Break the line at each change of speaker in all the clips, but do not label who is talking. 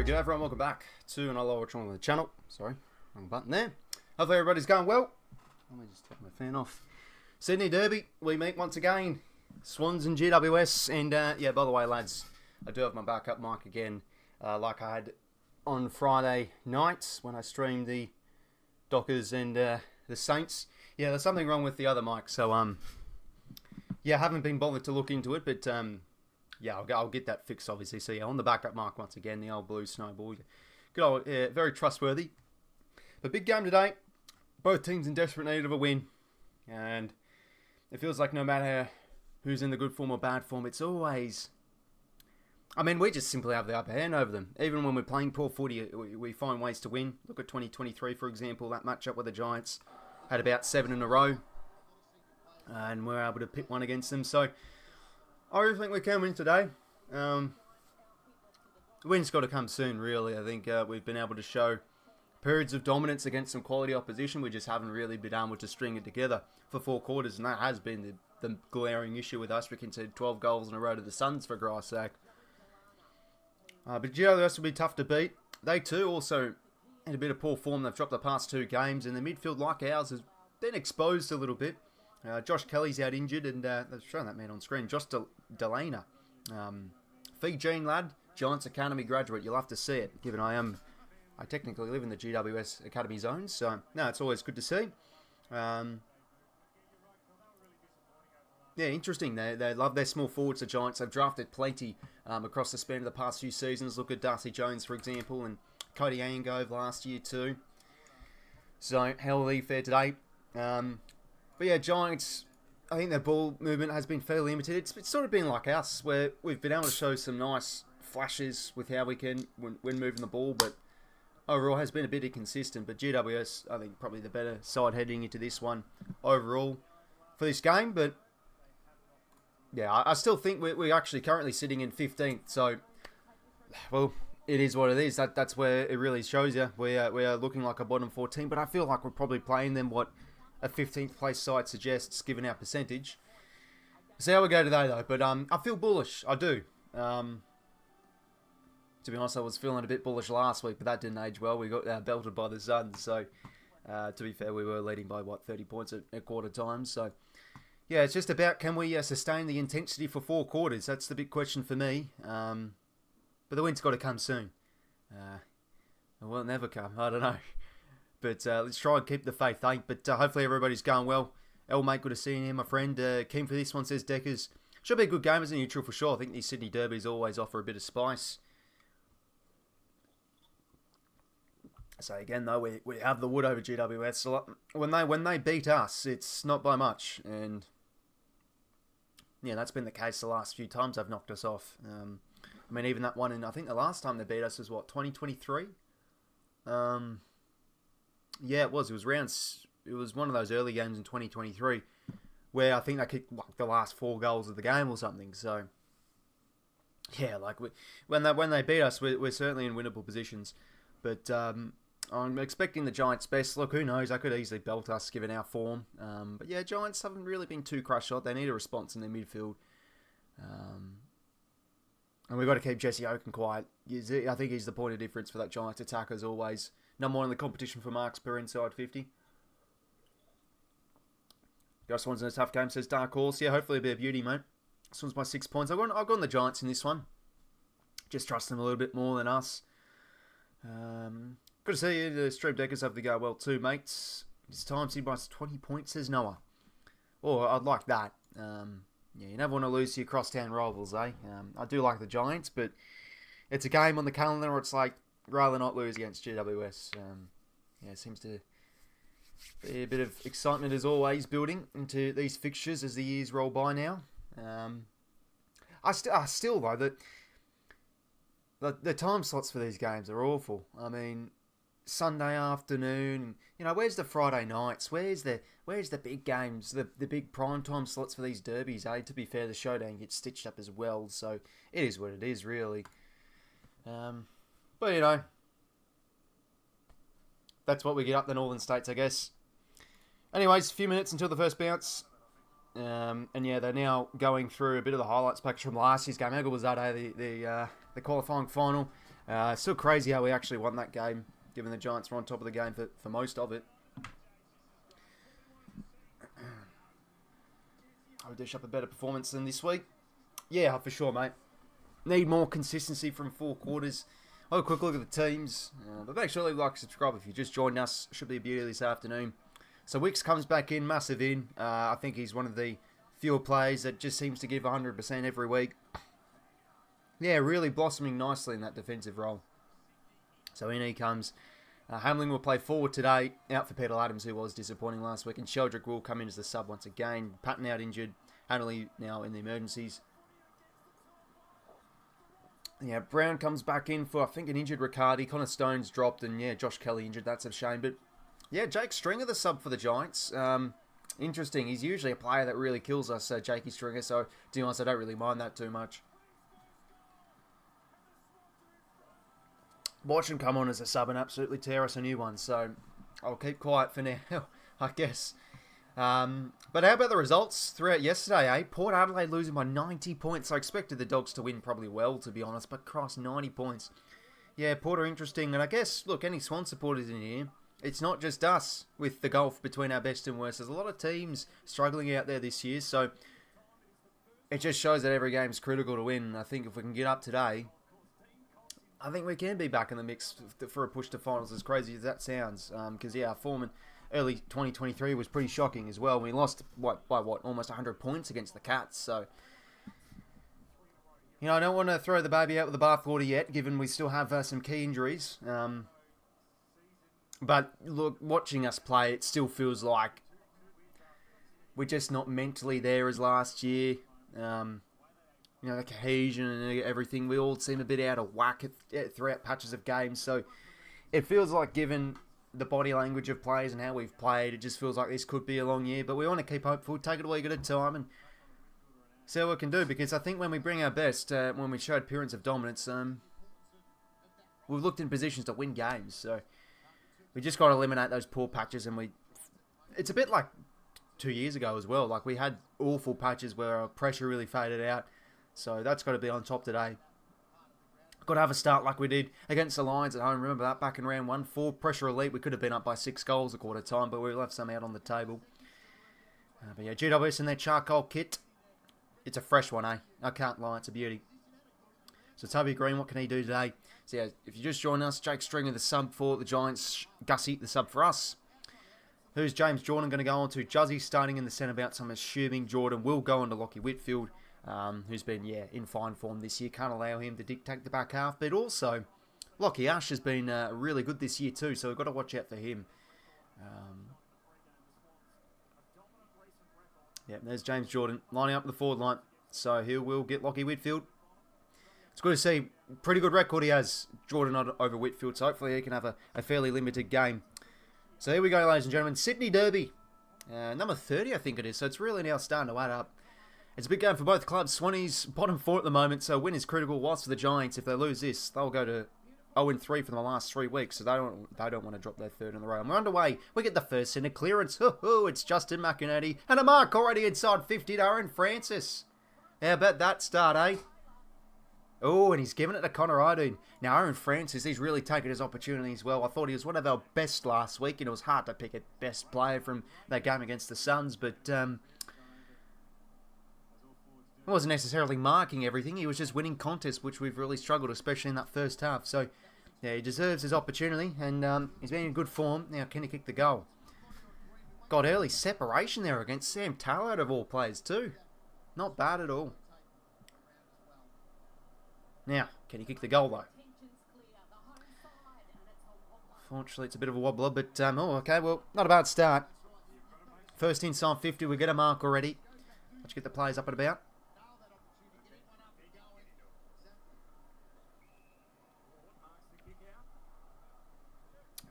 Good everyone, welcome back to another watch on the channel. Sorry, wrong button there. Hopefully everybody's going well. Let me just take my fan off. Sydney Derby, we meet once again. Swans and GWS, and yeah, by the way lads, I do have my backup mic again, like I had on Friday night when I streamed the Dockers and the Saints. Yeah, there's something wrong with the other mic, so yeah, I haven't been bothered to look into it, but yeah, I'll get that fixed obviously. So yeah, on the backup mic once again, the old blue snowball. Good old, yeah, very trustworthy. But big game today. Both teams in desperate need of a win, and it feels like no matter who's in the good form or bad form, it's always, I mean, we just simply have the upper hand over them. Even when we're playing poor footy, we find ways to win. Look at 2023, for example, that matchup with the Giants had about 7 in a row, and we're able to pick one against them. So I really think we can win today. The win's got to come soon, really. I think we've been able to show periods of dominance against some quality opposition. We just haven't really been able to string it together for 4 quarters, and that has been the glaring issue with us. We conceded 12 goals in a row to the Suns, for Christ's sake. But GWS will be tough to beat. They too also in a bit of poor form. They've dropped the past 2 games, and the midfield, like ours, has been exposed a little bit. Josh Kelly's out injured, and they've shown that man on screen. Josh Delana, Fijian lad, Giants Academy graduate. You'll have to see it, given I technically live in the GWS Academy zone, so no, it's always good to see. Yeah, interesting. They love their small forwards, the Giants. They've drafted plenty across the span of the past few seasons. Look at Darcy Jones, for example, and 𝐓𝐿𝐴 𝐿𝐴 last year too. So, healthy, fair today. But yeah, Giants, I think their ball movement has been fairly limited. It's sort of been like us, where we've been able to show some nice flashes with how we can when moving the ball, but overall has been a bit inconsistent. But GWS, I think, probably the better side heading into this one overall for this game. But yeah, I still think we're actually currently sitting in 15th. So, well, it is what it is. That's where it really shows you. We are looking like a bottom 14, but I feel like we're probably playing them what a 15th place side suggests, given our percentage. See how we go today, though. But I feel bullish. I do. To be honest, I was feeling a bit bullish last week, but that didn't age well. We got belted by the Suns. So, to be fair, we were leading by, 30 points at quarter time. So, yeah, it's just about can we sustain the intensity for 4 quarters. That's the big question for me. But the win's got to come soon. Will it never come? I don't know. But let's try and keep the faith, eh? But hopefully everybody's going well. Mate, good to see you here, my friend. Keen for this one, says Deckers. Should be a good game as a neutral for sure. I think these Sydney derbies always offer a bit of spice. So again, though, we have the wood over GWS. So when they beat us, it's not by much. And yeah, that's been the case the last few times they've knocked us off. I mean, even that one, I think the last time they beat us was, 2023? Yeah, it was. It was one of those early games in 2023 where I think they kicked like the last 4 goals of the game or something. So yeah, like when they beat us, we're certainly in winnable positions. But I'm expecting the Giants' best. Look, who knows? They could easily belt us given our form. But yeah, Giants haven't really been too crush shot. They need a response in their midfield. And we've got to keep 𝐬𝐿𝐴 quiet. I think he's the point of difference for that Giants attack as always. Number 1 in the competition for marks per inside 50. Swans in a tough game, says Dark Horse. Yeah, hopefully a bit of beauty, mate. Swans by 6 points. I've gone the Giants in this one. Just trust them a little bit more than us. Good to see you. The stream deckers have to go well too, mates. This time, Sydney by 20 points, says Noah. Oh, I'd like that. Yeah, you never want to lose to your crosstown rivals, eh? I do like the Giants, but it's a game on the calendar where it's like, rather not lose against GWS. Yeah, it seems to be a bit of excitement as always building into these fixtures as the years roll by now. I still though that the time slots for these games are awful. I mean, Sunday afternoon, you know, where's the Friday nights? Where's the big games, the big prime time slots for these derbies, eh? To be fair, the showdown gets stitched up as well, so it is what it is, really. But, you know, that's what we get up the northern states, I guess. Anyways, a few minutes until the first bounce. And yeah, they're now going through a bit of the highlights package from last year's game. How good was that, eh? The qualifying final. Still crazy how we actually won that game, given the Giants were on top of the game for most of it. I'll dish up a better performance than this week. Yeah, for sure, mate. Need more consistency from 4 quarters. I'll have a quick look at the teams. But make sure you like and subscribe if you just joined us. Should be a beauty this afternoon. So Wicks comes back in, massive in. I think he's one of the fewer players that just seems to give 100% every week. Yeah, really blossoming nicely in that defensive role. So in he comes. Hamling will play forward today, out for Peter Adams, who was disappointing last week. And 𝐓𝐿𝐴𝐥𝐝 will come in as the sub once again. Patton out injured. Hanley now in the emergencies. Yeah, Brown comes back in for, I think, an injured Riccardi. Connor Stone's dropped, and yeah, Josh Kelly injured. That's a shame. But yeah, Jake Stringer, the sub for the Giants. Interesting. He's usually a player that really kills us, Jakey Stringer. So, to be honest, I don't really mind that too much. Watch him come on as a sub and absolutely tear us a new one. So, I'll keep quiet for now, I guess. But how about the results throughout yesterday, eh? Port Adelaide losing by 90 points. I expected the Dogs to win probably well, to be honest, but cross 90 points. Yeah, Port are interesting, and I guess, look, any Swan supporters in here, it's not just us with the gulf between our best and worst. There's a lot of teams struggling out there this year, so it just shows that every game is critical to win. I think if we can get up today, I think we can be back in the mix for a push to finals, as crazy as that sounds. Because, yeah, our form in early 2023 was pretty shocking as well. We lost, by almost 100 points against the Cats. So, you know, I don't want to throw the baby out with the bathwater yet, given we still have some key injuries. But, look, watching us play, it still feels like we're just not mentally there as last year. You know, the cohesion and everything, we all seem a bit out of whack throughout patches of games. So it feels like, given the body language of players and how we've played, it just feels like this could be a long year. But we want to keep hopeful, take it a week at a time and see what we can do. Because I think when we bring our best, when we showed appearance of dominance, we've looked in positions to win games. So we just got to eliminate those poor patches. And it's a bit like 2 years ago as well. Like, we had awful patches where our pressure really faded out. So that's got to be on top today. Got to have a start like we did against the Lions at home. Remember that back in round 1? 4 pressure elite. We could have been up by 6 goals a quarter time, but we left some out on the table. But yeah, GWS in their charcoal kit. It's a fresh one, eh? I can't lie. It's a beauty. So Toby Green, what can he do today? So yeah, if you just join us, Jake Stringer, the sub for the Giants. 𝐓𝐿𝐴𝐥𝐝, the sub for us. Who's James Jordan going to go on to? 𝐵ZZY starting in the centre bounce. I'm assuming Jordan will go on to 𝐿𝐴𝐴𝐿𝐴𝐴𝐿𝐴𝐴𝐿𝐴𝐴𝐿𝐴𝐴𝐿𝐴𝐿𝐴𝐿𝐴𝐿𝐴𝐿 who's been, in fine form this year. Can't allow him the dictate the back half. But also, 𝐿𝐴𝐴𝐿𝐴𝐴𝐿𝐴𝐴𝐿𝐴𝐴𝐿 has been really good this year too. So we've got to watch out for him. Yeah, there's James Jordan lining up the forward line. So he will get Lachie Whitfield. It's good to see. Pretty good record he has, Jordan over Whitfield. So hopefully he can have a fairly limited game. So here we go, ladies and gentlemen. Sydney Derby. Number 30, I think it is. So it's really now starting to add up. It's a big game for both clubs. Swannies bottom 4 at the moment, so win is critical. Whilst for the Giants, if they lose this, they'll go to 0-3 for the last 3 weeks. So they don't want to drop their third in the row. And we're underway. We get the first centre clearance. It's Justin McInerney. And a mark already inside 50 to Aaron Francis. How about that start, eh? Oh, and he's given it to Connor Ōdun. Now, Aaron Francis, he's really taken his opportunity as well. I thought he was one of our best last week, and it was hard to pick a best player from that game against the Suns, but he wasn't necessarily marking everything. He was just winning contests, which we've really struggled, especially in that first half. So, yeah, he deserves his opportunity, and he's been in good form. Now, can he kick the goal? Got early separation there against Sam Taylor, out of all players, too. Not bad at all. Now, can he kick the goal, though? Fortunately, it's a bit of a wobbler, but, oh, okay, well, not a bad start. First inside 50, we get a mark already. Let's get the players up and about.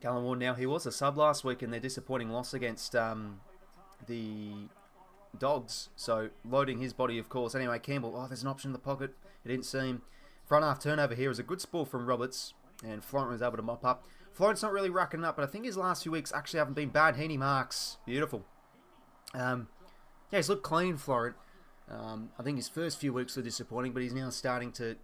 Gallen Ward now, he was a sub last week in their disappointing loss against the Dogs. So, loading his body, of course. Anyway, Campbell, oh, there's an option in the pocket. It didn't seem. Front half turnover here is a good sport from Roberts. And Florent was able to mop up. Florent's not really racking up, but I think his last few weeks actually haven't been bad. Heaney marks. Beautiful. Yeah, he's looked clean, Florent. I think his first few weeks were disappointing, but he's now starting to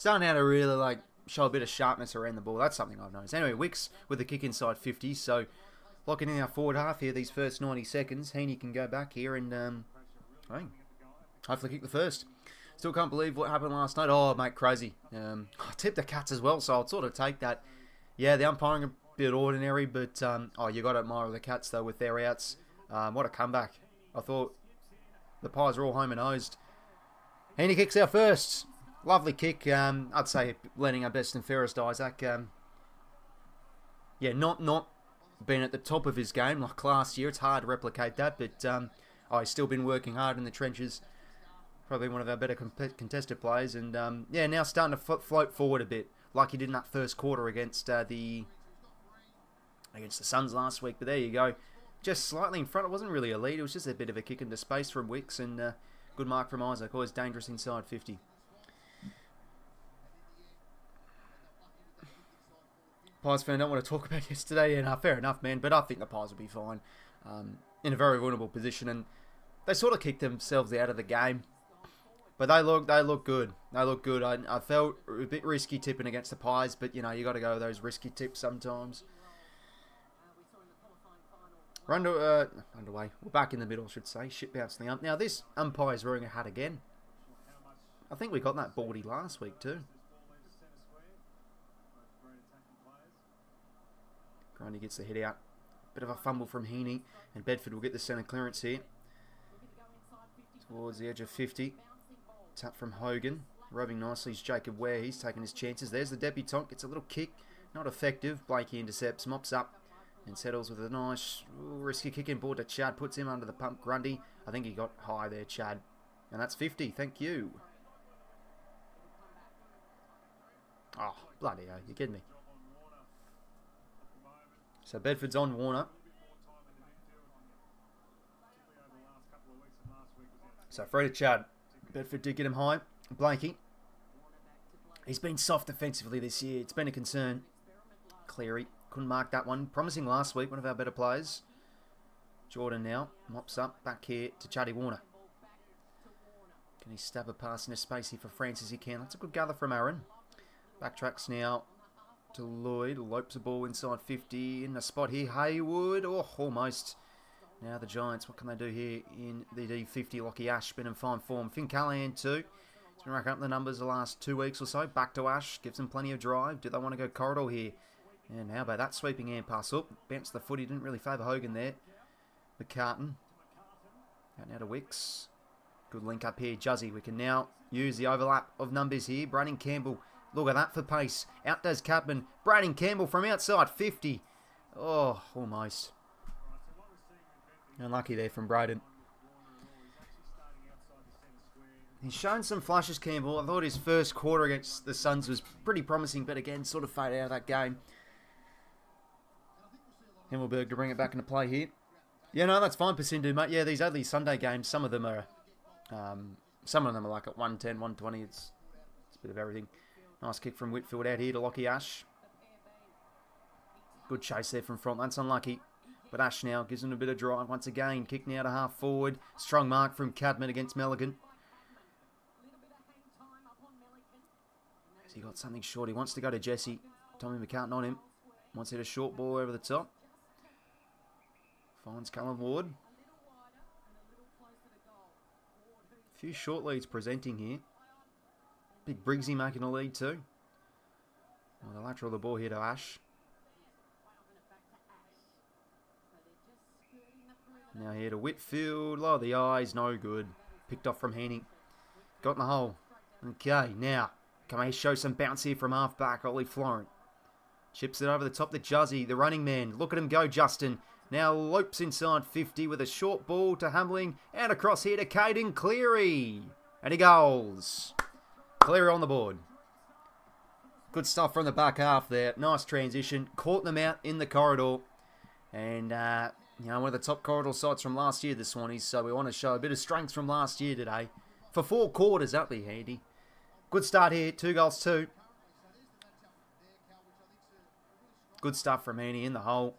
starting out to really like show a bit of sharpness around the ball. That's something I've noticed. Anyway, Wicks with the kick inside 50. So locking in our forward half here, these first 90 seconds. 𝐼𝐴𝐴 can go back here and hopefully kick the first. Still can't believe what happened last night. Oh, mate, crazy. I tipped the Cats as well, so I'll sort of take that. Yeah, the umpiring a bit ordinary, but you got to admire the Cats though with their outs. What a comeback! I thought the Pies were all home and hosed. 𝐼𝐴𝐴 kicks our first. Lovely kick. I'd say lending our best and fairest, Isaac. Yeah, not been at the top of his game like last year. It's hard to replicate that, but he's still been working hard in the trenches. Probably one of our better contested players, and yeah, now starting to float forward a bit, like he did in that first quarter against the Suns last week. But there you go, just slightly in front. It wasn't really a lead; it was just a bit of a kick into space from Wicks, and good mark from Isaac. Always dangerous inside 50. Pies fan don't want to talk about yesterday, and fair enough, man. But I think the Pies will be fine, in a very vulnerable position, and they sort of kicked themselves out of the game. But they look good. They look good. I felt a bit risky tipping against the Pies, but you know you got to go with those risky tips sometimes. We're underway. We're back in the middle, I should say. Shit bouncing up. Now this umpire's wearing a hat again. I think we got that baldy last week too. Grundy gets the hit out. Bit of a fumble from 𝐼𝐴𝐴, and Bedford will get the centre clearance here. Towards the edge of 50. Tap from Hogan. Rubbing nicely is 𝐓𝐡𝐞 𝐎𝐿. He's taking his chances. There's the 𝐷𝐵𝐴𝐴𝐿. Gets a little kick. Not effective. 𝐵lakey intercepts. Mops up. And settles with a nice risky kick in board to Chad. Puts him under the pump. Grundy. I think he got high there, Chad. And that's 50. Thank you. Oh, bloody hell. You're kidding me. So Bedford's on Warner. So free to Chad. Bedford did get him high. 𝐵lakey. He's been soft defensively this year. It's been a concern. 𝐿𝐼𝐴𝐴 couldn't mark that one. Promising last week, one of our better players. Jordan now. Mops up. Back here to Charlie Warner. Can he stab a pass into space here for Francis? He can. That's a good gather from Aaron. Backtracks now to Lloyd. Lopes the ball inside 50. In the spot here. Haywood. Oh, almost. Now the Giants, what can they do here in the D50? 𝐼𝐴𝐴𝐴 Ash been in fine form. Finn Callahan too. He's been racking up the numbers the last 2 weeks or so. Back to Ash. Gives them plenty of drive. Do they want to go corridor here? And how about that sweeping hand pass up? Bounced the footy. Didn't really favour Hogan there. 𝐵carton. Out now to Wicks. Good link up here. 𝐵lakey. We can now use the overlap of numbers here. Braden Campbell. Look at that for pace. Out does Capman. Braden Campbell from outside 50. Oh, almost. Unlucky there from Braden. He's shown some flashes, Campbell. I thought his first quarter against the Suns was pretty promising, but again, sort of faded out of that game. Himmelberg to bring it back into play here. Yeah, no, that's fine, Pasindu, mate. Yeah, these early Sunday games, some of them are like at 110, 120. It's a bit of everything. Nice kick from Whitfield out here to Lachie Ash. Good chase there from front. That's unlucky. But Ash now gives him a bit of drive once again. Kick now to half forward. Strong mark from Cadman against Milligan. Has he got something short? He wants to go to 𝐿𝐴𝐴𝐴. Tommy 𝐵carton on him. Wants to hit a short ball over the top. Finds Callum Ward. A few short leads presenting here. Big Briggsy making a lead too. Well, the lateral of the ball here to Ash. Now here to Whitfield. Lower the eyes. No good. Picked off from 𝐼𝐴𝐴𝐴. Got in the hole. Okay, now. Can we show some bounce here from half back? Ollie Florent. Chips it over the top to 𝐵lakey, the running man. Look at him go, Justin. Now Lopes inside 50 with a short ball to Hamling. And across here to Caden 𝐿𝐼𝐴𝐴𝐴. And he goals. 𝐿𝐼𝐴𝐴𝐴 on the board. Good stuff from the back half there. Nice transition. Caught them out in the corridor. And, one of the top corridor sides from last year, the Swannies. So we want to show a bit of strength from last year today. For 4 quarters, that'll be handy. Good start here. 2 goals, 2. Good stuff from 𝐼𝐴𝐴𝐴 in the hole.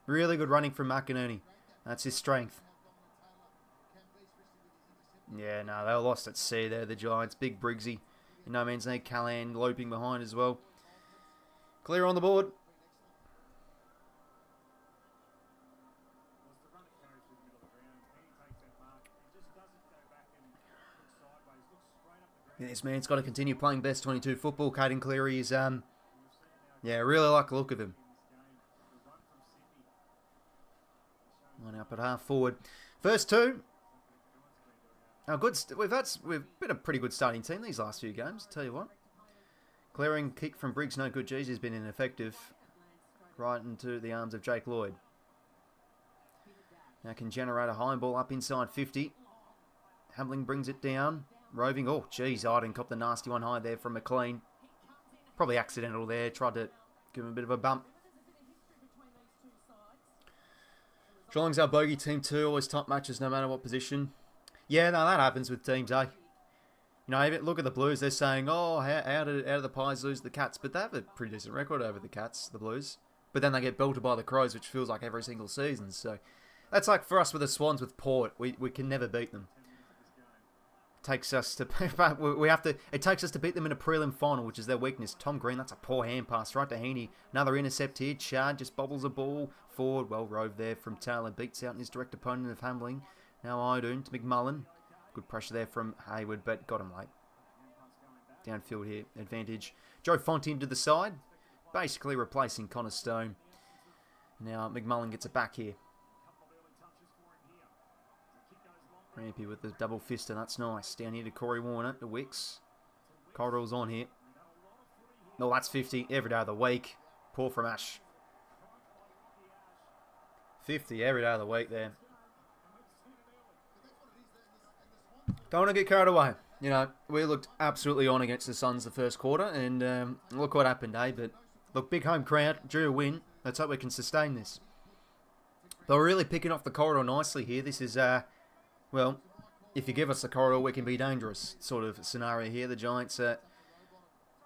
Really good running from McInerney. That's his strength. Yeah, no, they were lost at sea there, the Giants. Big Briggsy In no man's land, Callan looping behind as well. Clear on the board. Yeah, this man's got to continue playing best 22 football. 𝐓𝐡𝐞 𝐎𝐥𝐝 is, yeah, really like the look of him. Line up at half forward. First two. Oh, good. We've been a pretty good starting team these last few games. Tell you what. Clearing kick from Briggs, no good. Jeez, has been ineffective. Right into the arms of Jake Lloyd. Now can generate a high ball up inside 50. Hamling brings it down. Roving. Oh, geez, 𝐼𝐗𝐿 copped the nasty one high there from McLean. Probably accidental there. Tried to give him a bit of a bump. Geelong's our bogey team too. Always top matches no matter what position. Yeah, no, that happens with teams, eh? You know, even look at the Blues. They're saying, oh, how did the Pies lose the Cats? But they have a pretty decent record over the Cats, the Blues. But then they get belted by the Crows, which feels like every single season. So that's like for us with the Swans with Port. We can never beat them. Takes us to it takes us to beat them in a prelim final, which is their weakness. Tom Green, that's a poor hand pass right to Heaney. Another intercept here. Chard just bobbles a ball forward. Well roved there from Taylor. Beats out his direct opponent of Hamling. Now 𝐼𝐗𝐿 to McMullen. Good pressure there from Hayward, but got him late. Downfield here, advantage. Joe Fonte into the side, basically replacing Connor Stone. Now McMullen gets it back here. Rampy with the double fist, and that's nice. Down here to Corey Warner, to Wicks. Corridor's on here. No, that's 50 every day of the week. Poor from Ash. 50 every day of the week there. Don't want to get carried away. You know, we looked absolutely on against the Suns the first quarter, and look what happened, eh? But look, big home crowd, drew a win. Let's hope we can sustain this. But we're really picking off the corridor nicely here. This is, well, if you give us the corridor, we can be dangerous sort of scenario here. The Giants are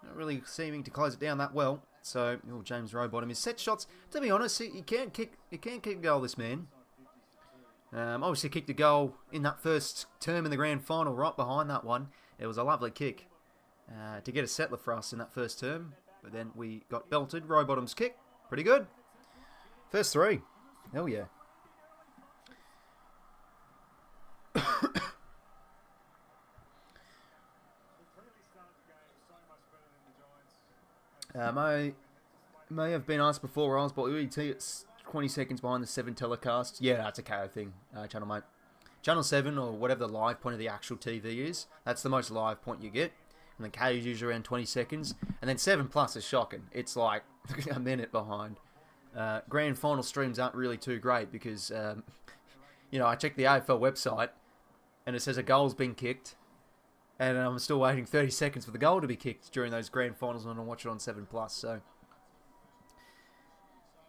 not really seeming to close it down that well. So, oh, James Rowbottom, his set shots. To be honest, you can't kick a goal, this man. Obviously kicked a goal in that first term in the grand final, right behind that one. It was a lovely kick to get a settler for us in that first term. But then we got belted. Rowbottom's kick, pretty good. First three, hell yeah. May have been asked before, Ross, but it's 20 seconds behind the 7 telecasts. Yeah, that's a KO thing, channel mate. Channel 7 or whatever the live point of the actual TV is, that's the most live point you get. And the KO is usually around 20 seconds. And then 7 plus is shocking. It's like a minute behind. Grand final streams aren't really too great because, you know, I checked the AFL website and it says a goal's been kicked. And I'm still waiting 30 seconds for the goal to be kicked during those grand finals when I watch it on 7 plus. So,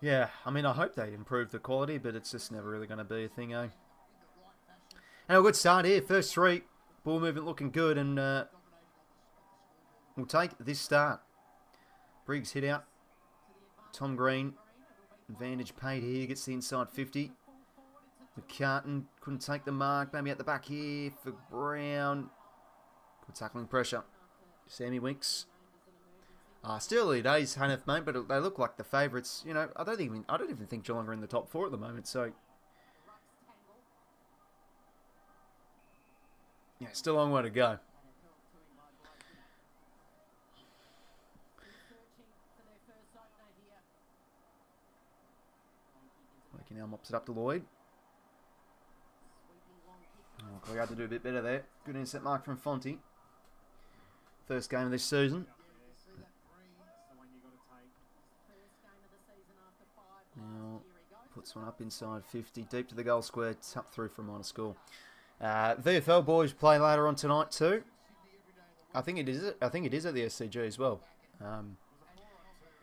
yeah, I mean, I hope they improve the quality, but it's just never really going to be a thing, eh? And a good start here. First three. Ball movement looking good, and we'll take this start. Briggs hit out. Tom Green. Advantage paid here. Gets the inside 50. 𝐓𝐴𝐿 couldn't take the mark. Maybe at the back here for Brown. Good tackling pressure. Sammy Winks. Still early days, Hanneth, mate, but they look like the favourites. You know, I don't even think Geelong are in the top 4 at the moment. So, yeah, still a long way to go. Waking now mops it up to Lloyd. Oh, we had to do a bit better there. Good intercept mark from Fonte. First game of this season. Now puts one up inside 50, deep to the goal square, tap through for a minor score. VFL boys play later on tonight too. I think it is at the SCG as well.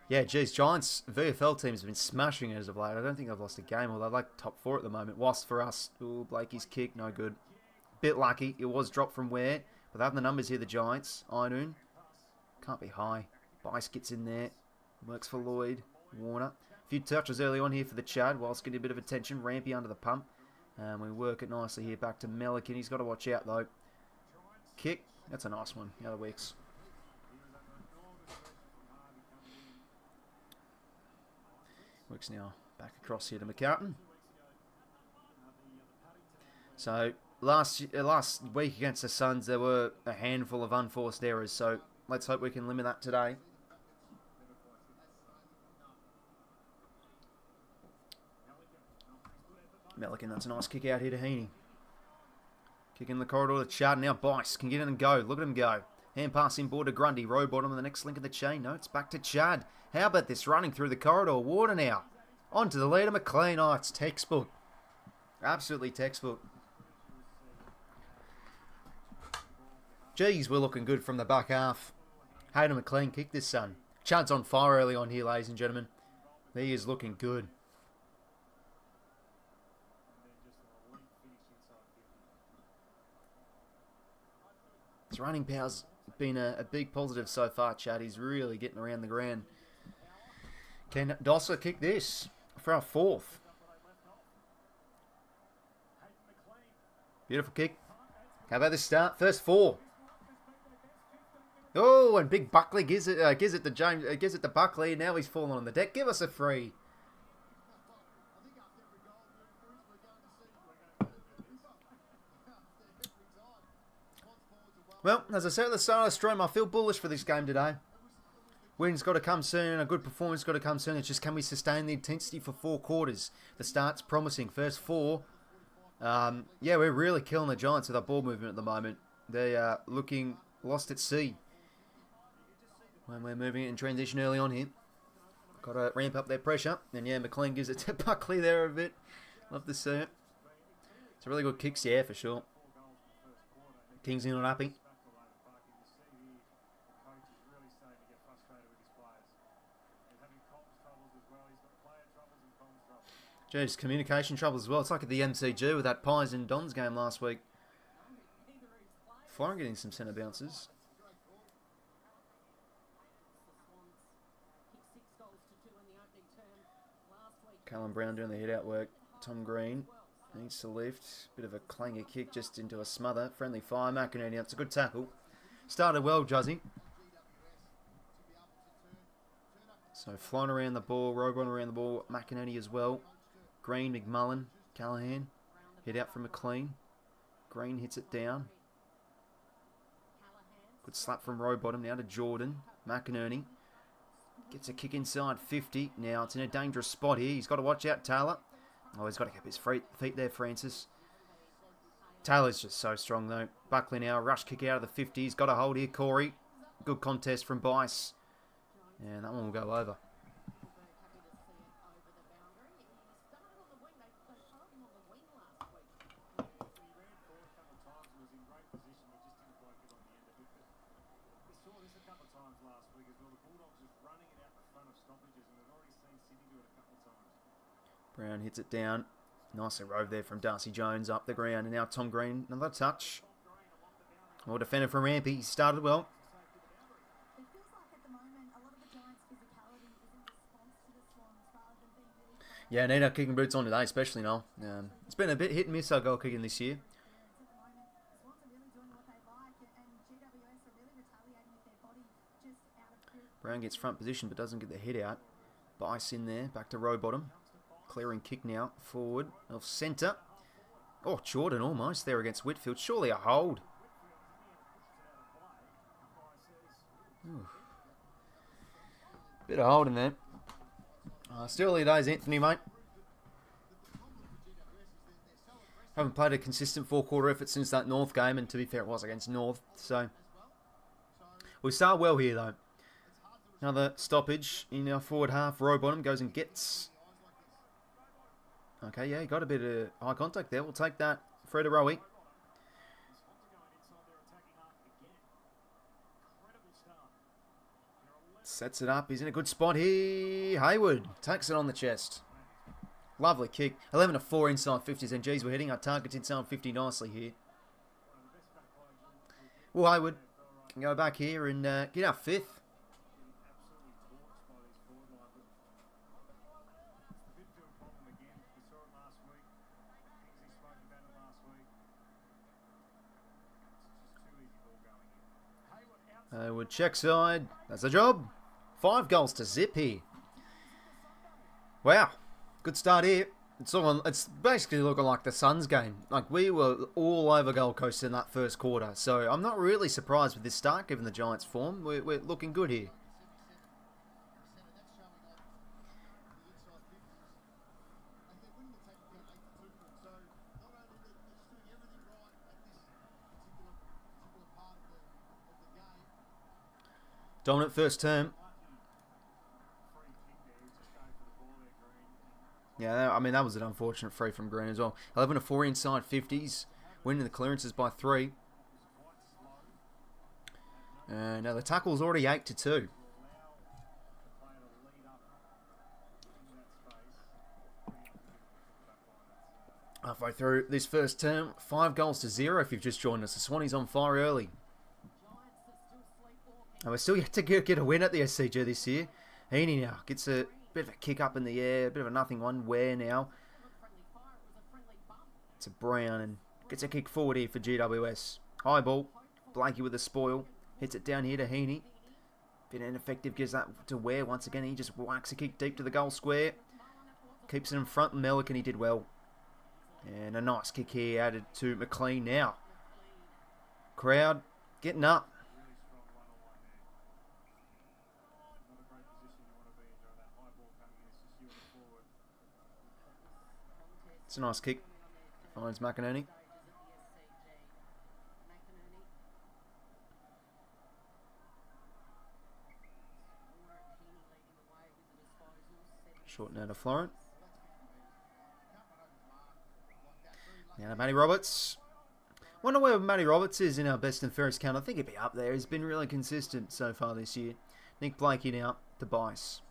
Yeah, geez, Giants VFL teams have been smashing it as of late. I don't think they've lost a game, although they're like top 4 at the moment. Wasp for us. Ooh, Blakey's kick, no good. Bit lucky. It was dropped from where, but they have the numbers here. The Giants. 𝐼𝐗𝐿 can't be high. Bice gets in there. Works for Lloyd. Warner. A few touches early on here for the Chad, whilst getting a bit of attention. Rampy under the pump. We work it nicely here back to 𝐼𝐿𝐿. He's got to watch out though. Kick. That's a nice one. The other weeks. Works now back across here to McCartan. So last week against the Suns, there were a handful of unforced errors. So let's hope we can limit that today. 𝐼𝐴𝐿𝐼𝐴𝐿, that's a nice kick out here to 𝐼𝐴𝐻𝐡𝐞. Kick in the corridor to Chad. Now 𝐵ICE can get in and go. Look at him go. Hand pass inboard to Grundy. Row bottom on the next link of the chain. No, it's back to Chad. How about this running through the corridor? Warder now. On to the leader, McLean. Oh, it's textbook. Absolutely textbook. Geez, we're looking good from the back half. Hayden McLean kicked this, son. Chad's on fire early on here, ladies and gentlemen. He is looking good. His running power's been a big positive so far, Chad. He's really getting around the ground. Can 𝐷OSSA kick this for our 4th? Beautiful kick. How about this start? First 4. Oh, and big Buckley gives it to James. Gives it to Buckley. Now he's falling on the deck. Give us a free. Well, as I said at the start of the stream, I feel bullish for this game today. Win's got to come soon. A good performance got to come soon. It's just, can we sustain the intensity for 4 quarters? The start's promising. First 4. Yeah, we're really killing the Giants with our ball movement at the moment. They are looking lost at sea when we're moving it in transition early on here. Got to ramp up their pressure. And yeah, McLean gives it to Buckley there a bit. Love to see it. It's a really good kicks, yeah, for sure. King's in on happy. Jeez, communication trouble as well. It's like at the MCG with that Pies and Dons game last week. Flying getting some centre bounces. Callum Brown doing the hit-out work. Tom Green needs to lift. Bit of a clanger kick just into a smother. Friendly fire. 𝐼𝐴𝐻𝐡𝐞. It's a good tackle. Started well, 𝐷OSSA. So flying around the ball. Rogan around the ball. 𝐼𝐴𝐻𝐡𝐞 as well. Green, McMullen, Callaghan. Hit out from McLean. Green hits it down. Good slap from row bottom now to Jordan. 𝐼𝐴𝐻𝐡𝐞. Gets a kick inside 50. Now it's in a dangerous spot here. He's got to watch out, Taylor. Oh, he's got to keep his feet there, Francis. Taylor's just so strong, though. Buckley now, rush kick out of the 50. He's got a hold here, Corey. Good contest from 𝐵ICE. And that one will go over. Brown hits it down. Nicely rove there from Darcy Jones up the ground. And now Tom Green, another touch. Well defended from Rampy. He started well. Yeah, need our kicking boots on today, especially now. It's been a bit hit and miss our goal kicking this year. Brown gets front position but doesn't get the hit out. 𝐵ICE in there, back to row bottom. Clearing kick now, forward, off centre. Oh, Jordan almost there against Whitfield. Surely a hold. Ooh. Bit of hold in there. Still early days, Anthony, mate. Haven't played a consistent 4-quarter effort since that North game, and to be fair, it was against North. So we start well here, though. Another stoppage in our forward half. Row bottom goes and gets. Okay, yeah, got a bit of eye contact there. We'll take that. 𝐻𝐴𝐻𝐿. Sets it up. He's in a good spot here. Hayward takes it on the chest. Lovely kick. 11-4 inside 50s. And geez, we're hitting our targets inside 50 nicely here. Well, Hayward can go back here and get our 5th. Hayward check side. That's the job. 5 goals to zip here. Wow, good start here. It's basically looking like the Suns game. Like, we were all over Gold Coast in that first quarter. So I'm not really surprised with this start, given the Giants' form. We're looking good here. Dominant first term. Yeah, I mean, that was an unfortunate free from Green as well. 11-4 inside 50s. Winning the clearances by 3. Now the tackle's already 8-2. Halfway through this first term, 5-0 if you've just joined us. The Swannies on fire early. And we're still yet to get a win at the SCG this year. 𝐓𝐡𝐞 now gets a bit of a kick up in the air, a bit of a nothing one. Where now? It's a Brown and gets a kick forward here for GWS. High ball. 𝐓𝐴 with the spoil. Hits it down here to 𝐓𝐡𝐞. Bit ineffective, gives that to 𝐬𝐴 once again. He just whacks a kick deep to the goal square. Keeps it in front. 𝐼𝐴 he did well. And a nice kick here added to 𝐸Lean now. Crowd getting up. It's a nice kick. Finds 𝐸Lean. Short now to Florent. Now to Matty Roberts. Wonder where Matty Roberts is in our best and fairest count. I think he'd be up there. He's been really consistent so far this year. Nick 𝐵LAKE now to 𝐵𝐼𝐶.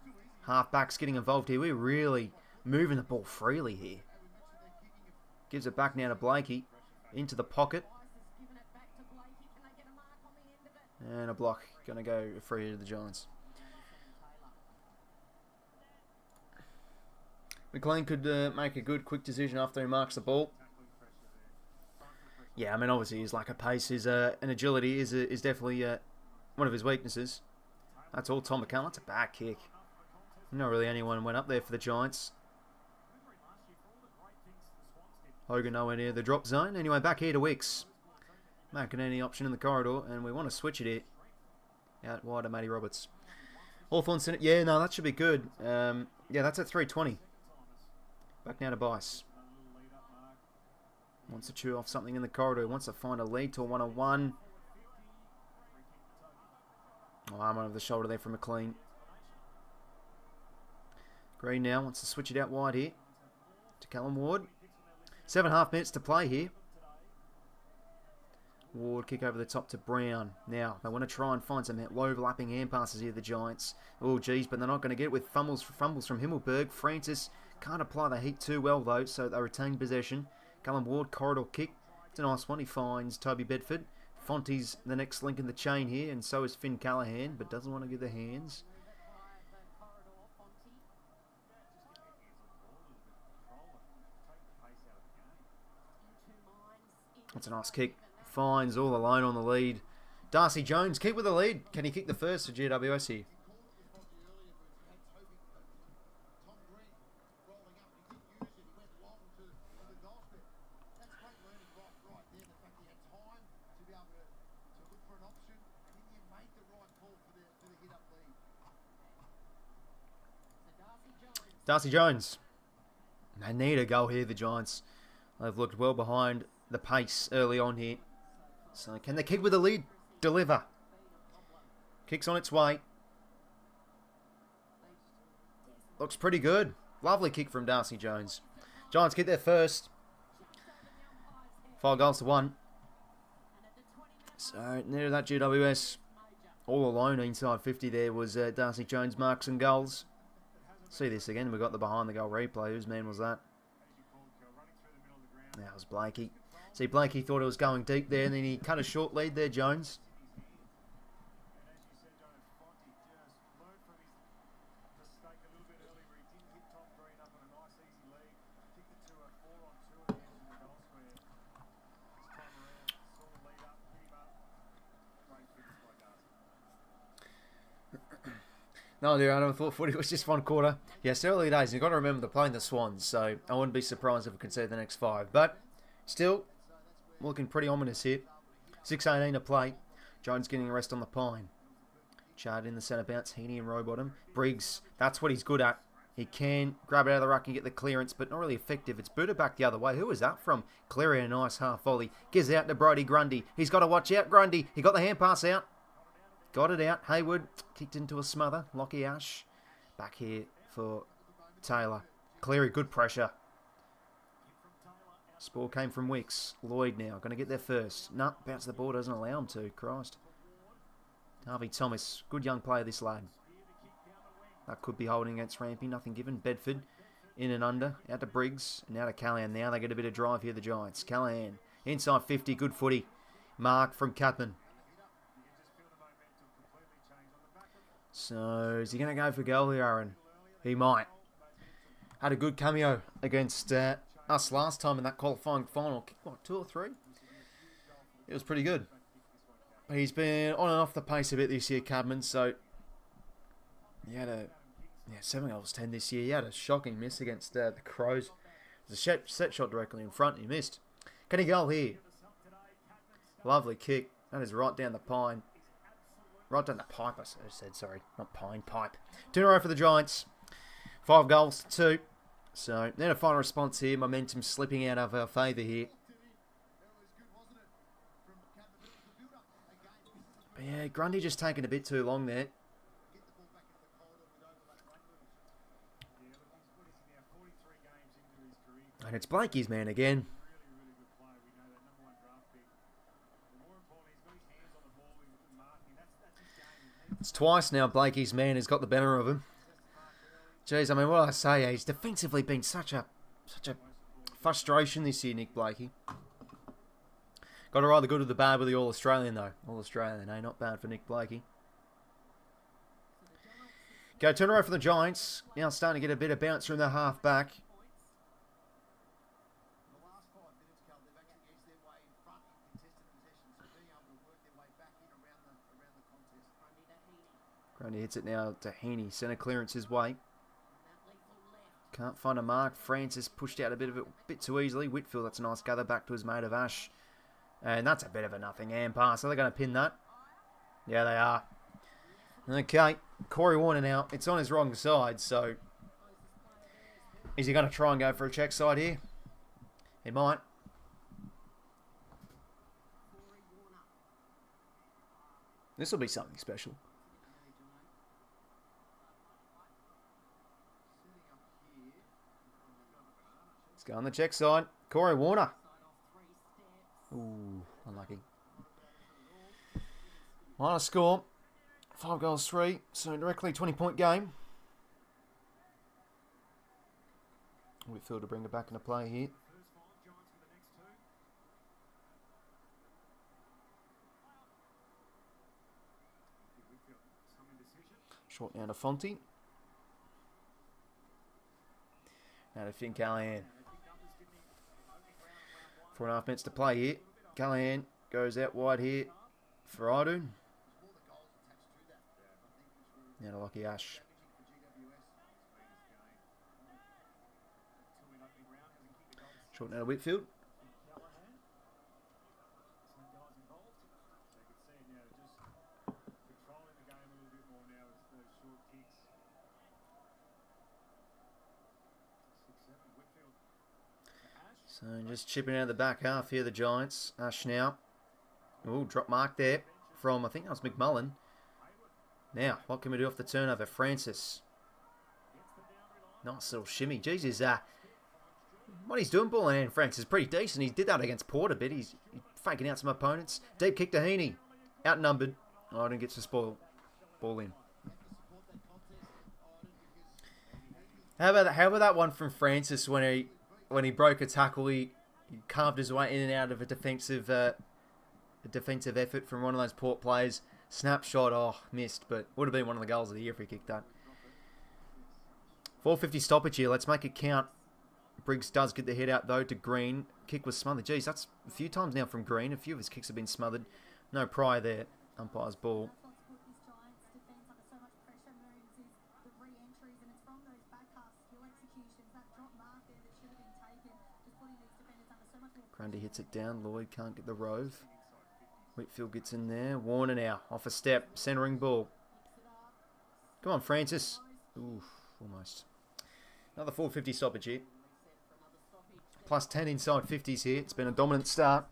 Halfbacks getting involved here. We're really moving the ball freely here. Gives it back now to 𝐵LAKE. Into the pocket. And a block. Going to go free to the Giants. 𝐸Lean could make a good quick decision after he marks the ball. Yeah, I mean, obviously his lack of pace and agility is definitely one of his weaknesses. That's all Tom McCallum. That's a back kick. Not really anyone went up there for the Giants. Hogan nowhere near the drop zone. Anyway, back here to Wicks. Making any option in the corridor, and we want to switch it here. Out wide to Matty Roberts. Hawthorn Senate. Yeah, no, that should be good. Yeah, that's at 3:20. Back now to 𝐵𝐼𝐶. Wants to chew off something in the corridor. Wants to find a lead to a 1-on-1. Oh, arm over the shoulder there from 𝐸Lean. Green now wants to switch it out wide here to Callum Ward. 7.5 minutes to play here. Ward kick over the top to Brown. Now they want to try and find some overlapping hand passes here, the Giants. Oh geez, but they're not going to get it with fumbles from Himmelberg. Francis can't apply the heat too well though, so they retain possession. Callum Ward, corridor kick. It's a nice one. He finds Toby Bedford. Fonte's the next link in the chain here, and so is Finn Callaghan, but doesn't want to give the hands. That's a nice kick. Finds all alone on the lead. Darcy Jones, keep with the lead. Can he kick the first for GWS here? Darcy Jones. They need a goal here, the Giants. They've looked well behind the pace early on here. So can they kick with the lead? Deliver. Kick's on its way. Looks pretty good. Lovely kick from Darcy Jones. Giants get there first. 5-1. So near that GWS. All alone inside 50 there was Darcy Jones marks and goals. See this again. We've got the behind the goal replay. Whose man was that? That was 𝐵LAKE. See, 𝐵LAKE thought it was going deep there, and then he cut a short lead there, Jones. No, dude, I thought footy was just 1 quarter. Yes, early days. You've got to remember they're playing the Swans, so I wouldn't be surprised if we can see the next 5. But still, looking pretty ominous here. 6:18 to play. Jones getting a rest on the pine. Chard in the centre bounce. Heaney and Rowbottom. Briggs, that's what he's good at. He can grab it out of the ruck and get the clearance, but not really effective. It's booted back the other way. Who was that from? Cleary, a nice half volley. Gives out to Brodie Grundy. He's got to watch out, Grundy. He got the hand pass out. Got it out. Hayward kicked into a smother. Lockie Ash back here for Taylor. Cleary, good pressure. Spore came from Wicks. Lloyd now. Going to get there first. No, bounce the ball. Doesn't allow him to. Christ. Harvey Thomas. Good young player, this lad. That could be holding against Rampy. Nothing given. Bedford in and under. Out to Briggs. And out to Callahan. Now they get a bit of drive here, the Giants. Callahan. Inside 50. Good footy. Mark from Catman. So, is he going to go for goal here, Aaron? He might. Had a good cameo against us last time in that qualifying final. What, 2 or 3? It was pretty good. He's been on and off the pace a bit this year, Cadman, so he had a 7 goals 10 this year. He had a shocking miss against the Crows. It was a set shot directly in front, and he missed. Can he go here? Lovely kick. That is right down the pine. Right down the pipe, I said, sorry. Not pine, pipe. 2 in a row for the Giants. 5 goals to 2. So, then a final response here. Momentum slipping out of our favour here. But yeah, Grundy just taking a bit too long there. And it's Blakey's man again. It's twice now Blakey's man has got the better of him. Jeez, I mean, what I say, he's defensively been such a frustration this year, Nick Blakey. Got to ride the good or the bad with the All-Australian, though. All-Australian, eh? Not bad for Nick Blakey. Go turn around for the Giants. Now starting to get a bit of bounce from the half-back. Grundy hits it now to Heaney. Centre clearance his way. Can't find a mark. Francis pushed out a bit too easily. Whitfield, that's a nice gather back to his mate of Ash. And that's a bit of a nothing hand pass. Are they going to pin that? Yeah, they are. Okay, Corey Warner now. It's on his wrong side, so is he going to try and go for a check side here? He might. This will be something special. Let's go on the check side. Corey Warner. Ooh, unlucky. Minor score. 5 goals 3. So directly 20-point game. Whitfield to bring it back into play here. Short now to Fonte. Now to Finn Callahan. 4.5 minutes to play here. Callahan goes out wide here for 𝐼𝐗𝐿𝐴. Now to Lockie Ash. Short now to Whitfield. So just chipping out of the back half here, the Giants. Ash now. Ooh, drop mark there from, I think that was McMullen. Now, what can we do off the turnover? Francis. Nice little shimmy. Jesus, what he's doing, ball in hand, Francis, is pretty decent. He did that against Port a bit. He's faking out some opponents. Deep kick to Heaney. Outnumbered. 𝐼𝐗𝐿𝐴 gets the ball in. How about that one from Francis when he broke a tackle? He carved his way in and out of a defensive effort from one of those Port players. Snapshot, oh, missed, but would have been one of the goals of the year if he kicked that. 4:50 stoppage here. Let's make it count. Briggs does get the head out, though, to Green. Kick was smothered. Jeez, that's a few times now from Green. A few of his kicks have been smothered. No Pryor there. Umpire's ball. Grundy hits it down. Lloyd can't get the rove. Whitfield gets in there. Warner now. Off a step. Centering ball. Come on, Francis. Oof, almost. Another 450 stoppage here. Plus 10 inside 50s here. It's been a dominant start.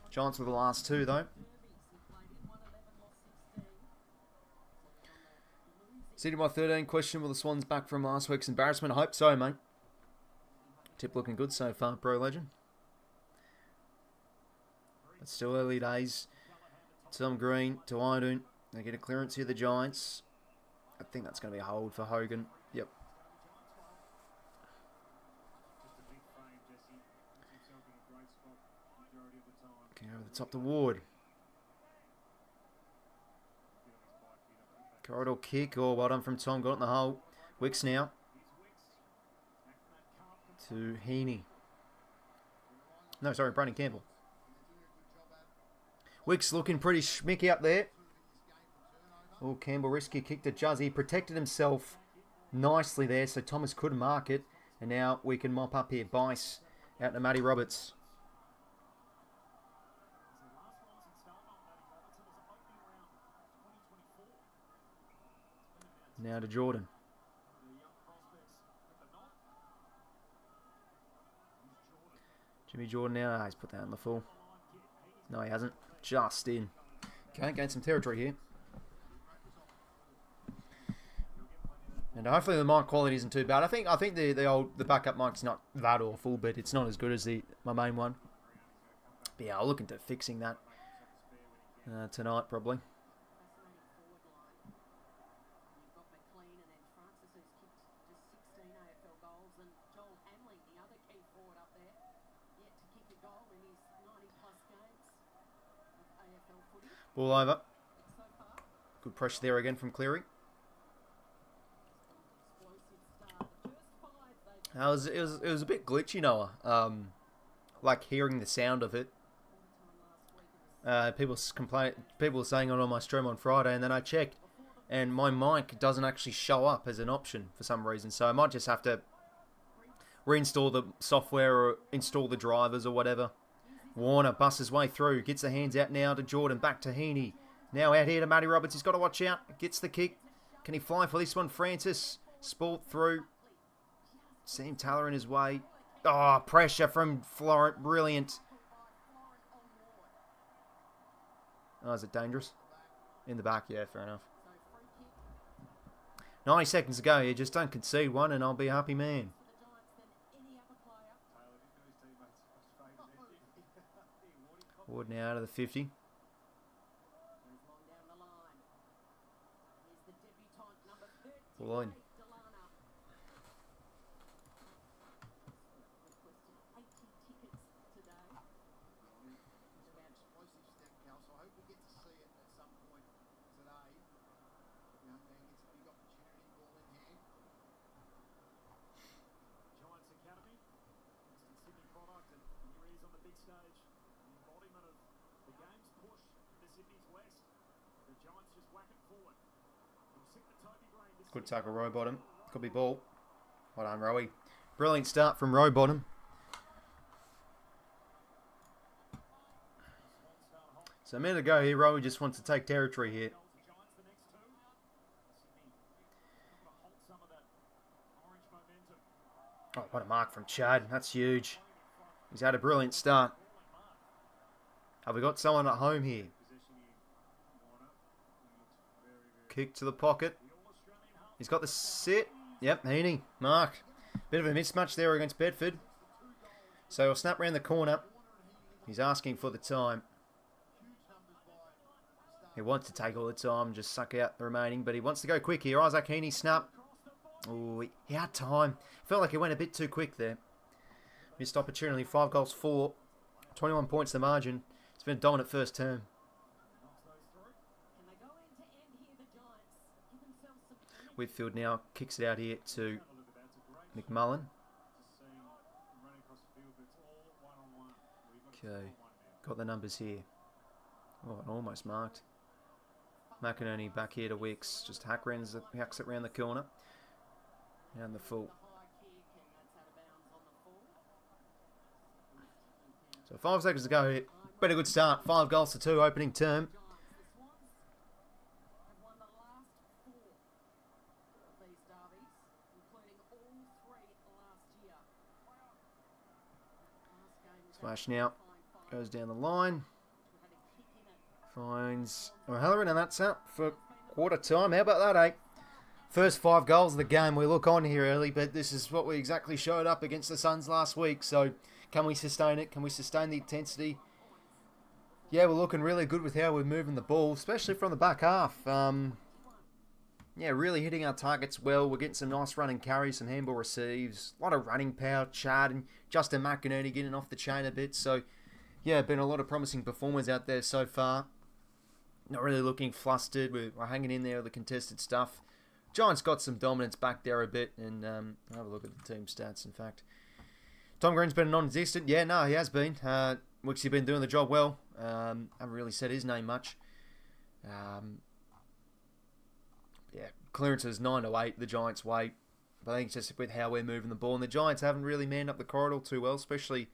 Giants with the last two, though. City by 13. Question, will the Swans back from last week's embarrassment? I hope so, mate. Tip looking good so far, Pro Legend. But still early days. Tom Green to 𝐼𝐗𝐿𝐴. They get a clearance here, the Giants. I think that's going to be a hold for Hogan. Yep. Okay, over the top to Ward. Corridor kick, or well done from Tom. Got it in the hole. 𝐓𝐡𝐞 now. To 𝐻𝐡𝐞. No, sorry, Brandon Campbell. 𝐓𝐡𝐞 looking pretty schmicky up there. Oh, Campbell risky kick to Juzzy. He protected himself nicely there, so Thomas couldn't mark it. And now we can mop up here. 𝐼𝐶 out to Matty Roberts. Now to Jordan. Jimmy Jordan now. He's put that in the full. No, he hasn't. Just in. Okay, gain some territory here. And hopefully the mic quality isn't too bad. I think the backup mic's not that awful, but it's not as good as my main one. But yeah, I'll look into fixing that tonight probably. Ball over. Good pressure there again from Cleary. It was a bit glitchy, Noah. Like hearing the sound of it. People were saying it on my stream on Friday, and then I checked, and my mic doesn't actually show up as an option for some reason. So I might just have to reinstall the software or install the drivers or whatever. Warner busts his way through, gets the hands out now to Jordan, back to 𝐻𝐡𝐞. Now out here to Matty Roberts. He's got to watch out. Gets the kick. Can he fly for this one? Francis sport through. Sam Taylor in his way. Oh, pressure from Florent. Brilliant. Oh, is it dangerous? In the back, yeah, fair enough. 90 seconds to go here. Just don't concede one and I'll be a happy man. Ward now out of the 50. Ball in. Good tackle, Rowbottom. Could be ball. Well done, Rowie. Brilliant start from Rowbottom. So a minute ago here, Rowie just wants to take territory here. Oh, what a mark from Chad. That's huge. He's had a brilliant start. Have we got someone at home here? Kick to the pocket. He's got the sit. Yep, 𝐻𝐡𝐞. Mark. Bit of a mismatch there against Bedford. So he'll snap round the corner. He's asking for the time. He wants to take all the time, just suck out the remaining, but he wants to go quick here. Isaac 𝐻𝐡𝐞 snap. Oh, he had time. Felt like he went a bit too quick there. Missed opportunity. 5 goals, 4. 21 points the margin. It's been a dominant first term. Whitfield now kicks it out here to McMullen. Okay, got the numbers here. Oh, almost marked. McInerney back here to 𝐓𝐶𝐞. Just hacks it round the corner. And the full. So 5 seconds to go here. Been a good start. 5 goals to 2 opening term. Smash now. Goes down the line. Finds O'Halloran, and that's out for quarter time. How about that, eh? First 5 goals of the game. We look on here early, but this is what we exactly showed up against the Suns last week. So can we sustain it? Can we sustain the intensity? Yeah, we're looking really good with how we're moving the ball, especially from the back half. Yeah, really hitting our targets well. We're getting some nice running carries, some handball receives, a lot of running power. Chad and Justin McInerney getting off the chain a bit. So, yeah, been a lot of promising performers out there so far. Not really looking flustered. We're hanging in there with the contested stuff. Giants got some dominance back there a bit, and have a look at the team stats, in fact. Tom Green's been non-existent. Yeah, no, he has been. 𝐓𝐡𝐞 been doing the job well. Haven't really said his name much. Yeah, clearances 9 to 8, the Giants' weight. But I think it's just with how we're moving the ball. And the Giants haven't really manned up the corridor too well, especially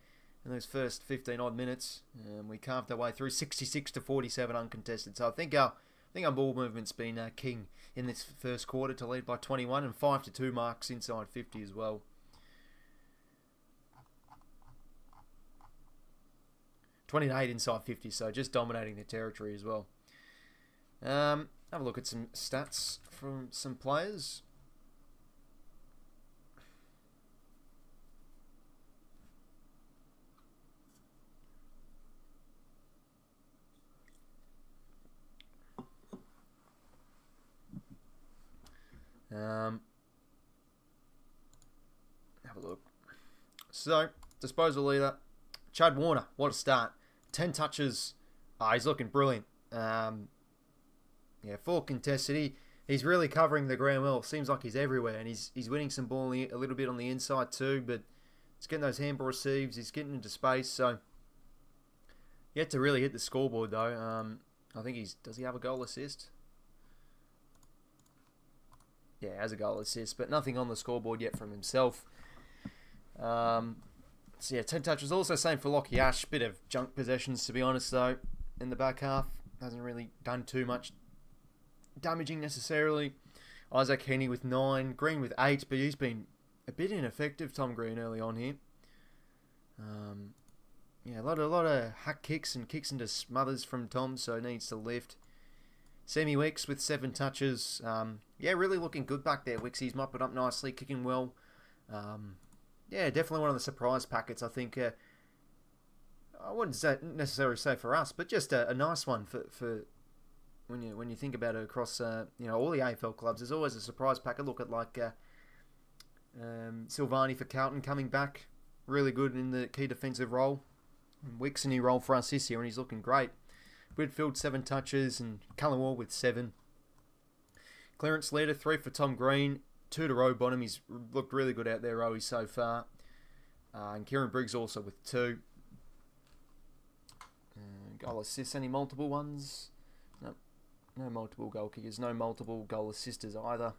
in those first 15-odd minutes. We carved our way through 66 to 47 uncontested. So I think our ball movement's been king in this first quarter to lead by 21 and 5 to 2 marks inside 50 as well. '28 inside 50, so just dominating the territory as well. Have a look at some stats from some players. Have a look. So, disposal leader, Chad Warner. What a start. 10 touches. He's looking brilliant. Yeah, 4 contested. He's really covering the ground well. Seems like he's everywhere, and he's winning some ball a little bit on the inside too. But he's getting those handball receives. He's getting into space. So yet to really hit the scoreboard though. I think does he have a goal assist? Yeah, has a goal assist, but nothing on the scoreboard yet from himself. So yeah, 10 touches. Also same for 𝐓𝐶𝐞 𝐎𝐥𝐝. Bit of junk possessions to be honest though. In the back half, hasn't really done too much damaging necessarily. Isaac Heaney with 9, Green with 8, but he's been a bit ineffective, Tom Green, early on here. Yeah, a lot of hack kicks and kicks into smothers from Tom, so needs to lift. Sammy Weeks with 7 touches. Yeah, really looking good back there. 𝐓𝐶𝐞's mopping up nicely, kicking well. Yeah, definitely one of the surprise packets, I think. I wouldn't necessarily say for us, but just a nice one for when you think about it across all the AFL clubs. There's always a surprise packet. Look at like Silvani for Carlton coming back, really good in the key defensive role. And Wicks in new role for us this year, and he's looking great. Whitfield 7 touches and Cullenwell with 7. Clearance leader 3 for Tom Green, 2 to Rowe Bonham. He's looked really good out there, Rowie, so far. And Kieran Briggs also with 2. Goal assists, any multiple ones? No, no multiple goal kickers, no multiple goal assisters either.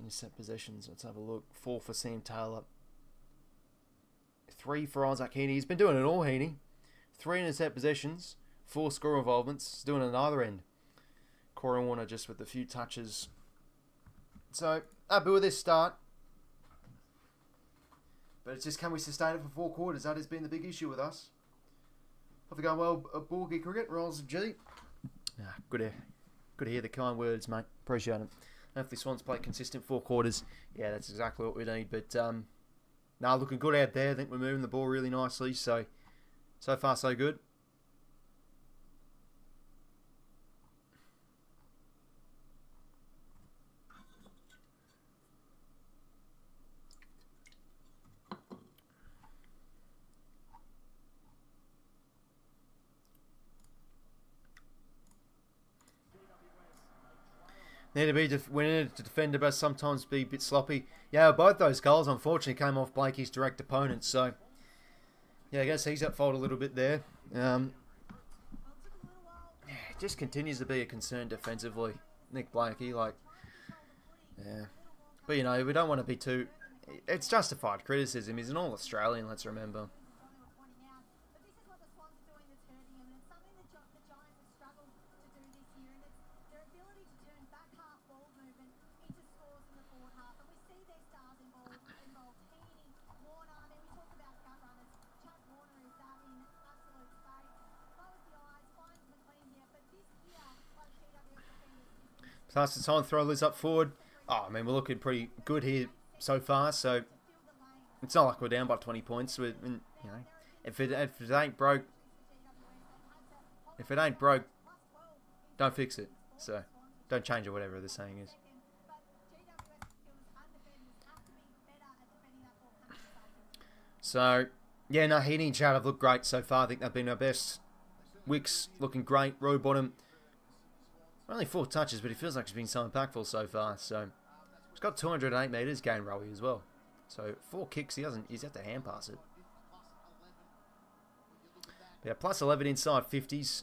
Intercept possessions, let's have a look. 4 for Sam Taylor. 3 for Isaac Heaney. He's been doing it all, Heaney. 3 intercept possessions, 4 score involvements. He's doing it on either end. Corey Warner just with a few touches. So, happy with this start. But it's just, can we sustain it for 4 quarters? That has been the big issue with us. Hope you're going well, Borgie Cricket, Rolls of G. Good to hear the kind words, mate. Appreciate it. Hopefully Swans play consistent 4 quarters. Yeah, that's exactly what we need. But, looking good out there. I think we're moving the ball really nicely. So far, so good. We needed to defend, but sometimes be a bit sloppy. Yeah, both those goals unfortunately came off Blakey's direct opponent. So, yeah, I guess he's at fault a little bit there. Just continues to be a concern defensively, Nick Blakey. Yeah. But, we don't want to be too it's justified criticism. He's an All-Australian, let's remember. Pass the time, throw Liz up forward. Oh, I mean, we're looking pretty good here so far, so it's not like we're down by 20 points. You know, if it ain't broke, don't fix it. So don't change it, whatever the saying is. So yeah, no, Heaney and Chad have looked great so far. I think they've been our best. Wicks looking great. Rowbottom, only 4 touches, but he feels like he's been so impactful so far. So he's got 208 metres gain Rowie as well. So 4 kicks, he's had to hand pass it. Yeah, plus 11 inside 50s.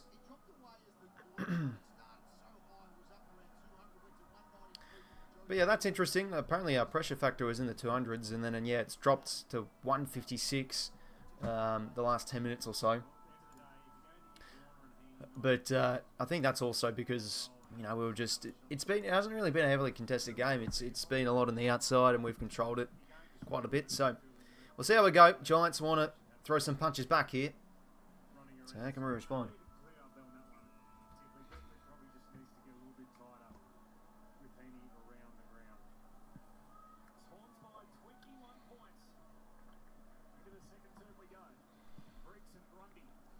But yeah, that's interesting. Apparently our pressure factor was in the 200s, and then yeah, it's dropped to 156 the last 10 minutes or so. But I think that's also because, you know, we were just, it hasn't really been a heavily contested game. It's been a lot on the outside, and we've controlled it quite a bit. So we'll see how we go. Giants want to throw some punches back here. So how can we respond?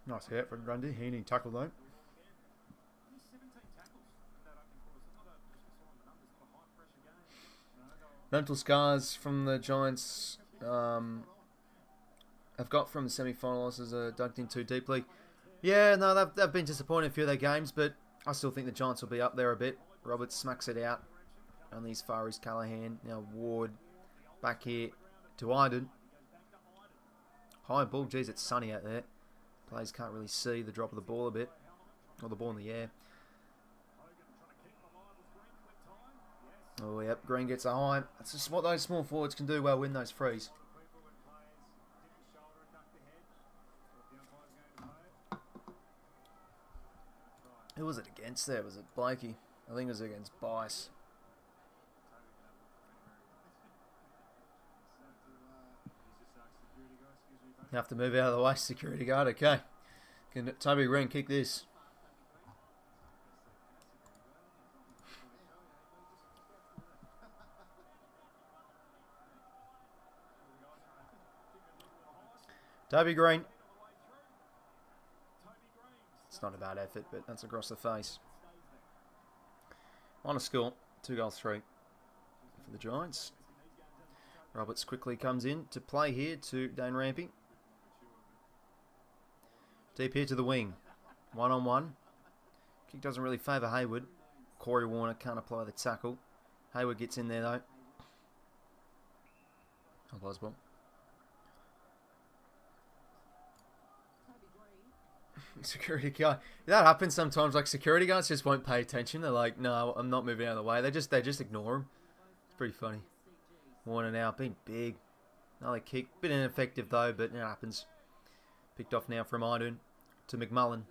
Nice hit from Grundy. Heaney tackled though. Mental scars from the Giants have got from the semi-final losses dug in too deeply. Yeah, no, they've been disappointed in a few of their games, but I still think the Giants will be up there a bit. Roberts smacks it out. Only as far as Callaghan. Now Ward back here to Iden. High ball. Geez, it's sunny out there. Players can't really see the drop of the ball a bit. Or the ball in the air. Oh, yep. Green gets a high. That's just what those small forwards can do well, win those frees. Who was it against there? Was it 𝐓𝐴𝐿𝐴𝐷𝐿𝐴𝐴𝐷𝐿𝐴𝐴𝐷𝐵? I think it was against Bice. You have to move out of the way, security guard. Okay. Can Toby Green kick this? Toby Green. It's not a bad effort, but that's across the face. On a score, 2-3 for the Giants. Roberts quickly comes in to play here to Dane Rampy. Deep here to the wing. 1-on-1. Kick doesn't really favour Hayward. Corey Warner can't apply the tackle. Hayward gets in there though. Ball. Security guard. That happens sometimes. Like security guards just won't pay attention. They're like, no, I'm not moving out of the way. They just ignore him. It's pretty funny. Warner now being big. Another kick. Bit ineffective though, but it happens. Picked off now from Iden to McMullen.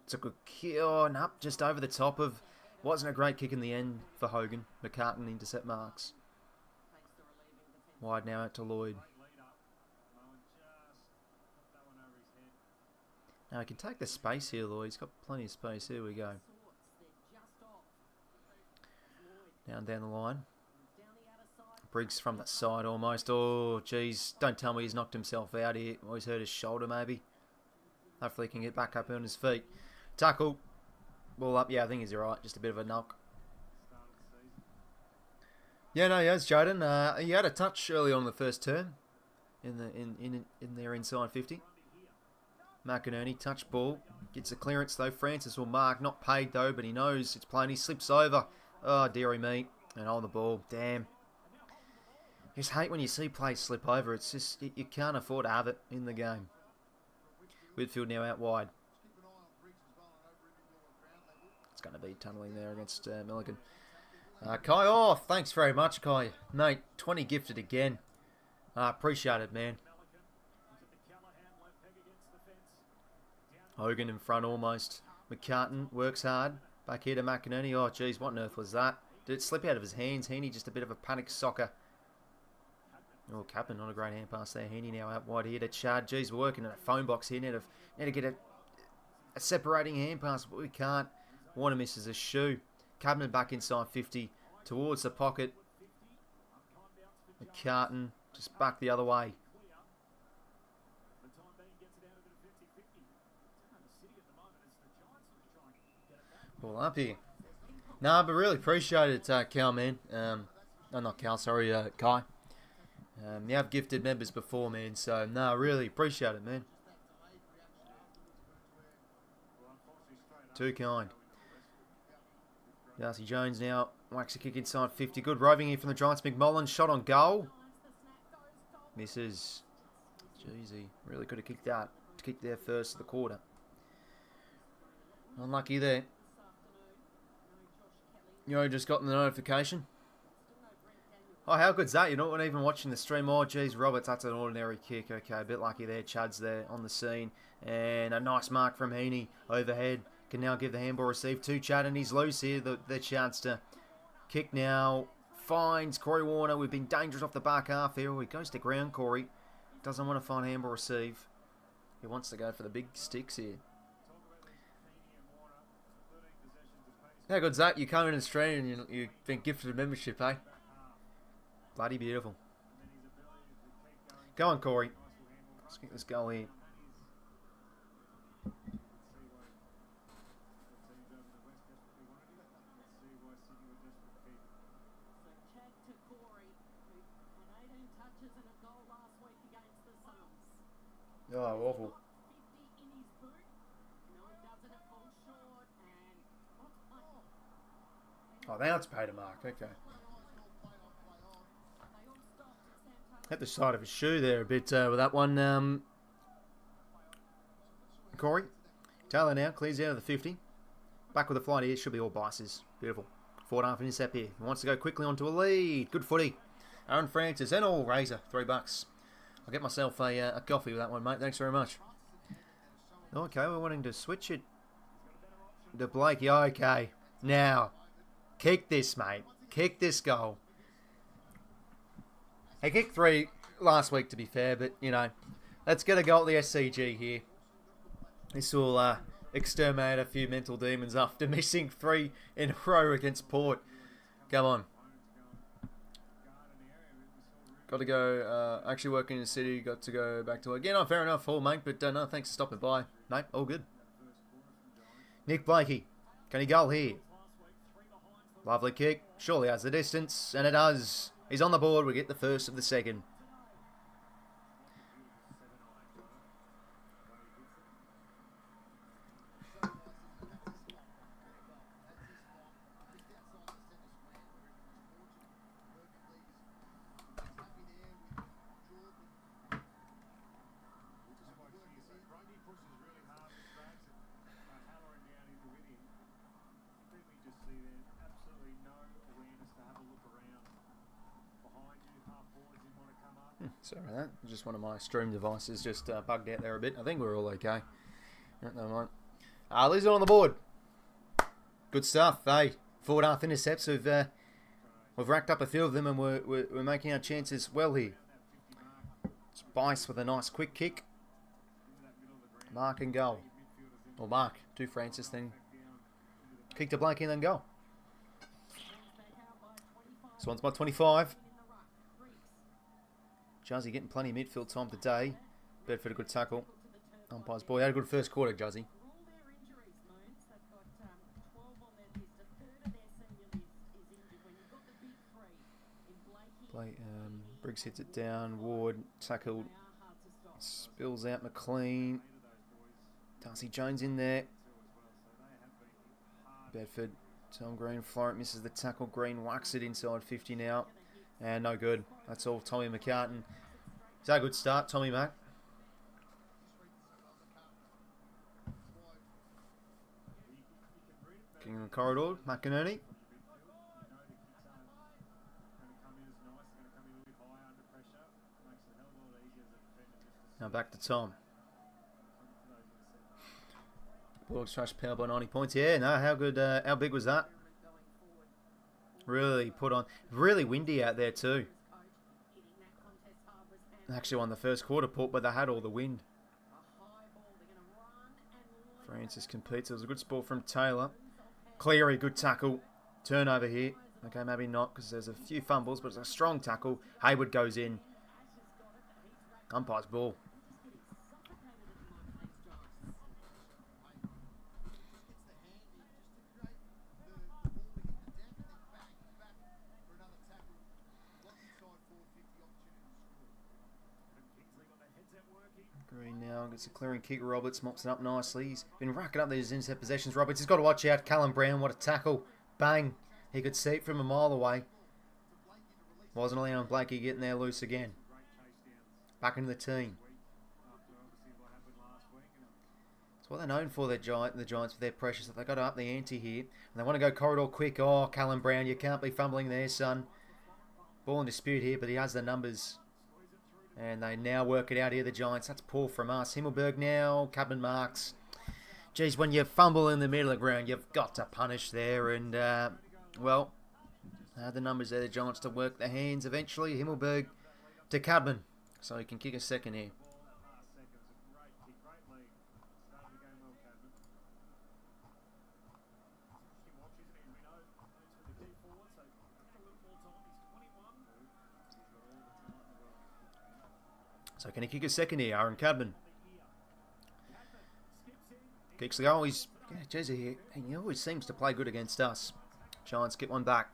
It's a good kick. Oh, no, just over the top of. Wasn't a great kick in the end for Hogan. McCartan intercept marks. Wide now out to Lloyd. Now he can take the space here, Lloyd. He's got plenty of space. Here we go. Down the line. Briggs from the side almost. Oh, geez. Don't tell me he's knocked himself out here. Or he's hurt his shoulder, maybe. Hopefully he can get back up on his feet. Tackle. Ball up. Yeah, I think he's alright. Just a bit of a knock. Yeah, no, he has, Jaden. He had a touch early on in the first turn. In their inside 50. McInerney, touch ball. Gets a clearance though. Francis will mark. Not paid though, but he knows it's playing. He slips over. Oh, dearie me. And on the ball. Damn. I just hate when you see plays slip over. It's just, you can't afford to have it in the game. Whitfield now out wide. It's going to be tunnelling there against Milligan. Kai off. Thanks very much, Kai. Mate, 20 gifted again. Appreciate it, man. Hogan in front almost. McCartan works hard. Back here to McInerney. Oh, geez, what on earth was that? Did it slip out of his hands? Heaney just a bit of a panic soccer. Oh, Captain, not a great hand pass there. Heaney now out wide here to Chad. Geez, we're working in a phone box here. Need to get a separating hand pass, but we can't. Warner misses a shoe. Cabman back inside 50 towards the pocket. McCartan just back the other way. Ball up here. Nah, but really appreciate it, Cal, man. No, not Cal, sorry, Kai. You have gifted members before, man, so nah, really appreciate it, man. Too kind. Darcy Jones now whacks a kick inside 50. Good roving here from the Giants. McMullen shot on goal. Misses. Jeez, he really could have kicked that. Kicked there first of the quarter. Unlucky there. Just got the notification. Oh, how good's that? You're not even watching the stream. Oh, geez, Roberts, that's an ordinary kick. Okay, a bit lucky there. Chad's there on the scene. And a nice mark from Heaney overhead. Can now give the handball receive to Chad, and he's loose here. The chance to kick now. Finds Corey Warner. We've been dangerous off the back half here. He goes to ground, Corey. Doesn't want to find handball receive. He wants to go for the big sticks here. How good's that? You come in Australia and you've been gifted a membership, eh? Bloody beautiful. Go on, Corey. Let's get this goal here. Oh, awful. Oh, now it's paid a mark. Okay. At the side of his shoe there a bit with that one. Corey. Taylor now clears out of the 50. Back with the flight here. Should be all bices. Beautiful. 4.5 intercept here. He wants to go quickly onto a lead. Good footy. Aaron Francis and all Razor. $3. I'll get myself a coffee with that one, mate. Thanks very much. Okay, we're wanting to switch it to Blake. Yeah, okay. Now, kick this, mate. Kick this goal. He kicked 3 last week, to be fair, but, let's get a goal at the SCG here. This will exterminate a few mental demons after missing 3 in a row against Port. Come on. Got to go, actually working in the city, got to go back to work. Yeah, no, fair enough, all, mate, but no, thanks for stopping by. Mate, all good. Nick Blakey, can he goal here? Lovely kick, surely has the distance, and it does. He's on the board, we get the first of the second. Sorry about that. Just one of my stream devices just bugged out there a bit. I think we're all okay. Never mind. Lizard on the board. Good stuff. Hey, 4.5 intercepts. We've racked up a few of them, and we're making our chances well here. Spice with a nice quick kick. Mark and goal. Or Mark to Francis, then kick to Blake and then goal. Swans by 25. Juzzy getting plenty of midfield time today. Bedford a good tackle. Umpire's ball. He had a good first quarter, Juzzy. Briggs hits it down. Ward tackled. Spills out McLean. Darcy Jones in there. Bedford. Tom Green. Florent misses the tackle. Green whacks it inside 50 now. And no good. That's all Tommy McCartan. Is that a good start, Tommy Mac? King in the corridor. McInerney. Now back to Tom. Bulldogs trash power by 90 points. Yeah, no, how good, how big was that? Really put on. Really windy out there too. Actually won the first quarter put, but they had all the wind. Francis competes. It was a good sport from Taylor. Cleary, good tackle. Turnover here. Okay, maybe not because there's a few fumbles, but it's a strong tackle. Hayward goes in. Umpire's ball. Green now gets a clearing kick. Roberts mops it up nicely. He's been racking up these intercept possessions. Roberts, he's got to watch out. Callum Brown, what a tackle. Bang. He could see it from a mile away. Wasn't allowing Blakey getting there loose again. Back into the team. That's what they're known for, the Giants, with their pressures. That they've got to up the ante here. And they want to go corridor quick. Oh, Callum Brown, you can't be fumbling there, son. Ball in dispute here, but he has the numbers. And they now work it out here, the Giants. That's poor from us. 𝐓𝐴𝐴𝐿 now. Cabin marks. Geez, when you fumble in the middle of the ground, you've got to punish there. And, well, the numbers there, the Giants to work their hands eventually. 𝐓𝐴𝐴𝐿 to Cadman. So he can kick a second here. So can he kick a second here, Aaron Cadman? Kicks the goal. He's, yeah, Jezzy, he always seems to play good against us. Giants get one back.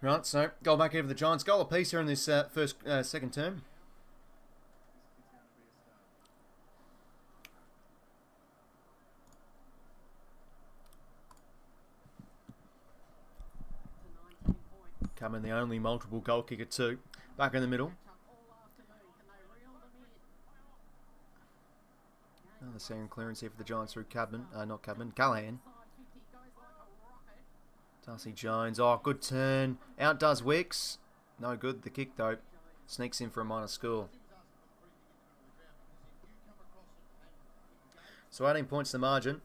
Right, so goal back here for the Giants. Goal apiece here in this second term. Coming the only multiple goal kicker too. Back in the middle. Another second clearance here for the Giants through Cadman. Not Cadman, Callahan. Darcy Jones. Oh, good turn. Outdoes Wicks. No good. The kick, though. Sneaks in for a minor score. So 18 points the margin.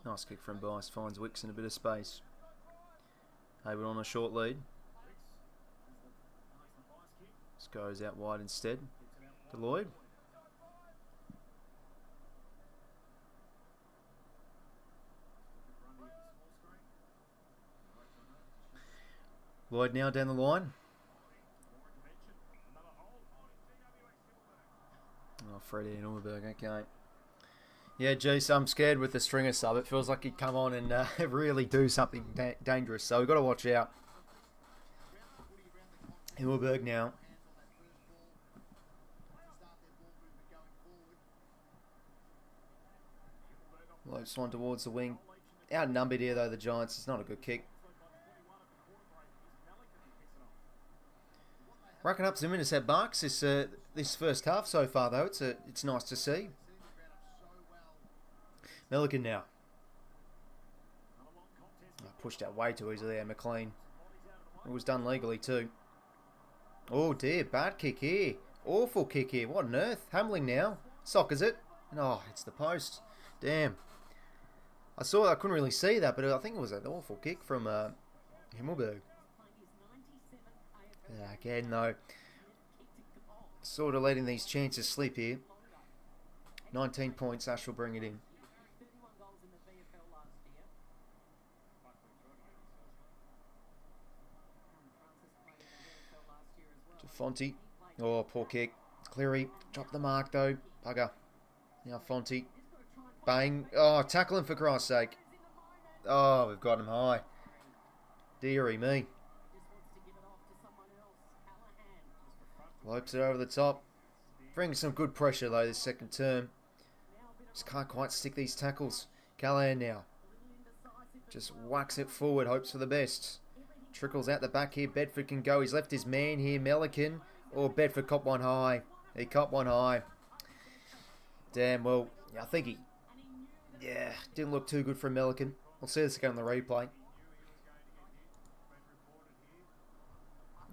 Nice kick from Bice. Finds Wicks in a bit of space. Hayward on a short lead. This goes out wide instead to Lloyd. Lloyd now down the line. Oh, Freddie and 𝐴𝐴𝐿, okay. Yeah, geez, I'm scared with the stringer sub. It feels like he'd come on and really do something dangerous. So we've got to watch out. 𝐴𝐴𝐿 now. Low Swan towards the wing. Outnumbered here, though, the Giants. It's not a good kick. Racking up some intercept marks this first half so far, though. It's nice to see. Milligan now. Oh, pushed out way too easily there, McLean. It was done legally too. Oh dear, bad kick here. Awful kick here. What on earth? Hamling now. Sockers it. Oh, it's the post. Damn. I couldn't really see that, but I think it was an awful kick from 𝐓𝐴𝐿. Yeah, again, though, sort of letting these chances slip here. 19 points, Ash will bring it in. To Fonte. Oh, poor kick. Cleary, dropped the mark, though. Bugger. Now Fonte. Bang. Oh, tackle him for Christ's sake. Oh, we've got him high. Deary me. Lopes it over the top. Brings some good pressure though this second term. Just can't quite stick these tackles. 𝐼𝐿𝐴 now. Just whacks it forward, hopes for the best. Trickles out the back here. Bedford can go. He's left his man here, 𝐼𝐿𝐴. Or Bedford caught one high. He caught one high. Damn, well, I think he... Yeah, didn't look too good for 𝐼𝐿𝐴. We'll see this again on the replay.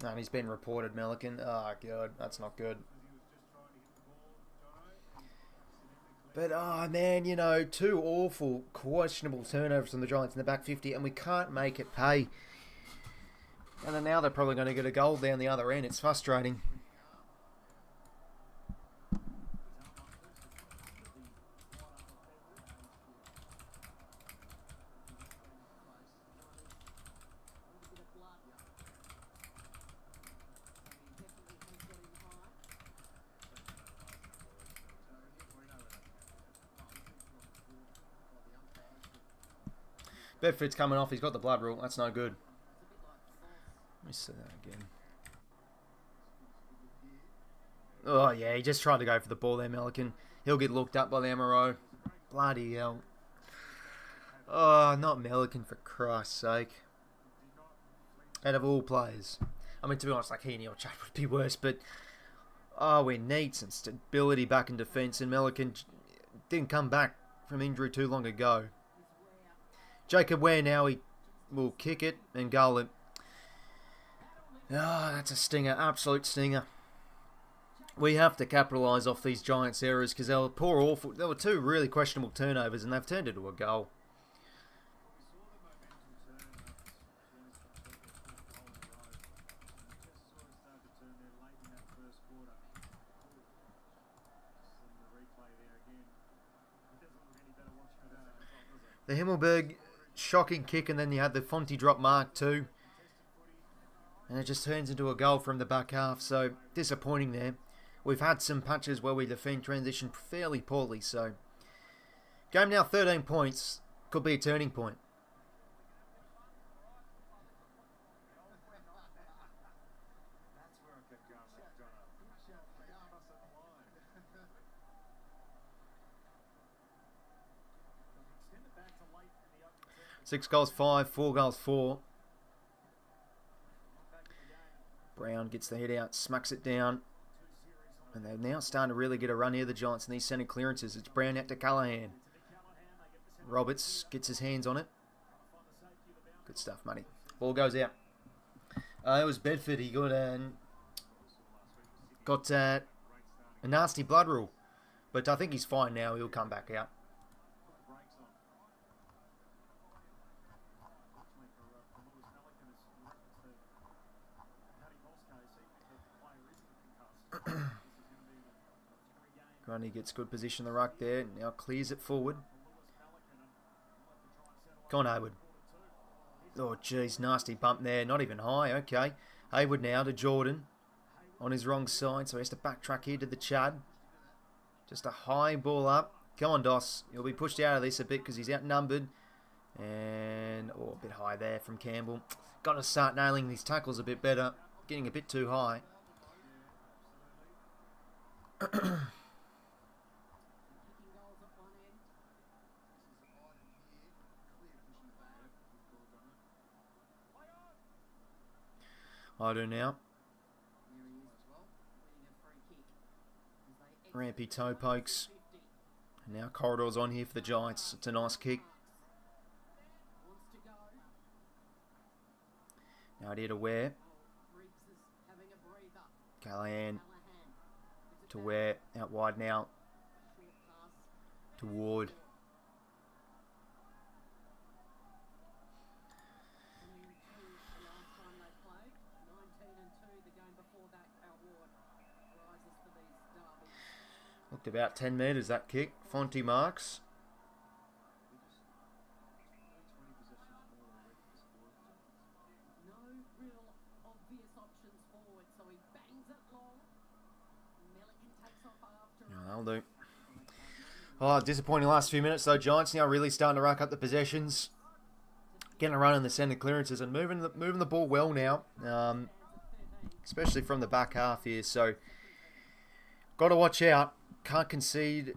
And he's been reported, 𝐼𝐿𝐴. Oh, God, that's not good. But, oh, man, you know, two awful, questionable turnovers from the Giants in the back 50, and we can't make it pay. And then now they're probably going to get a goal down the other end. It's frustrating. Bedford's coming off. He's got the blood rule. That's no good. Let me see that again. Oh, yeah. He just tried to go for the ball there, 𝐼𝐿𝐴. He'll get looked up by the MRO. Bloody hell. Oh, not 𝐼𝐿𝐴, for Christ's sake. Out of all players. I mean, to be honest, like Heaney or Chad would be worse, but... Oh, we need some stability back in defence, and 𝐼𝐿𝐴 didn't come back from injury too long ago. Jacob Ware now, he will kick it and goal it. Oh, that's a stinger, absolute stinger. We have to capitalise off these Giants errors because they were poor, awful. There were two really questionable turnovers and they've turned into a goal. The 𝐓𝐴𝐿𝐴 shocking kick, and then you had the 𝐵𝐿𝐴𝐴 drop mark too. And it just turns into a goal from the back half, so disappointing there. We've had some patches where we defend transition fairly poorly, so... Game now 13 points. Could be a turning point. Six goals, 5. 4 goals, 4. Brown gets the head out, smacks it down. And they're now starting to really get a run here, the Giants, in these centre clearances. It's Brown out to 𝐼𝐿𝐴. Roberts gets his hands on it. Good stuff, money. Ball goes out. It was Bedford. He got a nasty blood rule. But I think he's fine now. He'll come back out. Grundy gets good position on the ruck there. Now clears it forward. Go on, Hayward. Oh, jeez. Nasty bump there. Not even high. Okay. Hayward now to Jordan. On his wrong side. So he has to backtrack here to the Chad. Just a high ball up. Come on, Doss. He'll be pushed out of this a bit because he's outnumbered. And, oh, a bit high there from Campbell. Got to start nailing these tackles a bit better. Getting a bit too high. I do now. Rampy toe pokes. And now Corridor's on here for the Giants. It's a nice kick. Now here to Ware. 𝐼𝐿𝐴 to Ware. Out wide now. To Ward. Looked about 10 metres that kick. 𝐵𝐿𝐴 marks. That'll do. Oh, disappointing last few minutes though. Giants now really starting to rack up the possessions. getting a run in the centre clearances and moving the ball well now, especially from the back half here. So, got to watch out. Can't concede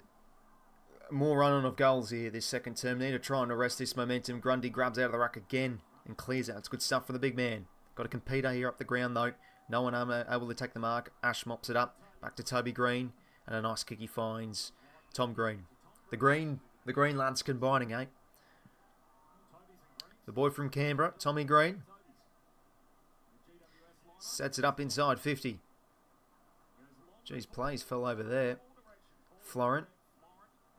more running of goals here this second term. Need to try and arrest this momentum. Grundy grabs out of the ruck again and clears out. It's good stuff for the big man. Got a competitor here up the ground though. No one able to take the mark. Ash mops it up. Back to Toby Green. And a nice kick he finds Tom Green. The green lads combining, eh? The boy from Canberra, Tommy Green. Sets it up inside 50. Geez, plays fell over there. Florent.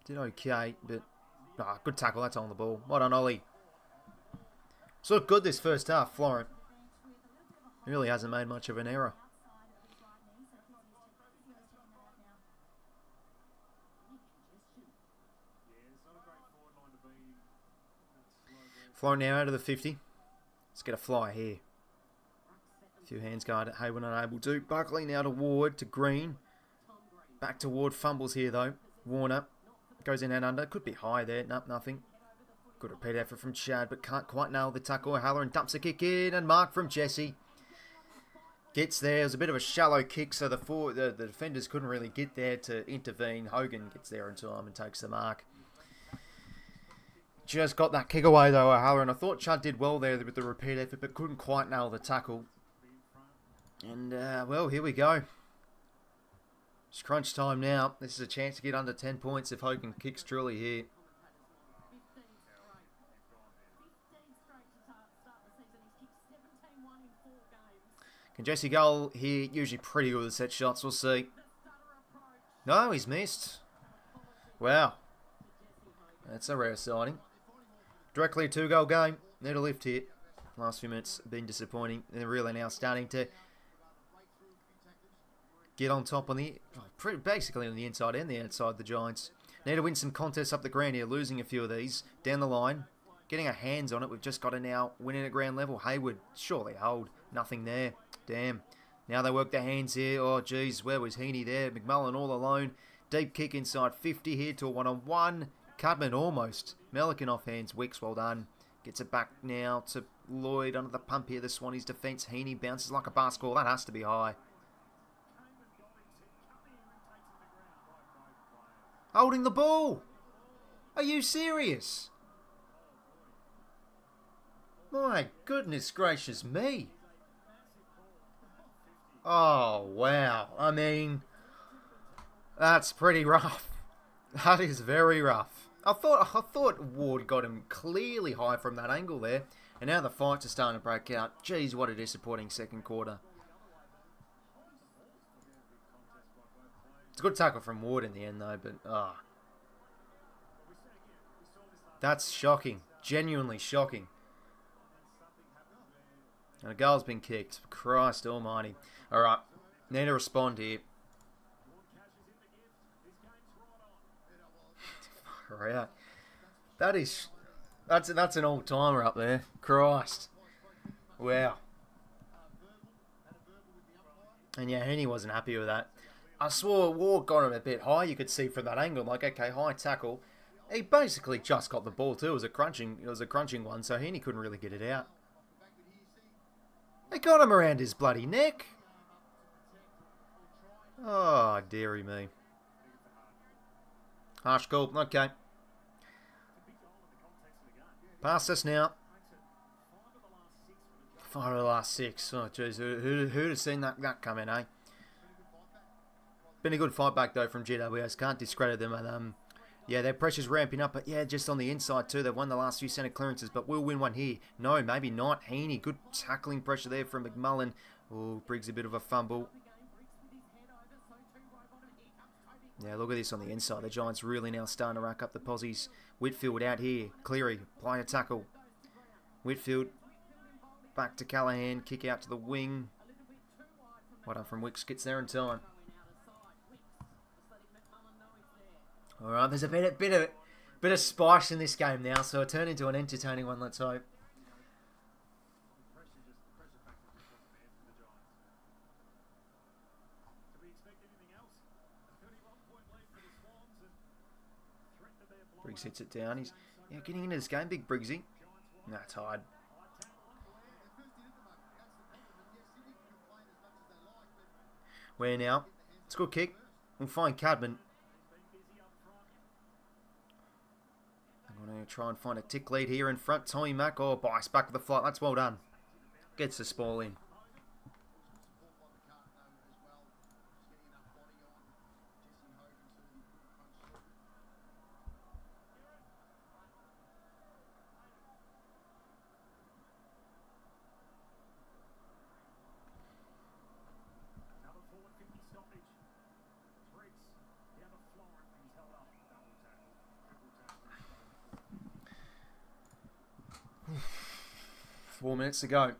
Did okay, but good tackle. That's on the ball. Well done, Ollie. So good this first half, Florent. Really hasn't made much of an error. Florent now out of the 50. Let's get a fly here. A few hands guard at Hayward unable to. Buckley now to Ward, to Green. Back to Ward. Fumbles here though. Warner goes in and under. Could be high there. Nope, nothing. Good repeat effort from Chad, but can't quite nail the tackle. Halloran dumps a kick in, and mark from Jesse. Gets there. It was a bit of a shallow kick, so the defenders couldn't really get there to intervene. Hogan gets there in time and takes the mark. Just got that kick away though, Halloran. I thought Chad did well there with the repeat effort, but couldn't quite nail the tackle. And, well, here we go. It's crunch time now. This is a chance to get under 10 points if Hogan kicks truly here. Can Jesse goal here? Usually pretty good with set shots. We'll see. No, he's missed. Wow. That's a rare sighting. Directly a 2-goal game. Need a lift here. Last few minutes have been disappointing. They're really now starting to get on top on the, basically on the inside and the outside, the Giants. Need to win some contests up the ground here, losing a few of these. Down the line, getting our hands on it. We've just got to now win it at ground level. Hayward, surely hold. Nothing there. Damn. Now they work their hands here. Oh, geez, where was Heaney there? McMullen all alone. Deep kick inside 50 here to a 1-on-1. Cudman almost. Melican off hands. Wicks, well done. Gets it back now to Lloyd under the pump here. The Swannies defence. Heaney bounces like a basketball. That has to be high. Holding the ball. Are you serious? My goodness gracious me. Oh, wow. I mean, that's pretty rough. That is very rough. I thought Ward got him clearly high from that angle there. And now the fights are starting to break out. Jeez, what a disappointing second quarter. It's a good tackle from Ward in the end, though, but that's shocking. Genuinely shocking. And a goal's been kicked. Christ almighty. Alright, need to respond here. Right. That's an all-timer up there. Christ. Wow. And yeah, Heaney wasn't happy with that. I swore Ward got him a bit high. You could see from that angle, like, okay, high tackle. He basically just got the ball too. It was a crunching one, so Heaney couldn't really get it out. They got him around his bloody neck. Oh, dearie me. Harsh call. Okay. Past us now. 5 of the last 6. Oh, jeez. Who'd have seen that coming, eh? Been a good fight back, though, from GWS. Can't discredit them. And, yeah, their pressure's ramping up. But, yeah, just on the inside, too. They've won the last few centre clearances. But we'll win one here. No, maybe not. Heaney. Good tackling pressure there from McMullen. Oh, Briggs a bit of a fumble. Yeah, look at this on the inside. The Giants really now starting to rack up the posies. Whitfield out here. Cleary, apply a tackle. Whitfield back to Callahan. Kick out to the wing. Well done from Wicks. Gets there in time. Alright, there's a bit of spice in this game now, so it'll turn into an entertaining one, let's hope. Briggs hits it down. He's getting into this game, big Briggsy. Nah, tired. Where now? It's a good kick. We'll find Cadman. I'm going to try and find a tick lead here in front. Tommy Mack. Oh, bias back with the flight. That's well done. Gets the spoil in. Four minutes to go.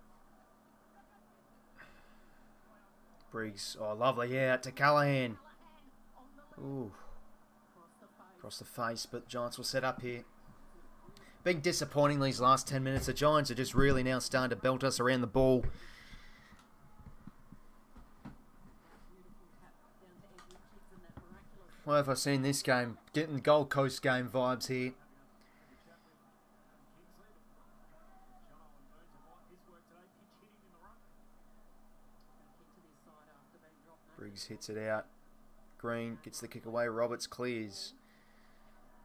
Briggs. Oh, lovely. Yeah, to Callahan. Ooh. Across the face, but Giants will set up here. Been disappointing these last 10 minutes. The Giants are just really now starting to belt us around the ball. What have I seen this game? Getting Gold Coast game vibes here. Briggs hits it out. Green gets the kick away. Roberts clears.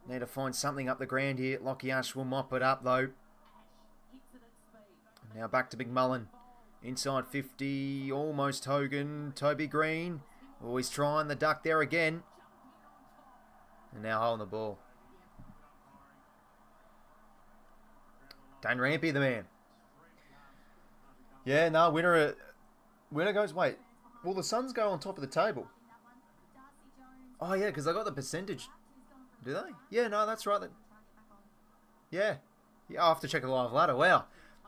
Need to find something up the ground here. 𝐓𝐿𝐼𝐻𝐿 will mop it up though. Now back to McMullen. Inside 50. Almost Hogan. Toby Green. Always trying the duck there again. And now holding the ball. Dane Rampy the man. Yeah, no, winner goes, wait. Will the Suns go on top of the table? Oh, yeah, because they got the percentage. Do they? Yeah, no, that's right. Yeah. Yeah, I'll have to check the live ladder. Wow.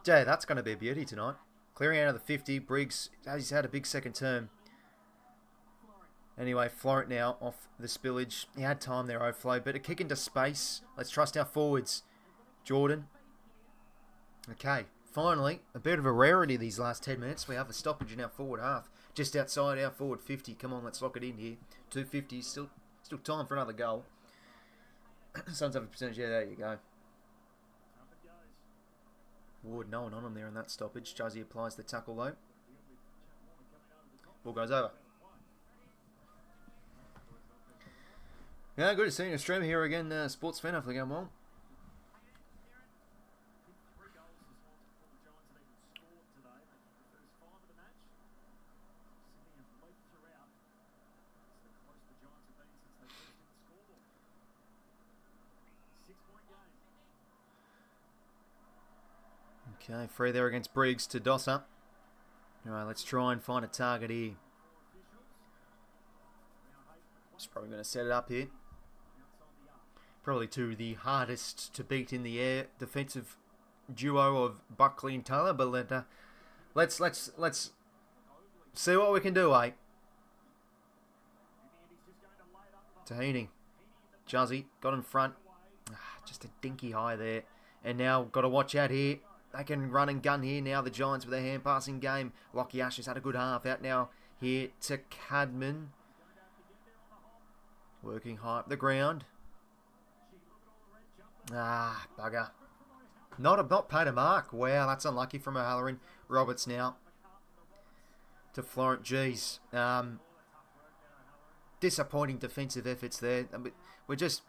Yeah, that's going to be a beauty tonight. Clearing out of the 50. Briggs, he's had a big second term. Anyway, Florent now off the spillage. He had time there, Oflo, but a kick into space. Let's trust our forwards. Jordan. Okay, finally, a bit of a rarity these last 10 minutes. We have a stoppage in our forward half. Just outside our forward 50. Come on, let's lock it in here. 250. Still time for another goal. Suns have a percentage. Yeah, there you go. Ward, no one on him there in that stoppage. 𝐬𝐿𝐼𝐻𝐿 applies the tackle though. Ball goes over. Yeah, good to see you. Streamer here again, sports fan. Hopefully going well. Okay, free there against Briggs to Dosser. Alright, let's try and find a target here. Just probably going to set it up here. Probably to the hardest to beat in the air defensive duo of Buckley and Taylor, but let's see what we can do, eh? Tahini. 𝐬𝐿𝐼𝐻𝐿 got in front. Just a dinky high there. And now got to watch out here. They can run and gun here now, the Giants with their hand passing game. 𝐓𝐿𝐼𝐻𝐿 has had a good half. Out now here to Cadman. Working high up the ground. Ah, bugger. Not paid a mark. Wow, that's unlucky from O'Halloran. Roberts now. To Florent. Geez. Disappointing defensive efforts there. We're just...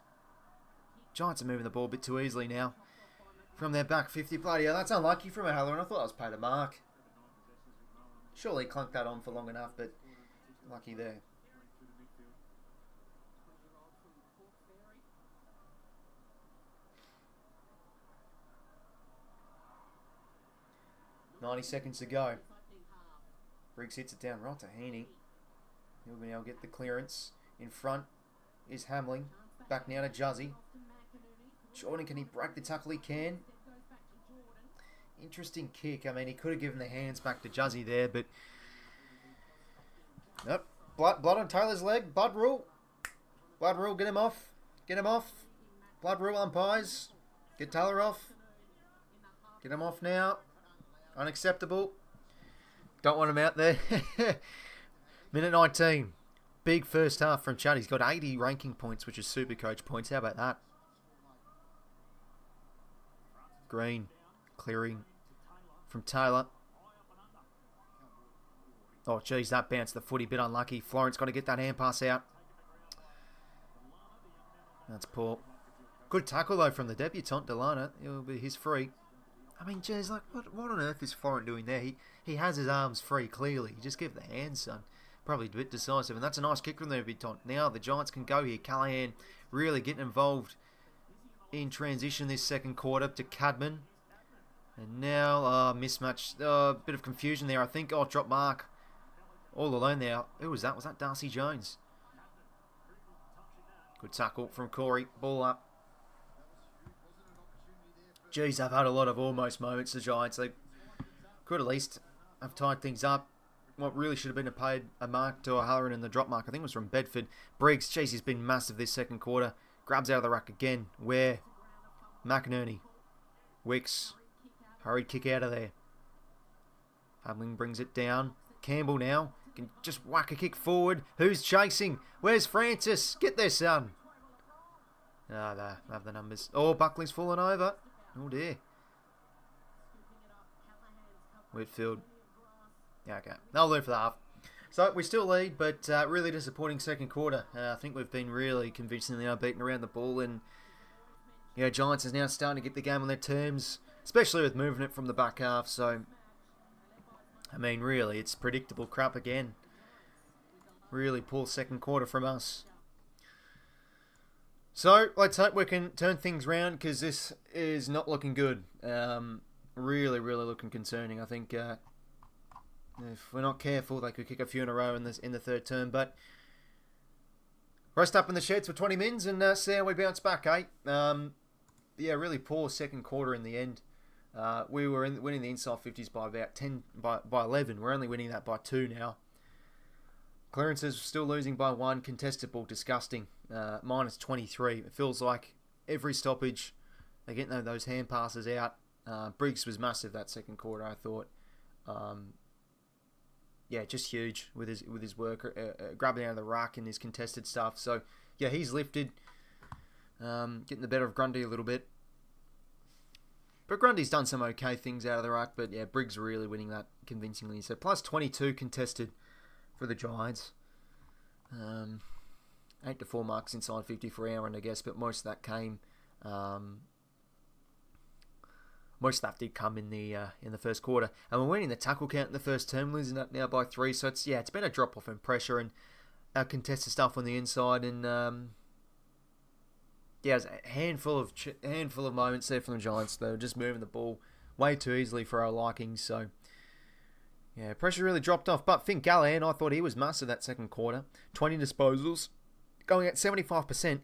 Giants are moving the ball a bit too easily now. From their back 50. Bloody hell, that's unlucky from O'Halloran. I thought I was paid a mark. Surely clunked that on for long enough, but lucky there. .90 seconds to go. Briggs hits it down right to Heaney. He'll be able to get the clearance. In front is Hamling. Back now to 𝐬𝐿𝐼𝐻𝐿. Jordan, can he break the tackle? He can. Interesting kick. I mean, he could have given the hands back to 𝐬𝐿𝐼𝐻𝐿 there, but... Nope. Blood on Taylor's leg. Blood rule. Blood rule. Get him off. Get him off. Blood rule umpires. Get Taylor off. Get him off now. Unacceptable. Don't want him out there. Minute 19. Big first half from Chad. He's got 80 ranking points, which is super coach points. How about that? Green. Clearing from Taylor. Oh, geez, that bounced the footy, bit unlucky. Florence got to get that hand pass out. That's poor. Good tackle, though, from the debutant, 𝐼𝐻𝐿. It'll be his free. I mean, geez, like, what on earth is Florent doing there? He has his arms free, clearly. Just give the hand, son. Probably a bit decisive. And that's a nice kick from the debutant. Now the Giants can go here. 𝐼𝐻𝐿 really getting involved in transition this second quarter to Cadman. And now, mismatch. Bit of confusion there, I think. Oh, drop mark. All alone now. Who was that? Was that Darcy Jones? Good tackle from Corey. Ball up. Geez, I've had a lot of almost moments, the Giants. They could at least have tied things up. What really should have been a mark to O'Halloran in the drop mark, I think it was from Bedford. Briggs, geez, he's been massive this second quarter. Grabs out of the ruck again. Where? McInerney. Wicks. Hurried kick out of there. Hamling brings it down. Campbell now can just whack a kick forward. Who's chasing? Where's Francis? Get there, son. Ah, they have the numbers. Oh, Buckley's fallen over. Oh, dear. Whitfield. Yeah, okay. That'll do for the half. So, we still lead, but really disappointing second quarter. I think we've been really convincingly unbeaten around the ball, and yeah, Giants is now starting to get the game on their terms, especially with moving it from the back half. So, I mean, really, it's predictable crap again. Really poor second quarter from us. So, let's hope we can turn things around, because this is not looking good. Really looking concerning. I think if we're not careful, they could kick a few in a row in the third term. But rest up in the sheds for 20 mins and see how we bounce back, eh? Yeah, really poor second quarter in the end. We were winning the inside 50s by about 10, by 11. We're only winning that by 2 now. Clearances still losing by 1. Contested ball, disgusting. Minus 23. It feels like every stoppage, they're getting those hand passes out. Briggs was massive that second quarter, I thought. Yeah, just huge with his work, grabbing out of the ruck and his contested stuff. So, yeah, he's lifted. Getting the better of Grundy a little bit. But Grundy's done some okay things out of the ruck. But, yeah, Briggs really winning that convincingly. So, plus 22 contested for the Giants. 8 to 4 marks inside 50 for our end, I guess. But most of that came... most of that did come in the first quarter. And we're winning the tackle count in the first term, losing that now by 3. So, it's been a drop-off in pressure and our contested stuff on the inside. And, yeah, there's a handful of moments there from the Giants. They were just moving the ball way too easily for our liking. So, yeah, pressure really dropped off. But Finn Callahan, I thought he was massive that second quarter. 20 disposals, going at 75%.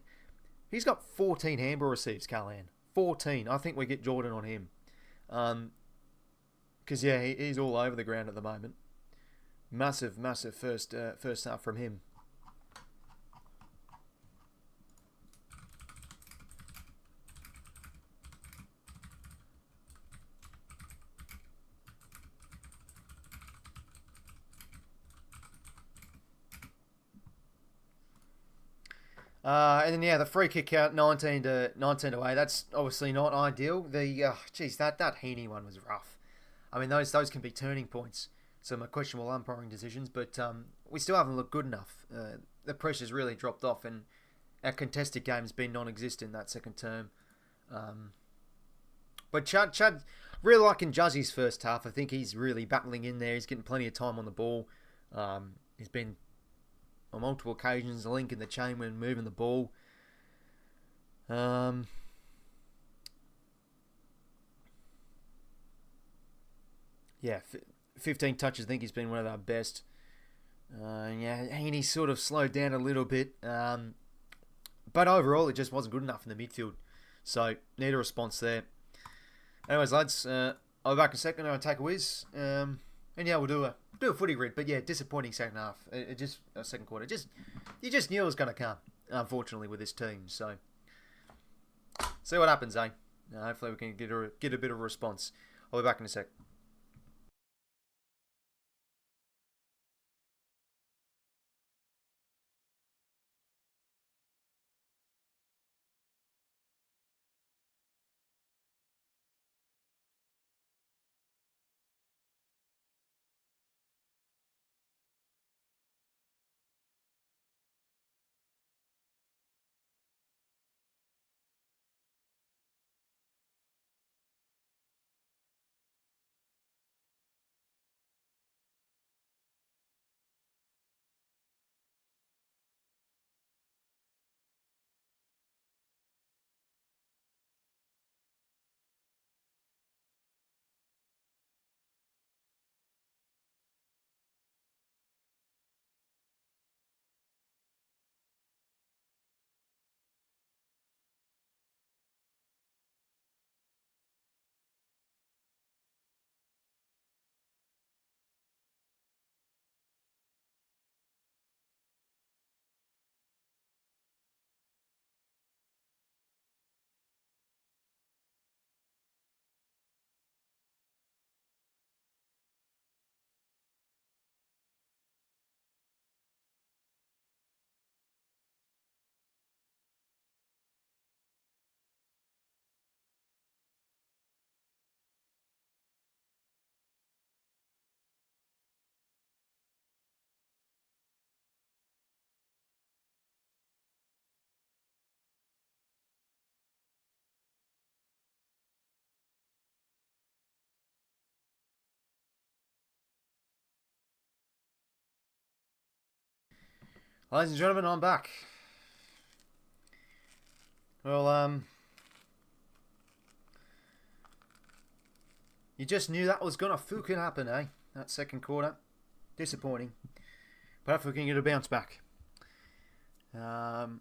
He's got 14 handball receives, Callahan. 14. I think we get Jordan on him. Because, yeah, he's all over the ground at the moment. Massive first half from him. And then, yeah, the free kick out, 19 to 8. That's obviously not ideal. Geez, that 𝐻𝐿 one was rough. I mean, those can be turning points. Some questionable umpiring decisions, but we still haven't looked good enough. The pressure's really dropped off, and our contested game's been non-existent that second term. But Chad, really liking 𝐬𝐿𝐼's first half. I think he's really battling in there. He's getting plenty of time on the ball. He's been on multiple occasions, a link in the chain when moving the ball. Yeah, 15 touches. I think he's been one of our best. Yeah, and he sort of slowed down a little bit. But overall, it just wasn't good enough in the midfield. So, need a response there. Anyways, lads, I'll be back in a second. I'll take a whiz. And yeah, we'll do a footy grid. But yeah, disappointing second half. Second quarter. You just knew it was going to come, unfortunately, with this team. So, see what happens, eh? Hopefully we can get a bit of a response. I'll be back in a sec. Ladies and gentlemen, I'm back. Well, you just knew that was gonna fucking happen, eh? That second quarter. Disappointing. But hopefully we can get a bounce back. So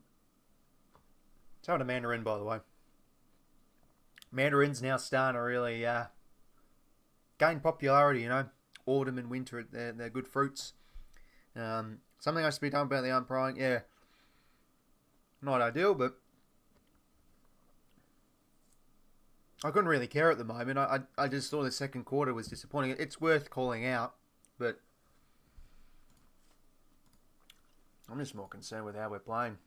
the Mandarin, by the way. Mandarin's now starting to really gain popularity, you know. Autumn and winter, they're good fruits. Something has to be done about the umpiring. Yeah, not ideal, but I couldn't really care at the moment. I just thought the second quarter was disappointing. It's worth calling out, but I'm just more concerned with how we're playing.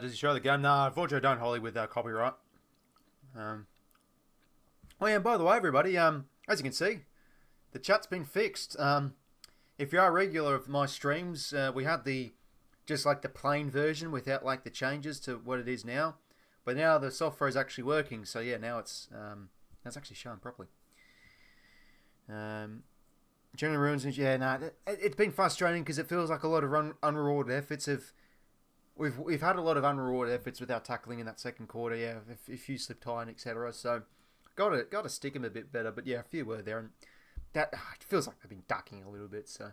Does he show the game? No, unfortunately, I don't hold it with copyright. Oh yeah, and by the way, everybody, as you can see, the chat's been fixed. If you are a regular of my streams, we had just like the plain version without like the changes to what it is now. But now the software is actually working, so yeah, now it's actually showing properly. General ruins, yeah, no, it's been frustrating because it feels like a lot of unrewarded efforts have. We've had a lot of unrewarded efforts without tackling in that second quarter. Yeah, a few slipped high and etc. So got to stick them a bit better. But yeah, a few were there, and that it feels like they've been ducking a little bit. So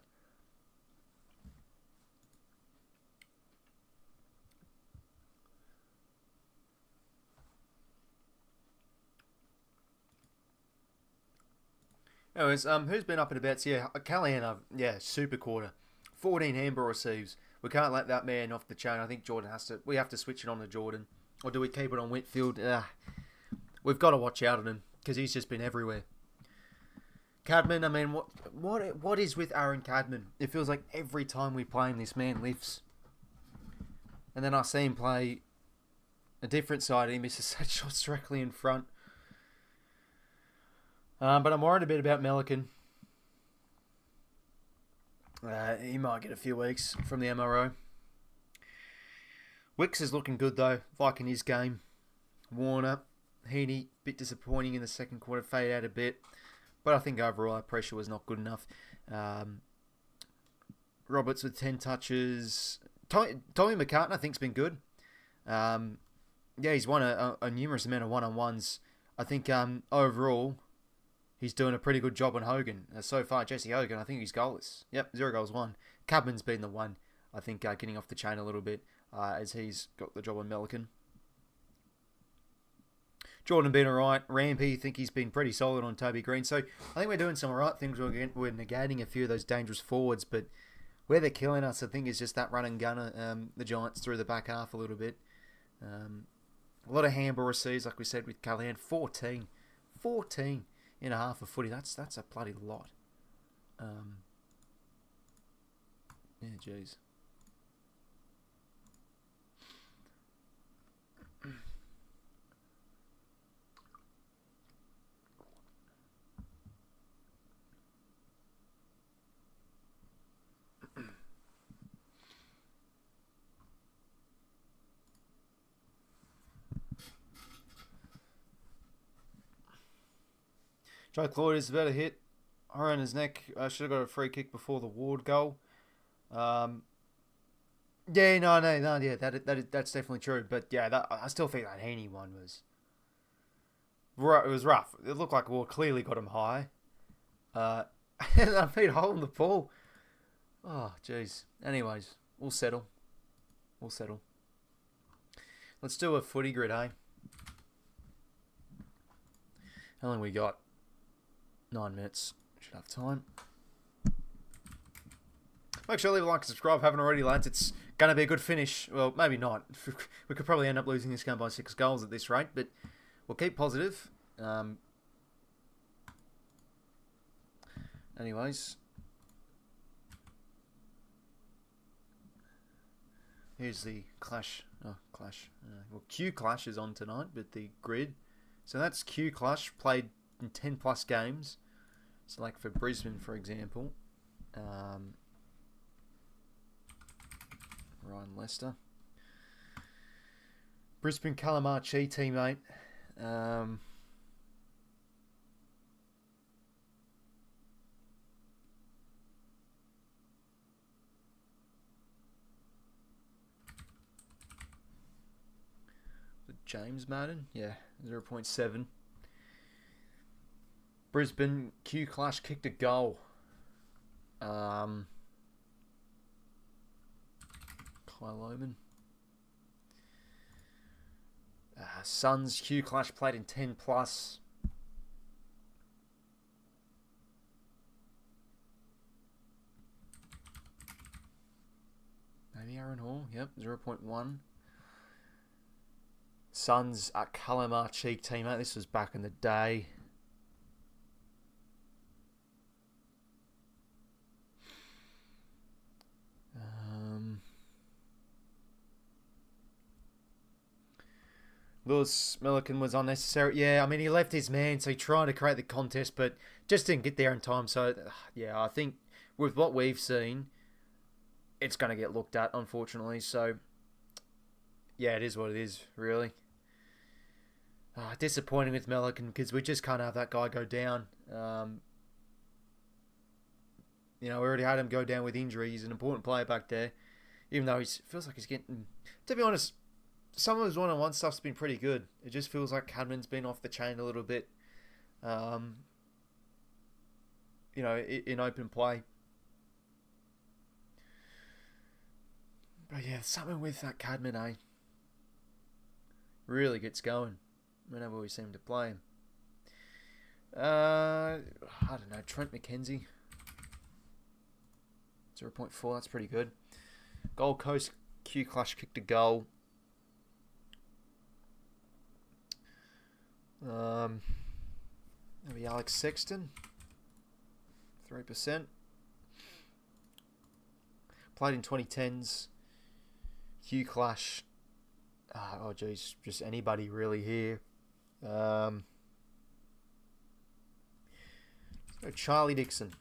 anyways, who's been up and about? So yeah, 𝐼𝐿𝐴, yeah, super quarter, 14 handball receives. We can't let that man off the chain. I think Jordan has to. We have to switch it on to Jordan, or do we keep it on Whitfield? We've got to watch out on him because he's just been everywhere. Cadman, I mean, what is with Aaron Cadman? It feels like every time we play him, this man lifts, and then I see him play a different side. He misses such shots directly in front. But I'm worried a bit about 𝐼𝐿𝐴. He might get a few weeks from the MRO. Wicks is looking good though, liking his game. Warner, Heaney, bit disappointing in the second quarter, faded out a bit. But I think overall our pressure was not good enough. Roberts with 10 touches. Tommy McCartan I think's been good. Yeah, he's won a numerous amount of one-on-ones. I think overall he's doing a pretty good job on Hogan. So far, Jesse Hogan, I think he's goalless. Yep, 0 goals, 1. Cadman's been the one, I think, getting off the chain a little bit as he's got the job on 𝐼𝐿𝐴. Jordan been alright. Rampy, I think he's been pretty solid on Toby Green. So I think we're doing some alright things. We're negating a few of those dangerous forwards, but where they're killing us, I think, is just that run and gunner. The Giants through the back half a little bit. A lot of handball receives, like we said with 𝐼𝐿𝐴. 14 in a half of footy. That's a bloody lot. Yeah, jeez. Joe Claude is about to hit. Around his neck. Should have got a free kick before the Ward goal. Yeah, no, yeah, that's definitely true. But yeah, I still think that Heaney one was. It was rough. It looked like Ward clearly got him high. And I made a hole in the ball. Oh, jeez. Anyways, we'll settle. Let's do a footy grid, eh? How long we got? 9 minutes. enough time. Make sure to leave a like and subscribe if you haven't already, lads. It's going to be a good finish. Well, maybe not. We could probably end up losing this game by 6 goals at this rate, but we'll keep positive. Anyways. Here's the clash. Oh, clash. Well, 𝐚 𝐎𝐥𝐿 is on tonight, but the grid. So that's 𝐚 𝐎𝐥𝐿 played in 10 plus games. So like for Brisbane, for example. Ryan Lester. Brisbane 𝐼𝐿 𝐎𝐥𝐝 teammate. James Madden, yeah, 0.7. Brisbane 𝐚 𝐎𝐥𝐿 kicked a goal. Kyle Lohman. Suns 𝐚 𝐎𝐥𝐿 played in 10 plus. Maybe Aaron Hall, yep, 0.1. Suns at 𝐶𝐿 𝐎𝐥𝐿 teammate. This was back in the day. 𝐻𝐿𝐿 was unnecessary. Yeah, I mean, he left his man, so he tried to create the contest, but just didn't get there in time. So, yeah, I think with what we've seen, it's going to get looked at, unfortunately. So, yeah, it is what it is, really. Disappointing with 𝐻𝐿𝐿 because we just can't have that guy go down. We already had him go down with injury. He's an important player back there, even though he feels like he's getting. To be honest, some of his one-on-one stuff's been pretty good. It just feels like Cadman's been off the chain a little bit. In open play. But yeah, something with that Cadman, really gets going whenever we seem to play him. I don't know, Trent McKenzie. 0.4, that's pretty good. Gold Coast 𝐚 𝐎𝐥𝐿 kicked a goal. Maybe Alex Sexton. 3%. Played in 2010s. 𝐚 𝐎𝐥𝐿. Oh geez, just anybody really here. Charlie Dixon.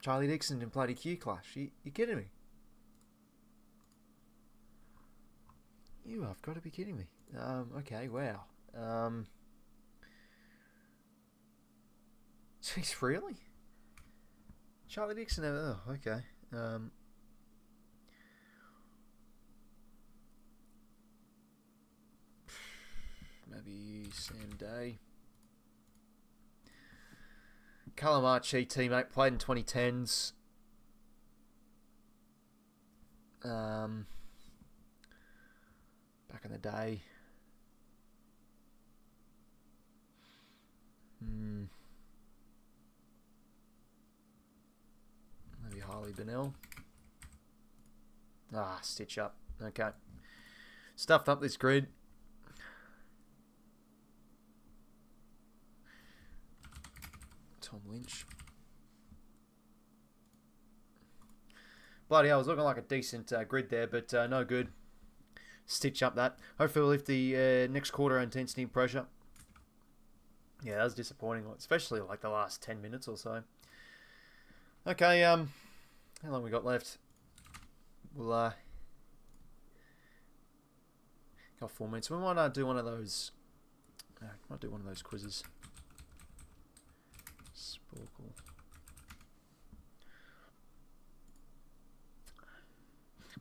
Charlie Dixon didn't play the 𝐚 𝐎𝐥𝐿. You kidding me? You have got to be kidding me. Okay, wow. Jeez, really? Charlie Dixon, oh, okay. Maybe Sam Day. 𝐶𝐿 𝐎𝐥𝐿 teammate, played in 2010s. Back in the day. Maybe Harley Bennell. Stitch up. Okay. Stuffed up this grid. Tom Lynch. Bloody hell, I was looking like a decent grid there, but no good. Stitch up that. Hopefully we'll lift the next quarter intensity and pressure. Yeah, that was disappointing, especially like the last 10 minutes or so. Okay, how long we got left? We'll got 4 minutes. We might do one of those. Might do one of those quizzes. Sporkle.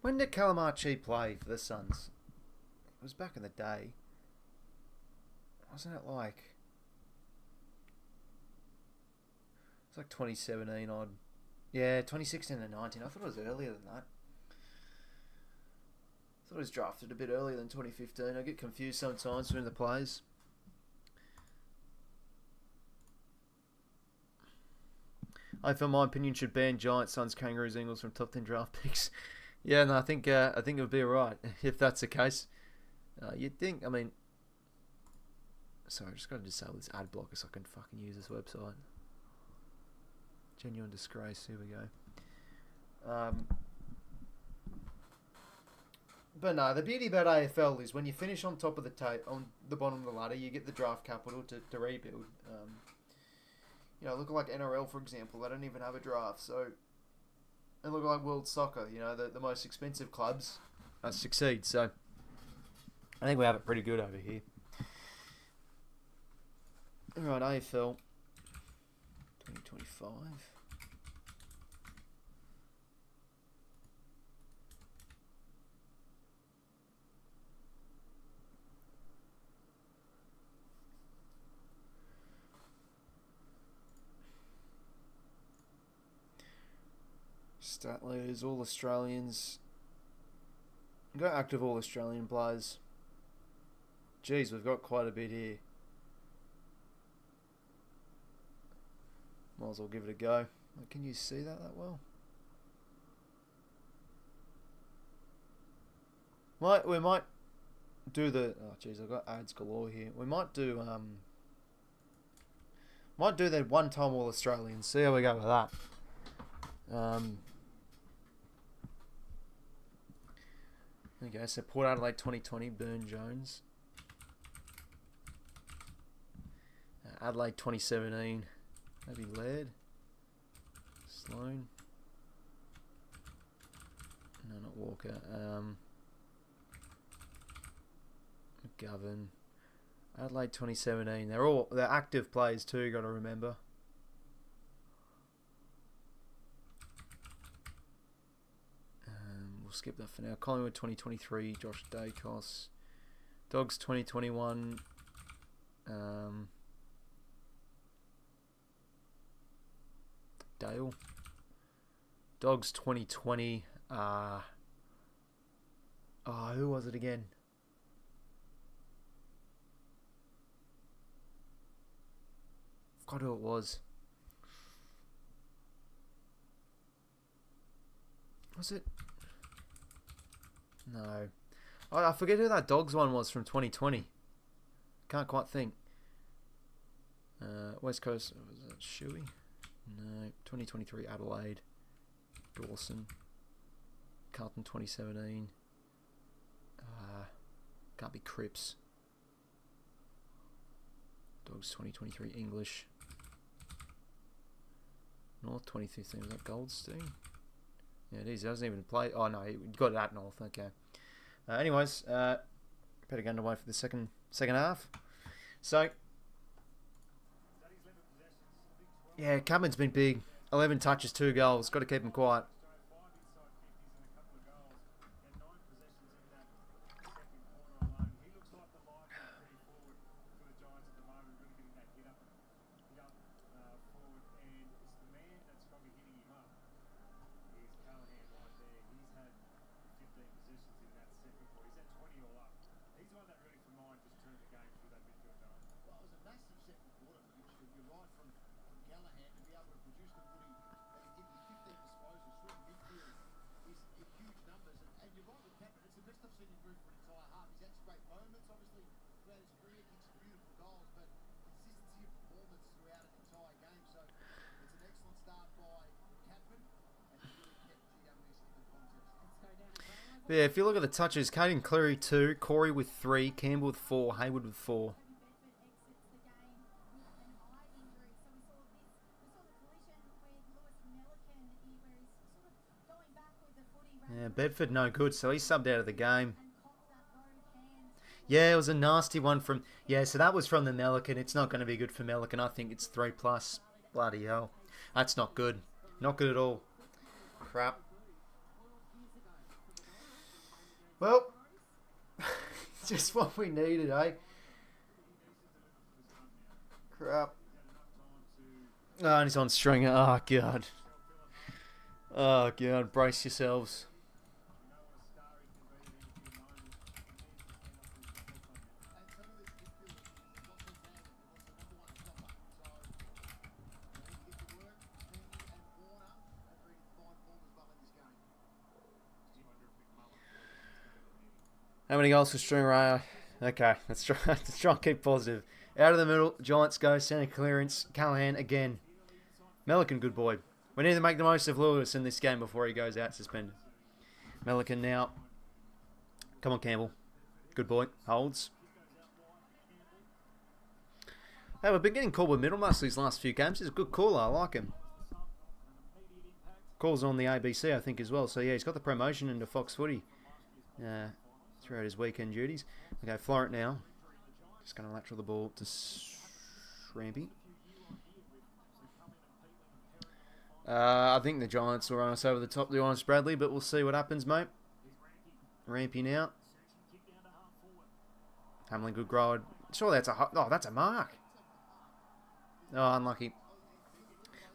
When did 𝐶𝐿 𝐎𝐥𝐿 play for the Suns? It was back in the day. Wasn't it like... It's like 2017 odd. Yeah, 2016 and 19. I thought it was earlier than that. I thought it was drafted a bit earlier than 2015. I get confused sometimes between the players. AFL, my opinion, should ban Giants, Suns, Kangaroos, Eagles from top 10 draft picks. Yeah, no, I think it would be alright if that's the case. You'd think, I mean... Sorry, I just got to disable this ad blocker so I can fucking use this website. Genuine disgrace, here we go. But no, the beauty about AFL is when you finish on top of the on the bottom of the ladder, you get the draft capital to rebuild. You know, look like NRL, for example, they don't even have a draft. So, and look like World Soccer, you know, the most expensive clubs succeed. So, I think we have it pretty good over here. Alright, AFL 2025. Stat leaders, all Australians. We've got active all Australian players. Geez, we've got quite a bit here. Might as well give it a go. Can you see that well? We might do the... Oh, jeez, I've got ads galore here. We might do... Might do that one time all Australians. See how we go with that. There you go. So Port Adelaide 2020, Burn Jones. Adelaide 2017, maybe Laird. Sloan. No, not Walker. McGovern. Adelaide 2017. They're active players too. Got to remember. We'll skip that for now. Collingwood 2023. Josh Dacos. Dogs 2021. Dale. Dogs 2020. Who was it again? Forgot who it was. Was it? No. I forget who that Dogs one was from 2020. Can't quite think. West Coast. Was that Shuey? No. 2023 Adelaide. Dawson. Carlton 2017. Can't be Cripps. Dogs 2023 English. North 2015. Was that Goldstein? Yeah, it is. He hasn't even played. Oh, no. He got it at North. Okay. Anyways, better get underway for the second half. So, yeah, Cabin's been big. 11 touches, 2 goals. Got to keep him quiet. Yeah, if you look at the touches, Caden Cleary 2, Corey with 3, Campbell with 4, Hayward with 4. Yeah, Bedford no good, so he's subbed out of the game. Yeah, it was a nasty one from... Yeah, so that was from the Melican. It's not going to be good for Melican. I think it's 3+. Bloody hell. That's not good. Not good at all. Crap. Well, just what we needed, eh? Crap. Oh, and he's on stringer. Oh, God. Oh, God. Brace yourselves. How many goals for Stringer? Okay, let's try and keep positive. Out of the middle, Giants go, centre clearance, 𝐼𝐿 again. 𝐼𝐿, good boy. We need to make the most of Lewis in this game before he goes out suspended. 𝐼𝐿 now. Come on, Campbell. Good boy. Holds. Hey, we've been getting called with Middlemas these last few games. He's a good caller. I like him. Calls on the ABC, I think, as well. So, yeah, he's got the promotion into Fox Footy throughout his weekend duties. Okay, Florent now. Just going to lateral the ball to 𝐸𝐵𝐵. I think the Giants will run us over the top, to be honest, Bradley, but we'll see what happens, mate. 𝐸𝐵𝐵 now. Hamlin, good grower. Sure, that's a mark. Oh, unlucky.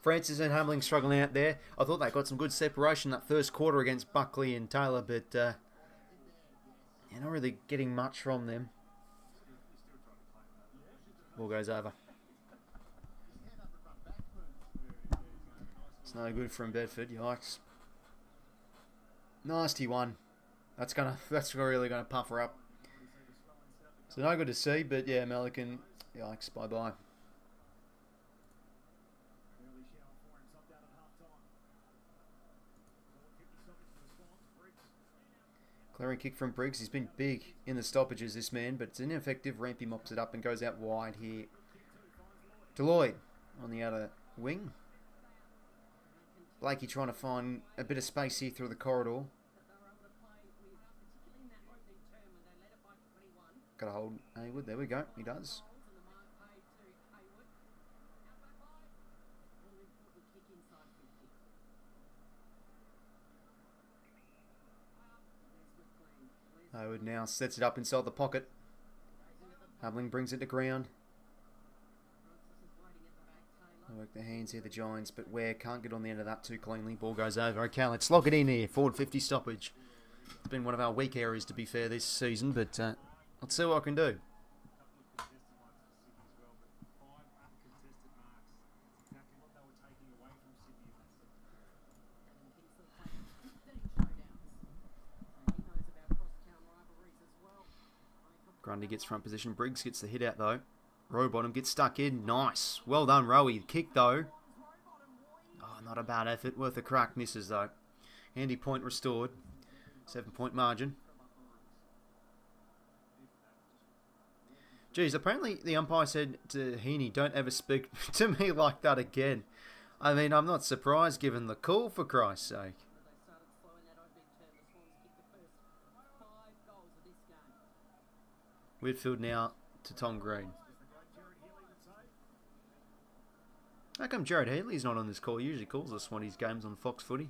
Francis and Hamlin struggling out there. I thought they got some good separation that first quarter against Buckley and Taylor, but you're not really getting much from them. Ball goes over. It's no good from Bedford. Yikes. Nasty one. That's really gonna puff her up. So no good to see, but yeah, 𝐼𝐿, yikes, bye-bye. Clearing kick from Briggs. He's been big in the stoppages, this man, but it's ineffective. 𝐸𝐵𝐵 mops it up and goes out wide here. To Lloyd on the outer wing. 𝐵LAKE trying to find a bit of space here through the corridor. Got to hold Haywood. There we go. He does. Haywood now sets it up inside the pocket. Hamlin brings it to ground. They work their hands here, the Giants, but Ware can't get on the end of that too cleanly. Ball goes over. Okay, let's lock it in here. Forward 50 stoppage. It's been one of our weak areas, to be fair, this season, but let's see what I can do. Grundy gets front position. Briggs gets the hit out, though. Rowbottom gets stuck in. Nice. Well done, Rowie. Kick, though. Oh, not a bad effort. Worth a crack. Misses, though. Handy point restored. 7-point margin. Geez, apparently the umpire said to Heaney, don't ever speak to me like that again. I mean, I'm not surprised given the call, for Christ's sake. Whitfield now to Tom Green. How come Jared Heatley's not on this call? He usually calls us one of his games on Fox Footy.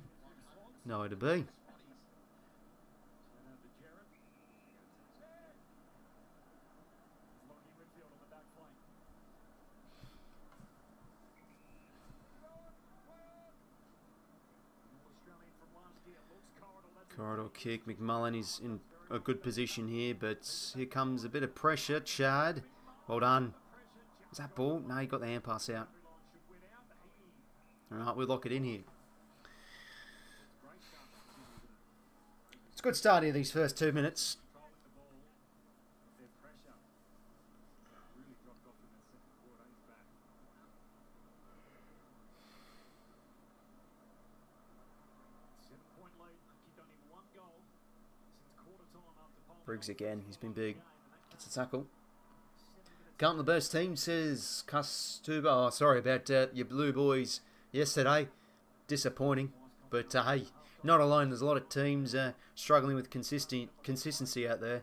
Nowhere to be. Corridor kick. McMullen is in a good position here, but here comes a bit of pressure. Chad. Well done. Is that ball? No, he got the hand pass out. Alright, we'll lock it in here. It's a good start here, these first 2 minutes. Briggs again. He's been big. Gets a tackle. Can't the best team, says 𝐶𝐶. Oh, sorry about your blue boys yesterday. Disappointing. But hey, not alone. There's a lot of teams struggling with consistency out there.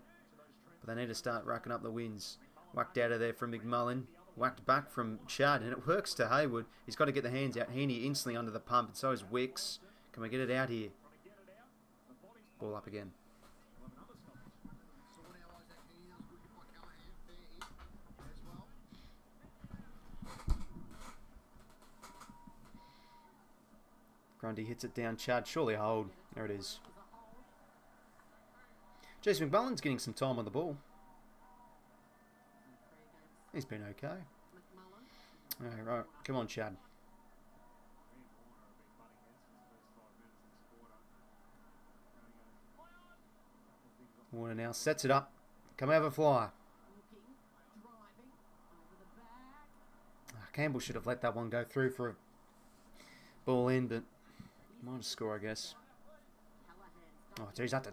But they need to start racking up the wins. Whacked out of there from McMullen. Whacked back from Chad. And it works to Haywood. He's got to get the hands out. Heaney instantly under the pump. And so is 𝐸𝐿. Can we get it out here? Ball up again. Grundy hits it down. Chad, surely hold. There it is. Jason McMullen's getting some time on the ball. He's been okay. Right. Come on, Chad. Warner now sets it up. Come over fly. Campbell should have let that one go through for a ball in, but might have score, I guess. Oh, geez, that's a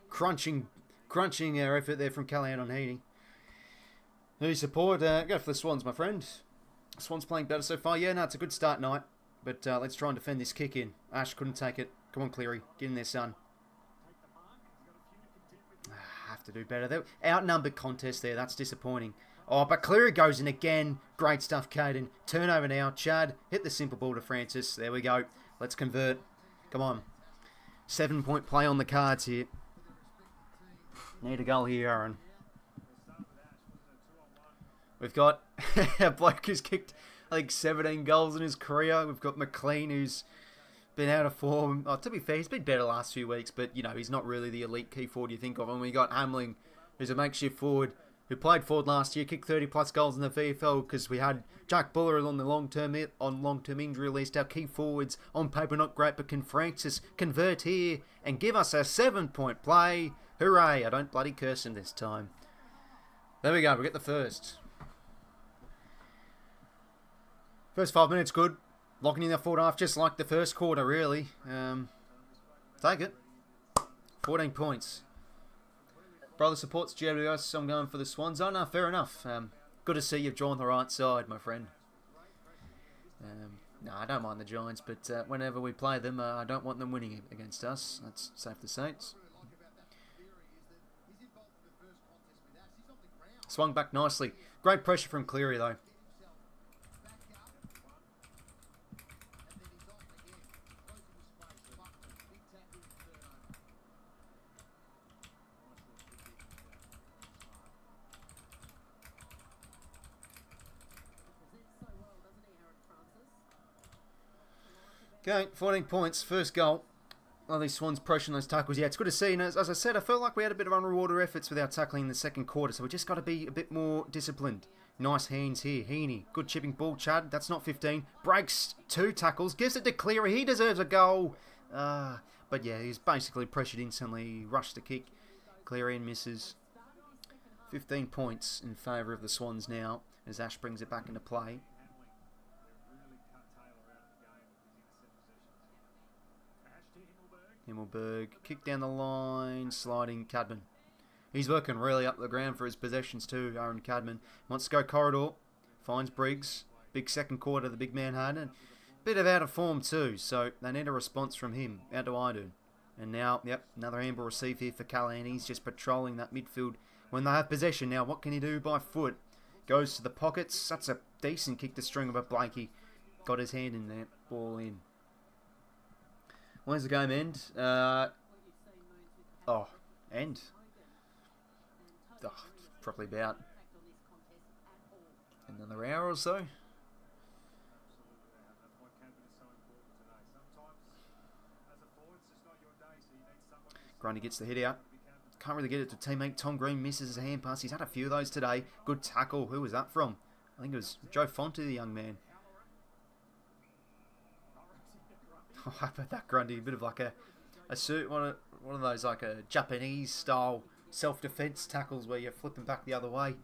crunching effort there from Callahan on Heaney. Who you support? Go for the Swans, my friend. Swans playing better so far. Yeah, no, it's a good start night, but let's try and defend this kick in. Ash couldn't take it. Come on, Cleary. Get in there, son. Have to do better. There, outnumbered contest there. That's disappointing. Oh, but Cleary goes in again. Great stuff, Caden. Turnover now. Chad, hit the simple ball to Francis. There we go. Let's convert. Come on. 7-point play on the cards here. Need a goal here, Aaron. We've got a bloke who's kicked, I think, 17 goals in his career. We've got McLean, who's been out of form. Oh, to be fair, he's been better the last few weeks, but, you know, he's not really the elite key forward you think of. And we got Hamling, who's a makeshift forward, who played forward last year, kicked 30-plus goals in the VFL because we had Jack Buller on the long-term injury list. Our key forwards, on paper, not great, but can Francis convert here and give us a 7-point play? Hooray! I don't bloody curse him this time. There we go. We get the first. First 5 minutes, good. Locking in the forward half, just like the first quarter, really. Take it. 14 points. Brother supports GWS, so I'm going for the Swans. Oh, no, fair enough. Good to see you've drawn the right side, my friend. No, I don't mind the Giants, but whenever we play them, I don't want them winning against us. That's safe to say. Swung back nicely. Great pressure from Cleary, though. Okay, 14 points, first goal. Oh, these Swans pressuring those tackles. Yeah, it's good to see. And as I said, I felt like we had a bit of unrewarded efforts with our tackling in the second quarter, so we just got to be a bit more disciplined. Nice hands here. Heaney, good chipping ball. Chad, that's not 15. Breaks 2 tackles, gives it to Cleary. He deserves a goal. But yeah, he's basically pressured instantly. Rushed the kick. Cleary and misses. 15 points in favour of the Swans now, as Ash brings it back into play. 𝐓𝐴𝐿𝐴, kick down the line, sliding Cadman. He's working really up the ground for his possessions too, Aaron Cadman. Wants to go corridor, finds Briggs. Big second quarter the big man had, and a bit of out of form too, so they need a response from him. Out to 𝐼𝐗𝐬. And now, yep, another handball receive here for Callahan. He's just patrolling that midfield when they have possession. Now, what can he do by foot? Goes to the pockets. That's a decent kick to string, but Blakey got his hand in there. Ball in. When's the game end? End. Probably about another hour or so. Grundy gets the hit out. Can't really get it to teammate. Tom Green misses his hand pass. He's had a few of those today. Good tackle. Who was that from? I think it was 𝐵𝐿𝐿, the young man. Oh, how about that, Grundy? A bit of like a suit, one of those like a Japanese style self-defense tackles where you're flipping back the other way.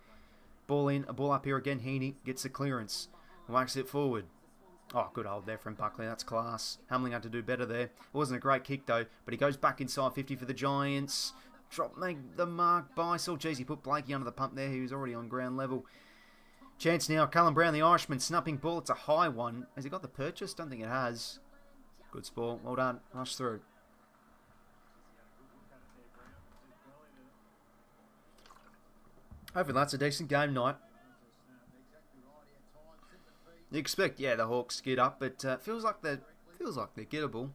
Ball in, a ball up here again. Heaney gets the clearance, whacks it forward. Oh, good hold there from Buckley. That's class. Hamling had to do better there. It wasn't a great kick though, but he goes back inside 50 for the Giants. Make the mark. 𝐵𝐿𝐿. Jeez, he put Blakey under the pump there. He was already on ground level. Chance now. Callum Brown, the Irishman, snapping ball. It's a high one. Has he got the purchase? Don't think it has. Good sport. Well done. Rush through. Hopefully that's a decent game night. You expect, yeah, the Hawks get up, but feels like they're gettable.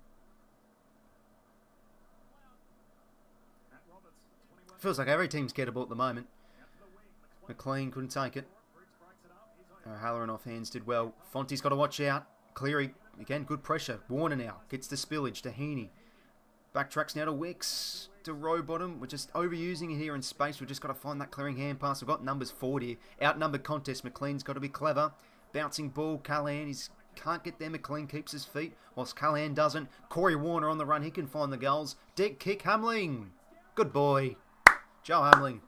Feels like every team's gettable at the moment. McLean couldn't take it. O'Halloran off hands did well. Fonte's got to watch out. Cleary, again, good pressure. Warner now gets the spillage to Heaney. Backtracks now to Wicks, to Rowbottom. We're just overusing it here in space. We've just got to find that clearing hand pass. We've got numbers 40. Outnumbered contest. McLean's got to be clever. Bouncing ball. Callahan, he can't get there. McLean keeps his feet, whilst Callahan doesn't. Corey Warner on the run. He can find the goals. Dead kick. Hamling. Good boy. 𝐎𝐿𝐴.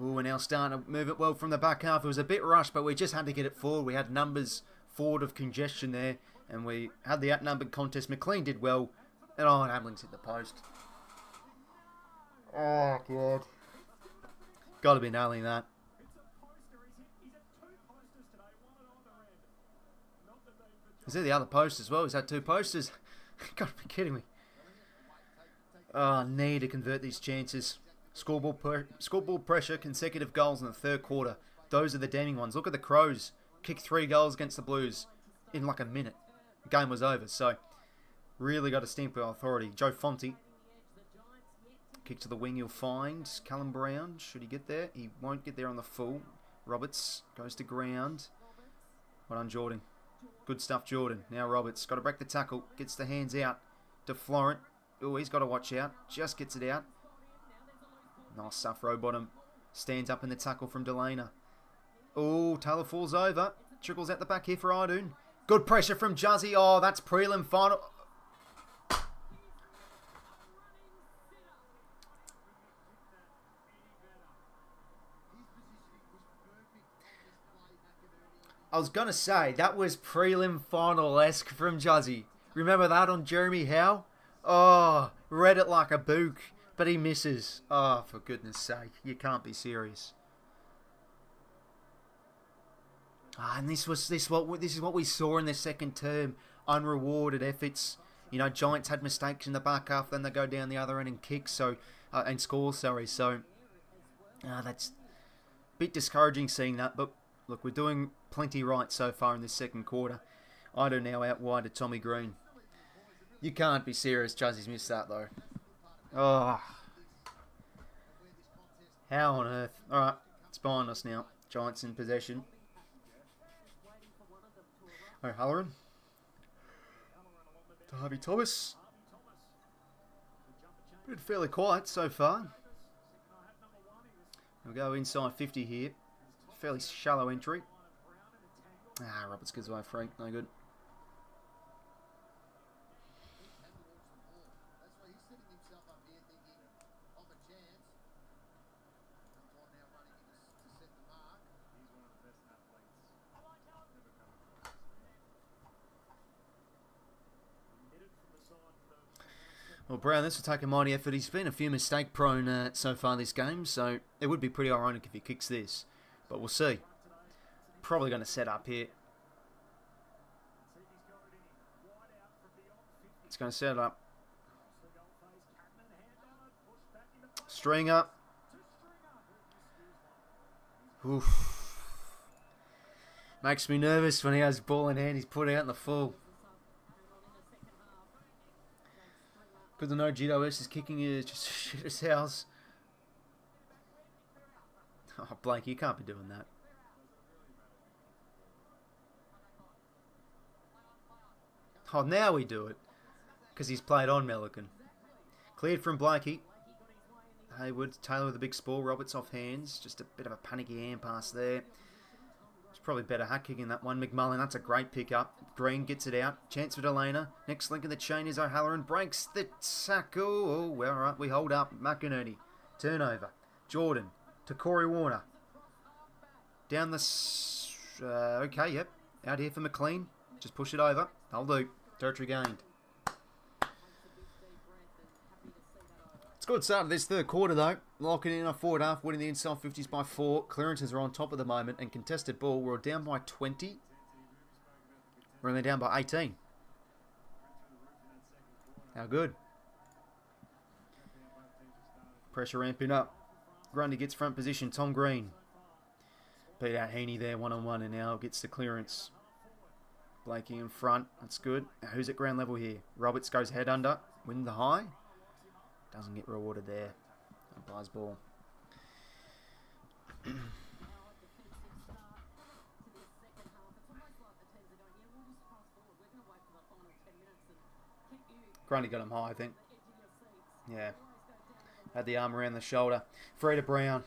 Ooh, we're now starting to move it well from the back half. It was a bit rushed, but we just had to get it forward. We had numbers forward of congestion there, and we had the outnumbered contest. McLean did well, and Hamling's hit the post. Oh, God. Got to be nailing that. Is there the other post as well? Is that 2 posters? Got to be kidding me. Oh, need to convert these chances. Scoreboard pressure, consecutive goals in the third quarter. Those are the damning ones. Look at the Crows. Kicked 3 goals against the Blues in like a minute. The game was over. So, really got to stamp with authority. 𝐕𝐴. Kick to the wing. He'll find Callum Brown. Should he get there? He won't get there on the full. Roberts goes to ground. Well done, Jordan. Good stuff, Jordan. Now Roberts. Got to break the tackle. Gets the hands out to Florent. Oh, he's got to watch out. Just gets it out. Nice stuff, Rowbottom. Stands up in the tackle from 𝐼𝐗𝐿𝐴. Oh, Taylor falls over. Trickles out the back here for 𝐼𝐗𝐿𝐴. Good pressure from 𝐵𝐺𝐵. Oh, that's prelim final. I was going to say, that was prelim final-esque from 𝐵𝐺𝐵. Remember that on Jeremy Howe? Oh, read it like a book. But he misses. Oh, for goodness sake. You can't be serious. And this is what we saw in the second term. Unrewarded efforts. You know, Giants had mistakes in the back half. Then they go down the other end and kick. And score, sorry. So, that's a bit discouraging seeing that. But, look, we're doing plenty right so far in this second quarter. 𝐼𝐗𝐿𝐴 now out wide to Tommy Green. You can't be serious. 𝐵𝐺𝐵's missed that, though. Oh, how on earth? Alright, it's behind us now. Giants in possession. O'Halloran. To Harvey Thomas. Been fairly quiet so far. We'll go inside 50 here. Fairly shallow entry. Roberts gives away free. No good. Well, Brown, this will take a mighty effort. He's been a few mistake-prone so far this game, so it would be pretty ironic if he kicks this. But we'll see. Probably going to set up here. It's going to set up. Stringer. Oof. Makes me nervous when he has ball in hand. He's put out in the full. Good to know GWS is kicking is just shit as house. Oh, Blake, you can't be doing that. Oh, now we do it. Because he's played on 𝐿𝐴𝐿𝐴. Cleared from Blakey. Hayward, Taylor with a big spool. Roberts off hands. Just a bit of a panicky hand pass there. It's probably better hat kicking that one. McMullen, that's a great pick-up. Green gets it out. Chance for 𝐿𝐴𝐿𝐴. Next link in the chain is O'Halloran. Breaks the tackle. Oh, well, all right. We hold up. McInerney. Turnover. Jordan to Corey Warner. Down the... okay, yep. Out here for McLean. Just push it over. That'll do. Territory gained. It's a good start of this third quarter, though. Locking in our forward half, winning the inside 50s by 4. Clearances are on top at the moment, and contested ball, we're down by 20. We're only down by 18. How good. Pressure ramping up. Grundy gets front position. Tom Green. Beat out Heaney there one-on-one, and now gets the clearance. Blakey in front. That's good. Now, who's at ground level here? Roberts goes head under. Win the high. Doesn't get rewarded there. Umpire's ball. Grundy got him high, I think. Yeah. Had the arm around the shoulder. Free to Brown.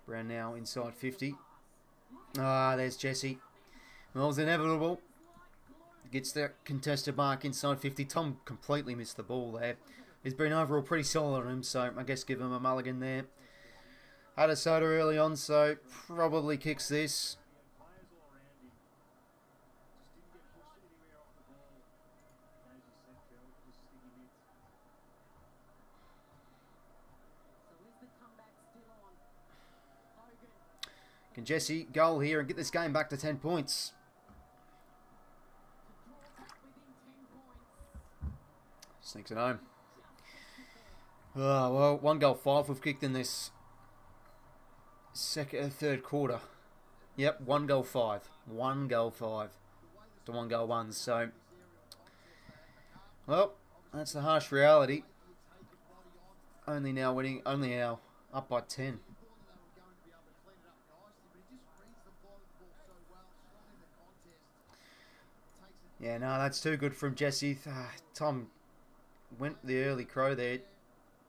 Brown now inside 50. Ah, there's 𝐼𝐻𝐿. Well, it was inevitable. Gets that contested mark inside 50. Tom completely missed the ball there. He's been overall pretty solid on him, so I guess give him a mulligan there. Had a soda early on, so probably kicks this. Can 𝐼𝐻𝐿 goal here and get this game back to 10 points? Sneaks it home. Oh, well, 1 goal 5 we've kicked in this third quarter. Yep, 1 goal 5. 1 goal 5 to 1 goal 1. So, well, that's the harsh reality. Only now up by 10. Yeah, no, that's too good from 𝐻𝐿. Tom went the early crow there.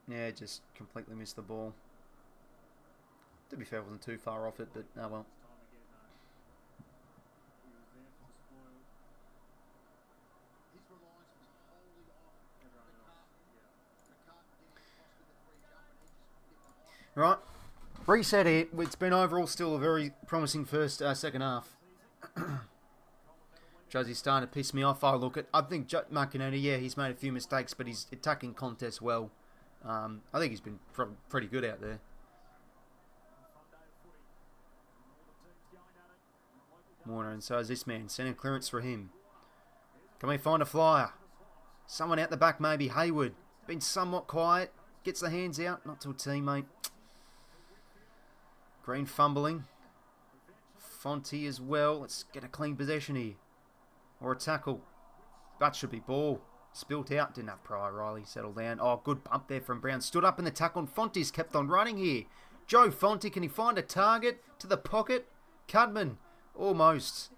Yeah, just completely missed the ball. To be fair, wasn't too far off it, but oh well. Right, reset here. It's been overall still a very promising second half. Josie's starting to piss me off. I think 𝐼𝐻𝐿, yeah, he's made a few mistakes, but he's attacking contests well. I think he's been pretty good out there. Warner, and so is this man. Sending clearance for him. Can we find a flyer? Someone out the back, maybe. Hayward. Been somewhat quiet. Gets the hands out. Not to a teammate. Green fumbling. 𝐓𝐴𝐿𝐿 as well. Let's get a clean possession here. Or a tackle. That should be ball. Spilt out. Didn't have prior. Riley settled down. Oh, good bump there from Brown. Stood up in the tackle. And 𝐓𝐴𝐿𝐿's kept on running here. Joe 𝐓𝐴𝐿𝐿. Can he find a target to the pocket? 𝐼𝐻𝐿𝐿. Almost.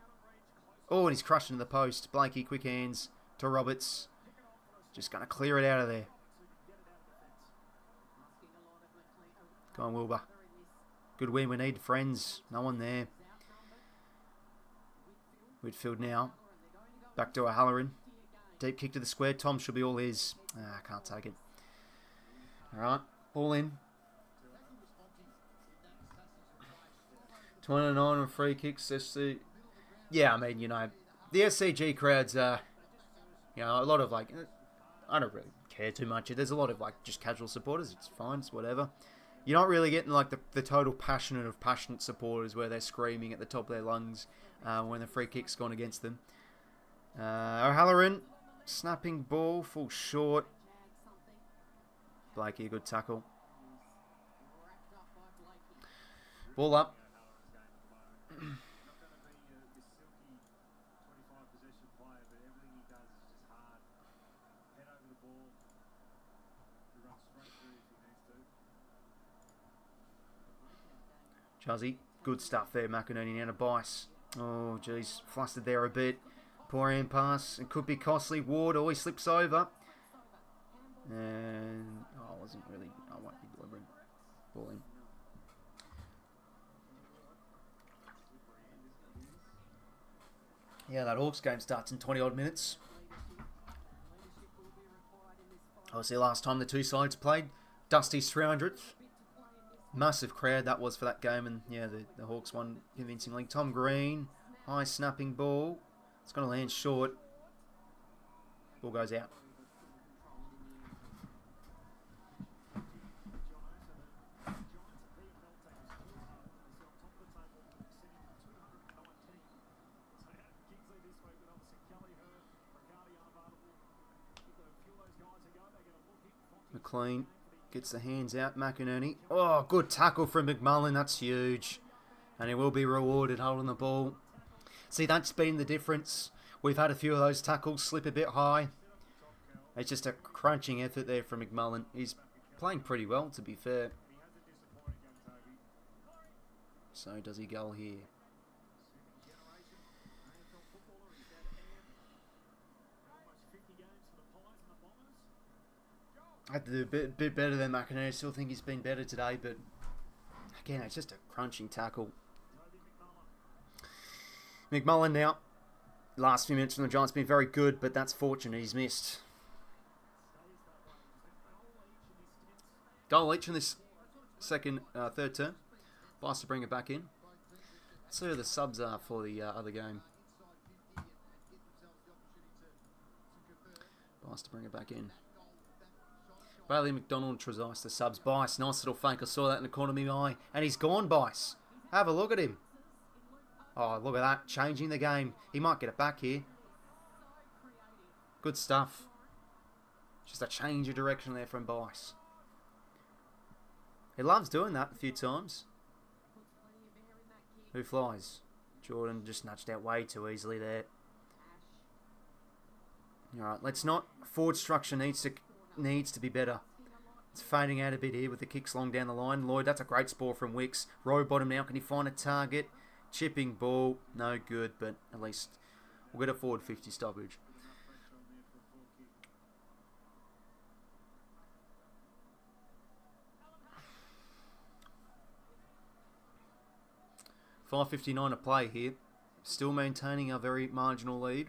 Oh, and he's crushed into the post. 𝐵LAKE, quick hands to Roberts. Just going to clear it out of there. Go on, Wilbur. Good win. We need friends. No one there. Whitfield now. Back to O'Halloran. Deep kick to the square. Tom should be all his. Can't take it. Alright. Ball in. 29 on free kicks. SC. Yeah, I mean, you know, the SCG crowds are, you know, a lot of like, I don't really care too much. There's a lot of like just casual supporters. It's fine. It's whatever. You're not really getting like the total passionate supporters where they're screaming at the top of their lungs when the free kick's gone against them. O'Halloran, snapping ball, full short. 𝐵LAKE, good tackle. Ball up. 𝐻𝐿𝐿, good stuff there. 𝐼𝐻𝐿𝐿 now to 𝐵ICE. Oh, jeez, flustered there a bit. Poor hand pass. It could be costly. Ward always slips over. And, oh, I wasn't really, I won't be delivering. Ball in. Yeah, that Hawks game starts in 20 odd minutes. Obviously, last time the two sides played, Dusty's 300th. Massive crowd that was for that game, and yeah, the Hawks won convincingly. Tom Green, high snapping ball. It's going to land short. Ball goes out. McLean gets the hands out. 𝐼𝐻𝐿𝐿. Oh, good tackle from McMullen. That's huge. And he will be rewarded holding the ball. See, that's been the difference. We've had a few of those tackles slip a bit high. It's just a crunching effort there from McMullen. He's playing pretty well, to be fair. So does he go here? I had to do a bit better than 𝐼𝐻𝐿𝐿. I still think he's been better today, but Again, it's just a crunching tackle. McMullen now. Last few minutes from the Giants been very good, but that's fortunate. He's missed. Goal each in this third term. Bice to bring it back in. Let's see who the subs are for the other game. Bice to bring it back in. Bailey, McDonald, Trezise, the subs. Bice, nice little fake. I saw that in the corner of my eye. And he's gone, Bice. Have a look at him. Oh, look at that. Changing the game. He might get it back here. Good stuff. Just a change of direction there from Bice. He loves doing that a few times. Who flies? Jordan just nudged out way too easily there. Alright, let's not. Forward structure needs to be better. It's fading out a bit here with the kicks long down the line. Lloyd, that's a great spore from 𝐓𝐴𝐴. Row bottom now. Can he find a target? Chipping ball. No good, but at least we'll get a forward 50 stoppage. $5.59 to play here. Still maintaining a very marginal lead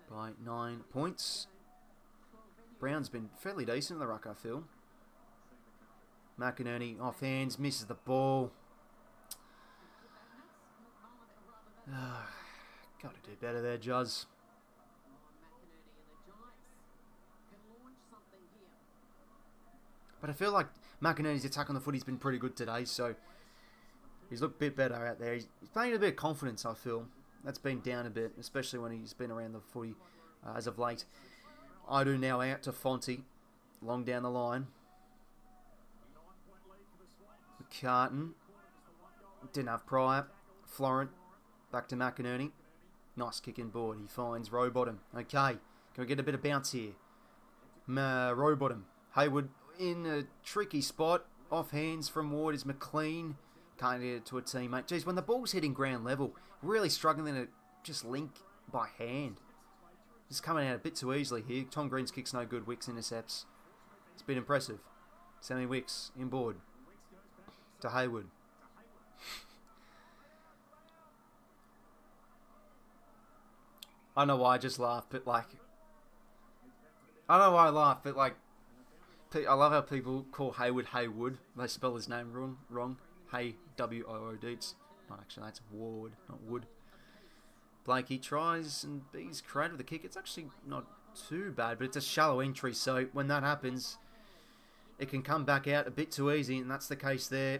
by 9 points. Brown's been fairly decent in the ruck, I feel. McInerney off hands, misses the ball. Got to do better there, Juz. But I feel like McInerney's attack on the footy's been pretty good today, so he's looked a bit better out there. He's playing a bit of confidence, I feel. That's been down a bit, especially when he's been around the footy as of late. 𝐼𝐿 now out to 𝐓𝐴𝐿, long down the line. McCartan didn't have Pryor. Florent back to McInerney. Nice kick in board. He finds row bottom. Okay, can we get a bit of bounce here? Row bottom. Hayward in a tricky spot. Off hands from Ward is McLean. Can't get it to a teammate. Geez, when the ball's hitting ground level, really struggling to just link by hand. Just coming out a bit too easily here. Tom Green's kick's no good. 𝐓𝐴𝐴 intercepts. It's been impressive. Sammy 𝐓𝐴𝐴 inboard to Hayward. I don't know why I just laugh, but like, I don't know why I laugh, but like, I love how people call Hayward Haywood. They spell his name wrong. Hay, W-O-O-D. It's not actually, that's Ward, not Wood. Blakey tries and B's creative with the kick. It's actually not too bad, but it's a shallow entry, so when that happens, it can come back out a bit too easy, and that's the case there.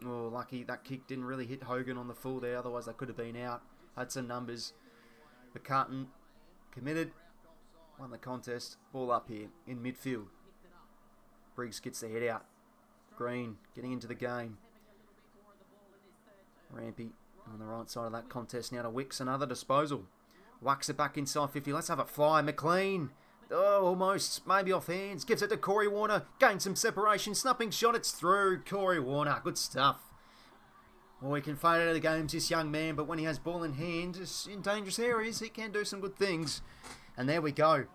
Oh, lucky that kick didn't really hit Hogan on the full there, otherwise that could have been out. Had some numbers. McCartan committed, won the contest. Ball up here in midfield. Briggs gets the head out. Green getting into the game. Rampy on the right side of that contest now to 𝐓𝐴𝐴. Another disposal. Whacks it back inside 50. Let's have it fly. McLean. Oh, almost. Maybe off hands. Gives it to Corey Warner. Gains some separation. Snapping shot. It's through. Corey Warner. Good stuff. Well, he can fade out of the games, this young man, but when he has ball in hand, in dangerous areas, he can do some good things. And there we go.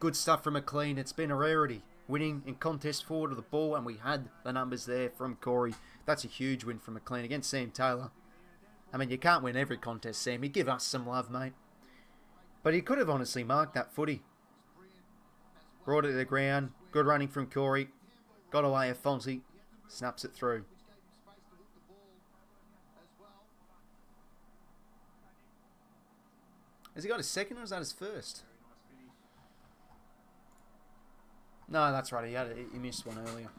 Good stuff from McLean. It's been a rarity. Winning in contest forward of the ball, and we had the numbers there from Corey. That's a huge win from McLean against Sam Taylor. I mean, you can't win every contest, Sammy. Give us some love, mate. But he could have honestly marked that footy. Brought it to the ground. Good running from Corey. Got away at 𝐓𝐴𝐿. Snaps it through. Has he got his second or is that his first? No, that's right. He missed one earlier.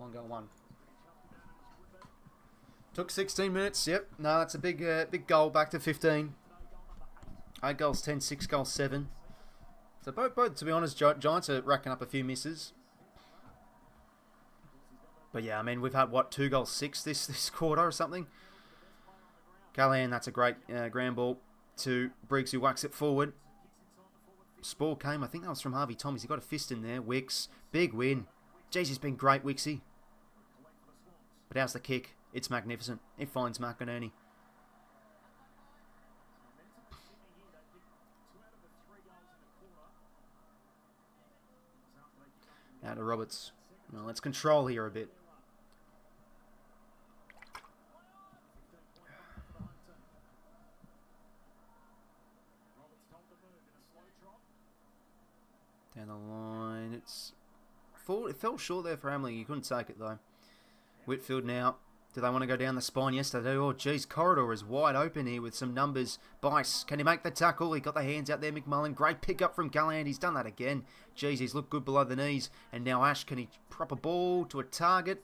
1-1. Took 16 minutes. Yep. No, that's a big goal. Back to 15. 8 goals 10, 6 goals 7. So both to be honest, Giants are racking up a few misses. But yeah, I mean, we've had, what, 2 goals 6 this quarter or something? Callahan, that's a great ground ball to Briggs, who whacks it forward. Spore came, I think that was from Harvey Thomas. He got a fist in there. 𝐓𝐴𝐴, big win. Jeez, he's been great, 𝐓𝐴𝐴. But how's the kick? It's magnificent. It finds McInerney. Now to Roberts. Well, let's control here a bit. Down the line. It fell short there for Hamlin. You couldn't take it though. Whitfield now. Do they want to go down the spine? Yes, they do. Oh, geez. Corridor is wide open here with some numbers. Bice, can he make the tackle? He got the hands out there, McMullen. Great pick up from Galland. He's done that again. Geez, he's looked good below the knees. And now Ash, can he prop a ball to a target?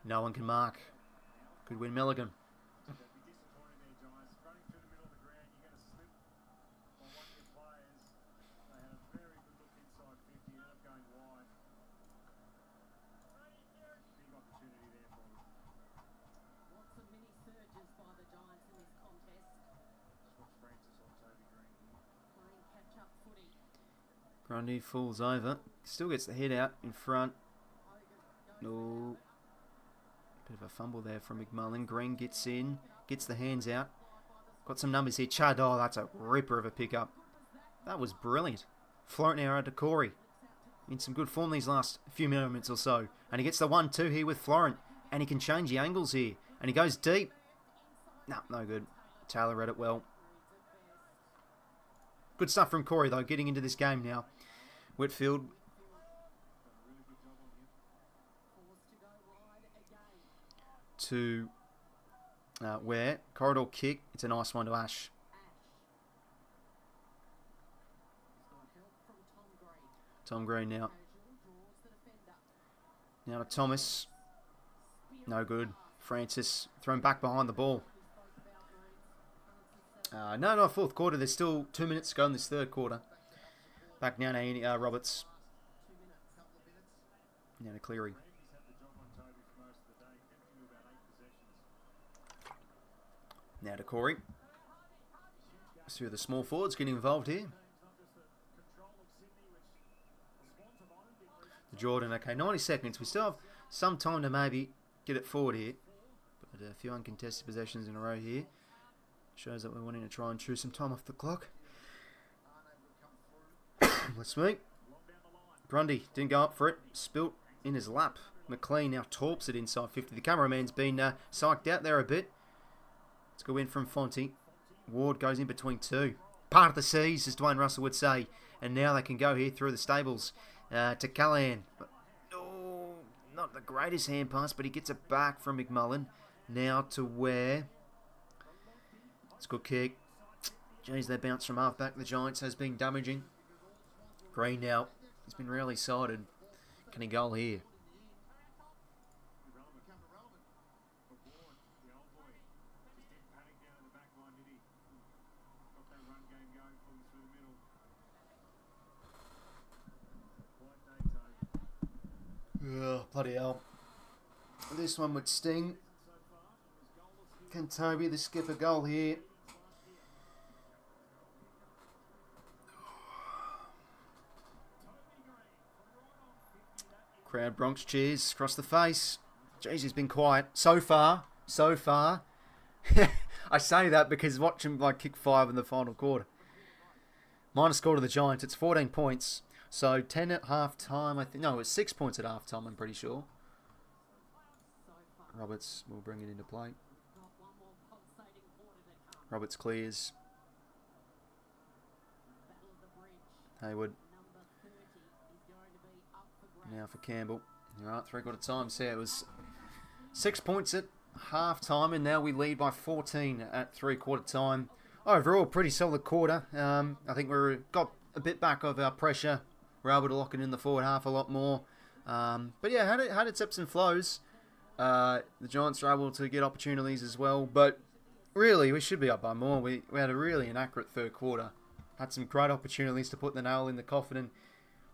No one can mark. Good win, Milligan. Grundy falls over. Still gets the head out in front. No. Bit of a fumble there from McMullen. Green gets in. Gets the hands out. Got some numbers here. Chad, oh, that's a ripper of a pickup. That was brilliant. Floating now to Corey. In some good form these last few moments or so. And he gets the 1-2 here with Florent. And he can change the angles here. And he goes deep. No good. Taylor read it well. Good stuff from Corey, though, getting into this game now. Whitfield. To where? Corridor kick. It's a nice one to Ash. Tom Green now. Now to Thomas. No good. Francis thrown back behind the ball. No, fourth quarter. There's still 2 minutes to go in this third quarter. Back now to Roberts. Now to Cleary. Now to Corey. See the small forwards getting involved here. Jordan, okay, 90 seconds. We still have some time to maybe get it forward here. But a few uncontested possessions in a row here. Shows that we're wanting to try and chew some time off the clock. Let's meet. Grundy didn't go up for it. Spilt in his lap. McLean now torps it inside 50. The cameraman's been psyched out there a bit. It's a good win from Fonte. Ward goes in between two. Part of the seas, as Dwayne Russell would say. And now they can go here through the stables to Callahan. But, oh, not the greatest hand pass, but he gets it back from McMullen. Now to Ware. It's a good kick. Jeez, that bounce from half-back the Giants has been damaging. Green now. He's been really sided. Can he goal here? Oh, bloody hell. This one would sting. Can Toby the skipper goal here? Crowd Bronx cheers across the face. Jeez, he's been quiet. So far. I say that because watch him kick 5 in the final quarter. Minus score to the Giants. It's 14 points. So 10 at half time, I think. No, it's 6 points at half time, I'm pretty sure. Roberts will bring it into play. Roberts clears. Hayward. Now for Campbell. Alright, 3/4 time. So it was 6 points at half time, and now we lead by 14 at 3/4 time. Overall, pretty solid quarter. I think we got a bit back of our pressure. We're able to lock it in the forward half a lot more. But yeah, had its ebbs and flows. The Giants are able to get opportunities as well. But really, we should be up by more. We had a really inaccurate third quarter. Had some great opportunities to put the nail in the coffin and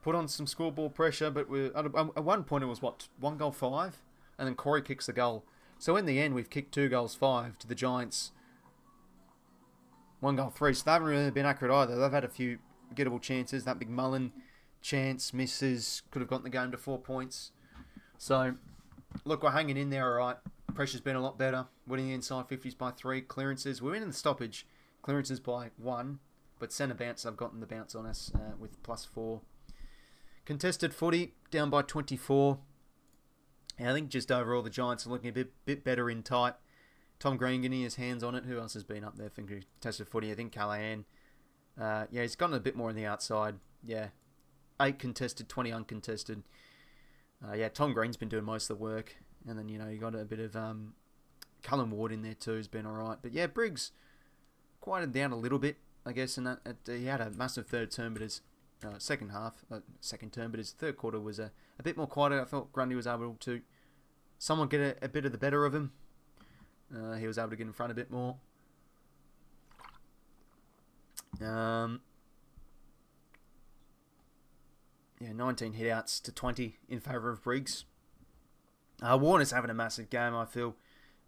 put on some scoreboard pressure. But at one point, it was, 1 goal 5? And then Corey kicks the goal. So in the end, we've kicked 2 goals 5 to the Giants. 1 goal 3. So they haven't really been accurate either. They've had a few gettable chances. That McMullen chance misses. Could have gotten the game to 4 points. So, look, we're hanging in there all right. Pressure's been a lot better. Winning the inside 50s by 3. Clearances. We're winning the stoppage. Clearances by 1. But centre bounce, I've gotten the bounce on us with +4. Contested footy, down by 24. And I think just overall the Giants are looking a bit better in tight. Tom Green getting his hands on it. Who else has been up there for contested footy? I think Callahan. Yeah, he's gotten a bit more on the outside. Yeah. 8 contested, 20 uncontested. Yeah, Tom Green's been doing most of the work. And then, you know, you got a bit of Cullen Ward in there too, has been alright. But yeah, Briggs quieted down a little bit, I guess. And he had a massive third term, but his second term, but his third quarter was a bit more quieter. I thought Grundy was able to somewhat get a bit of the better of him. He was able to get in front a bit more. Yeah, 19 hit-outs to 20 in favour of Briggs. Warner's having a massive game, I feel.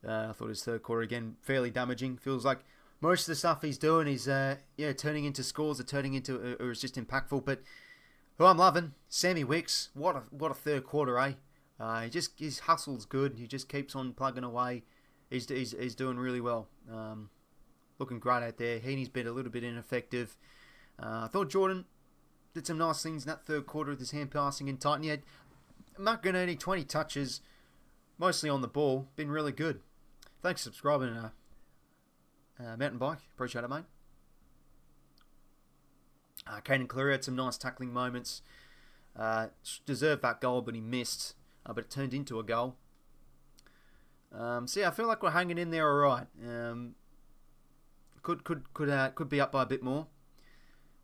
I thought his third quarter, again, fairly damaging. Feels like most of the stuff he's doing is turning into scores or is just impactful. But who I'm loving, Sammy Wicks. What a third quarter, eh? His hustle's good. He just keeps on plugging away. He's doing really well. Looking great out there. Heaney's been a little bit ineffective. I thought Jordan did some nice things in that third quarter with his hand passing in tight. And he had Mark Gurney, 20 touches, mostly on the ball. Been really good. Thanks for subscribing, Mountain Bike. Appreciate it, mate. Caden Cleary had some nice tackling moments. Deserved that goal, but he missed. But it turned into a goal. So yeah, I feel like we're hanging in there all right. Could be up by a bit more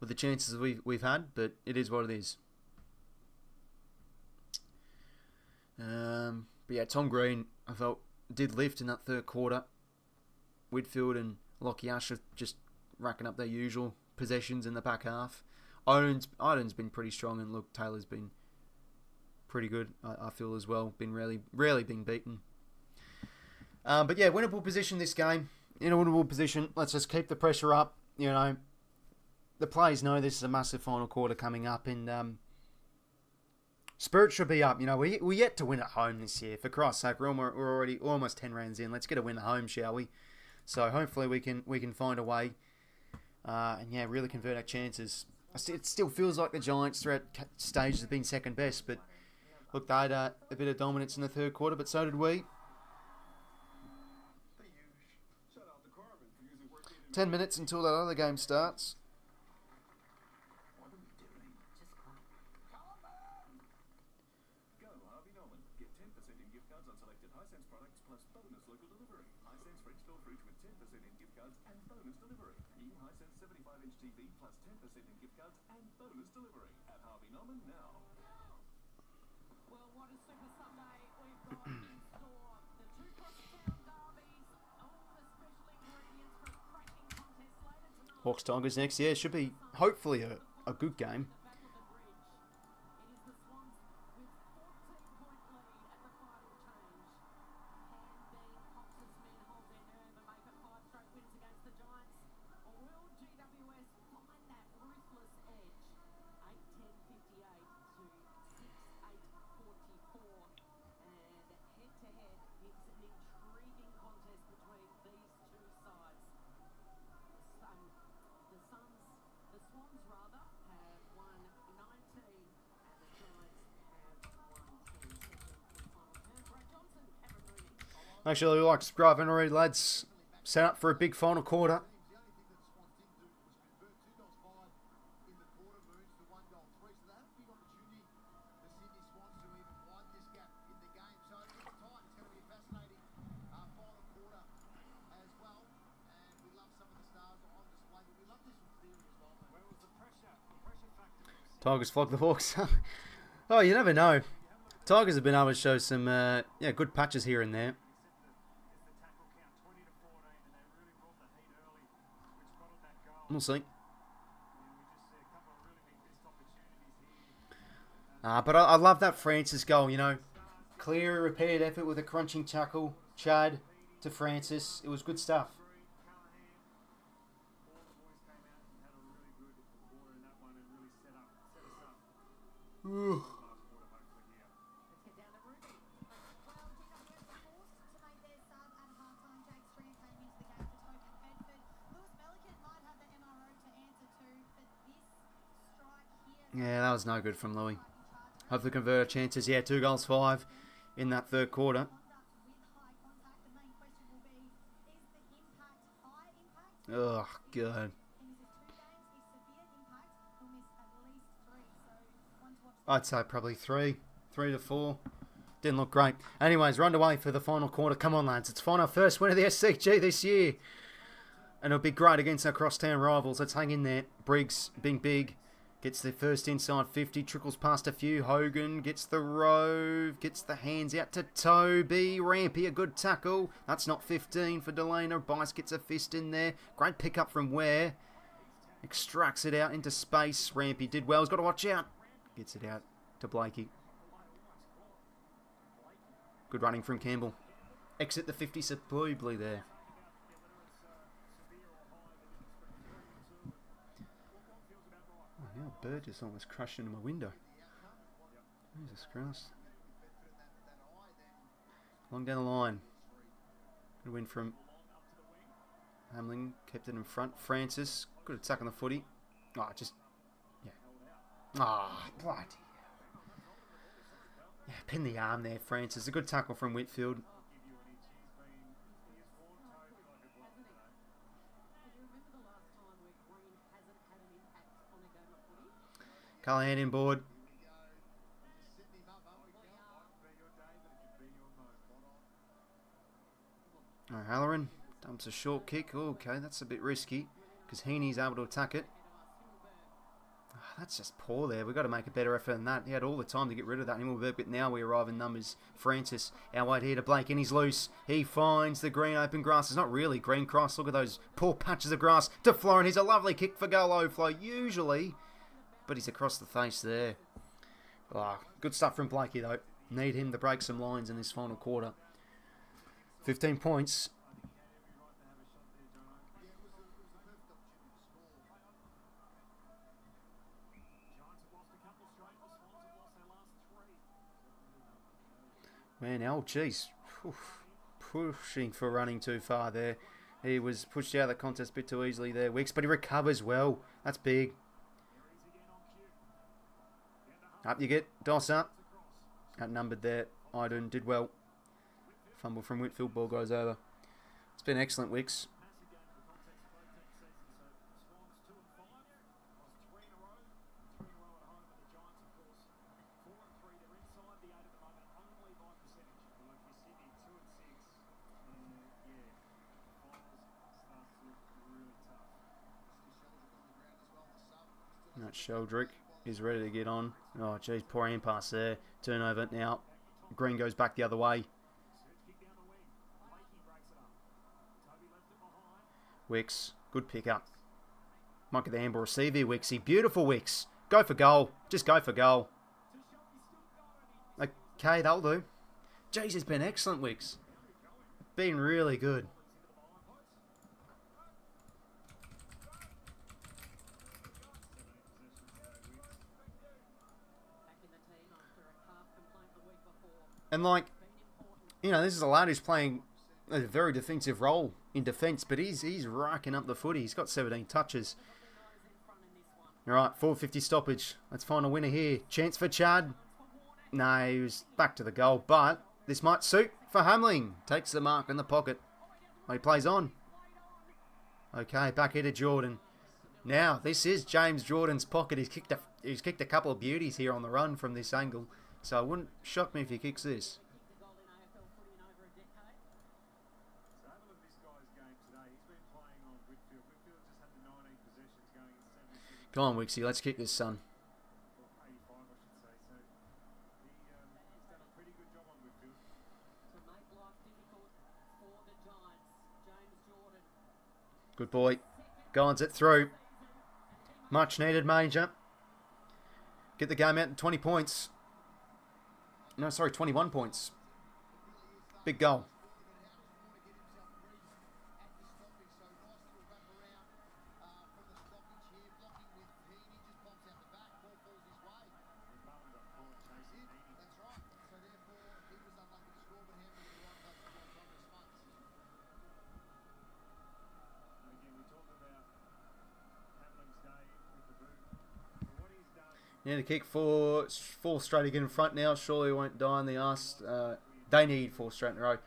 with the chances we've had, but it is what it is. But yeah, Tom Green, I felt, did lift in that third quarter. Whitfield and 𝐓𝐿𝐴 just racking up their usual possessions in the back half. Iden's been pretty strong, and look, Taylor's been pretty good, I feel, as well. Been rarely been beaten. But yeah, winnable position this game. In a winnable position, let's just keep the pressure up. You know, the players know this is a massive final quarter coming up, and spirit should be up. You know, we're yet to win at home this year. For Christ's sake, we're already almost 10 rounds in. Let's get a win at home, shall we? So hopefully we can find a way, and yeah, really convert our chances. It still feels like the Giants throughout stages have been second best, but look, they had a bit of dominance in the third quarter, but so did we. 10 minutes until that other game starts.
Go 𝐼𝐵 Get 10% in gift cards on selected 𝐼𝐶𝐼𝐴 products plus bonus local delivery. 𝐼𝐶𝐼𝐴 French door fridge with 10% in gift cards and bonus delivery. New 𝐼𝐶𝐼𝐴 75-inch TV plus 10% in gift cards and bonus delivery at 𝐼𝐵 now.
Well, what a super Sunday we've got in store. The two cross-town derbies, all the special ingredients for a cracking contest later tonight.
Hawks Tigers next. Yeah, it should be hopefully a good game.
The Battle of the Bridge. It is the Swans with 14-point lead at the final change. Can the Cox's men hold their nerve and make it 5 straight wins against the Giants? Or will GWS find that ruthless edge? 8-10-58 to 6-8-44. And head-to-head, it's an intriguing contest between these two sides. The Swans rather, have won 19 and the Giants have won 10. Brad Johnson, Cameron Mooney.
Make sure you like, subscribe, and already, lads. Set up for a big final quarter. Tigers flog the Hawks. Oh, you never know. Tigers have been able to show some good patches here and there. We'll see. But I love that Francis goal, you know. Clear, repeated effort with a crunching tackle. Chad to Francis. It was good stuff. Ooh. Yeah, that was no good from Louis. Hopefully convert our chances. Yeah, 2 goals 5 in that third quarter. Oh, God. I'd say probably 3 to 4. Didn't look great. Anyways, we're underway for the final quarter. Come on, lads. It's find our first win of the SCG this year. And it'll be great against our crosstown rivals. Let's hang in there. Briggs, being big, gets the first inside 50. Trickles past a few. Hogan gets the rove. Gets the hands out to Toby. Rampy, a good tackle. That's not 15 for Delana. Bice gets a fist in there. Great pick up from Ware. Extracts it out into space. Rampy did well. He's got to watch out. Gets it out to 𝐵LAKE. Good running from Campbell. Exit the 50 superbly there. Oh, now a bird just almost crashed into my window. Jesus Christ. Long down the line. Good win from Hamlin. Kept it in front. Francis. Good attack on the footy. Oh, just... Yeah. Ah, oh, bloody hell. Yeah, pin the arm there, Francis. A good tackle from Whitfield. Callahan in board. Halloran dumps a short kick. Oh, okay, that's a bit risky because Heaney's able to attack it. Oh, that's just poor there. We've got to make a better effort than that. He had all the time to get rid of that anymore, but now we arrive in numbers. Francis out wide here to 𝐵LAKE, and he's loose. He finds the green open grass. It's not really green grass. Look at those poor patches of grass. To Florin. He's a lovely kick for goal, O'Flow, usually, but he's across the face there. Oh, good stuff from 𝐵LAKE, though. Need him to break some lines in this final quarter. 15 points. Man, oh geez, pushing for running too far there. He was pushed out of the contest a bit too easily there, Wicks, but he recovers well. That's big. Up you get, Dosser. Outnumbered there. Iden did well. Fumble from Whitfield, ball goes over. It's been excellent, Wicks. Sheldrick is ready to get on. Oh, geez, poor hand pass there. Turnover now. Green goes back the other way. Wicks, good pick up. Might get the handball receive here, Wicksy. Beautiful, Wicks. Go for goal. Just go for goal. Okay, that'll do. Jeez, it's been excellent, Wicks. Been really good. And you know, this is a lad who's playing a very defensive role in defence, but he's racking up the footy. He's got 17 touches. All right, 450 stoppage. Let's find a winner here. Chance for Chad. No, he was back to the goal, but this might suit for Hamling. Takes the mark in the pocket. Oh, he plays on. Okay, back here to Jordan. Now, this is James Jordan's pocket. He's kicked a couple of beauties here on the run from this angle. So it wouldn't shock me if he kicks this. Come on, Wixie, let's kick this, son. Good boy. Guides it through. Much needed major. Get the game out in 20 points. No, sorry, 21 points. Big goal. Need a kick for 4 straight again in front now. Surely won't die in the arse. They need 4 straight in a row.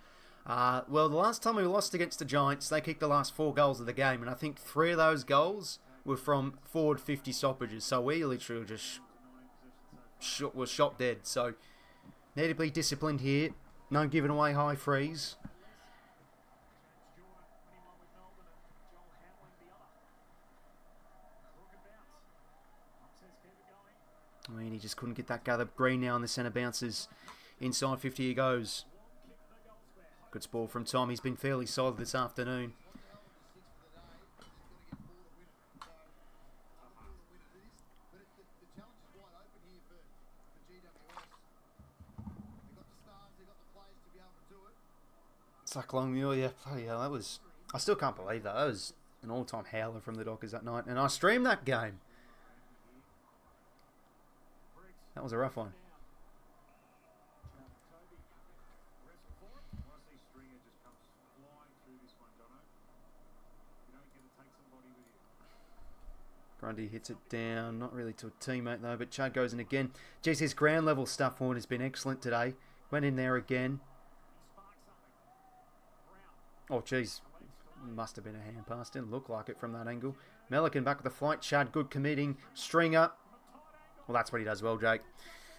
Well, the last time we lost against the Giants, they kicked the last 4 goals of the game. And I think 3 of those goals were from forward 50 stoppages. So we literally just was shot dead. So need to be disciplined here. No giving away high frees. I mean, he just couldn't get that gather. Green now in the centre bounces. Inside 50 he goes. Good ball from Tom. He's been fairly solid this afternoon. 𝐓𝐡𝐞 𝐎𝐥𝐝, yeah, that was... I still can't believe that. That was an all-time howler from the Dockers that night. And I streamed that game. That was a rough one. Grundy hits it down. Not really to a teammate, though. But Chad goes in again. Geez, his ground level stuff, Horn, has been excellent today. Went in there again. Oh, geez. Must have been a hand pass. Didn't look like it from that angle. 𝐼𝐴 back with the flight. Chad, good committing. Stringer. Well, that's what he does well, Jake.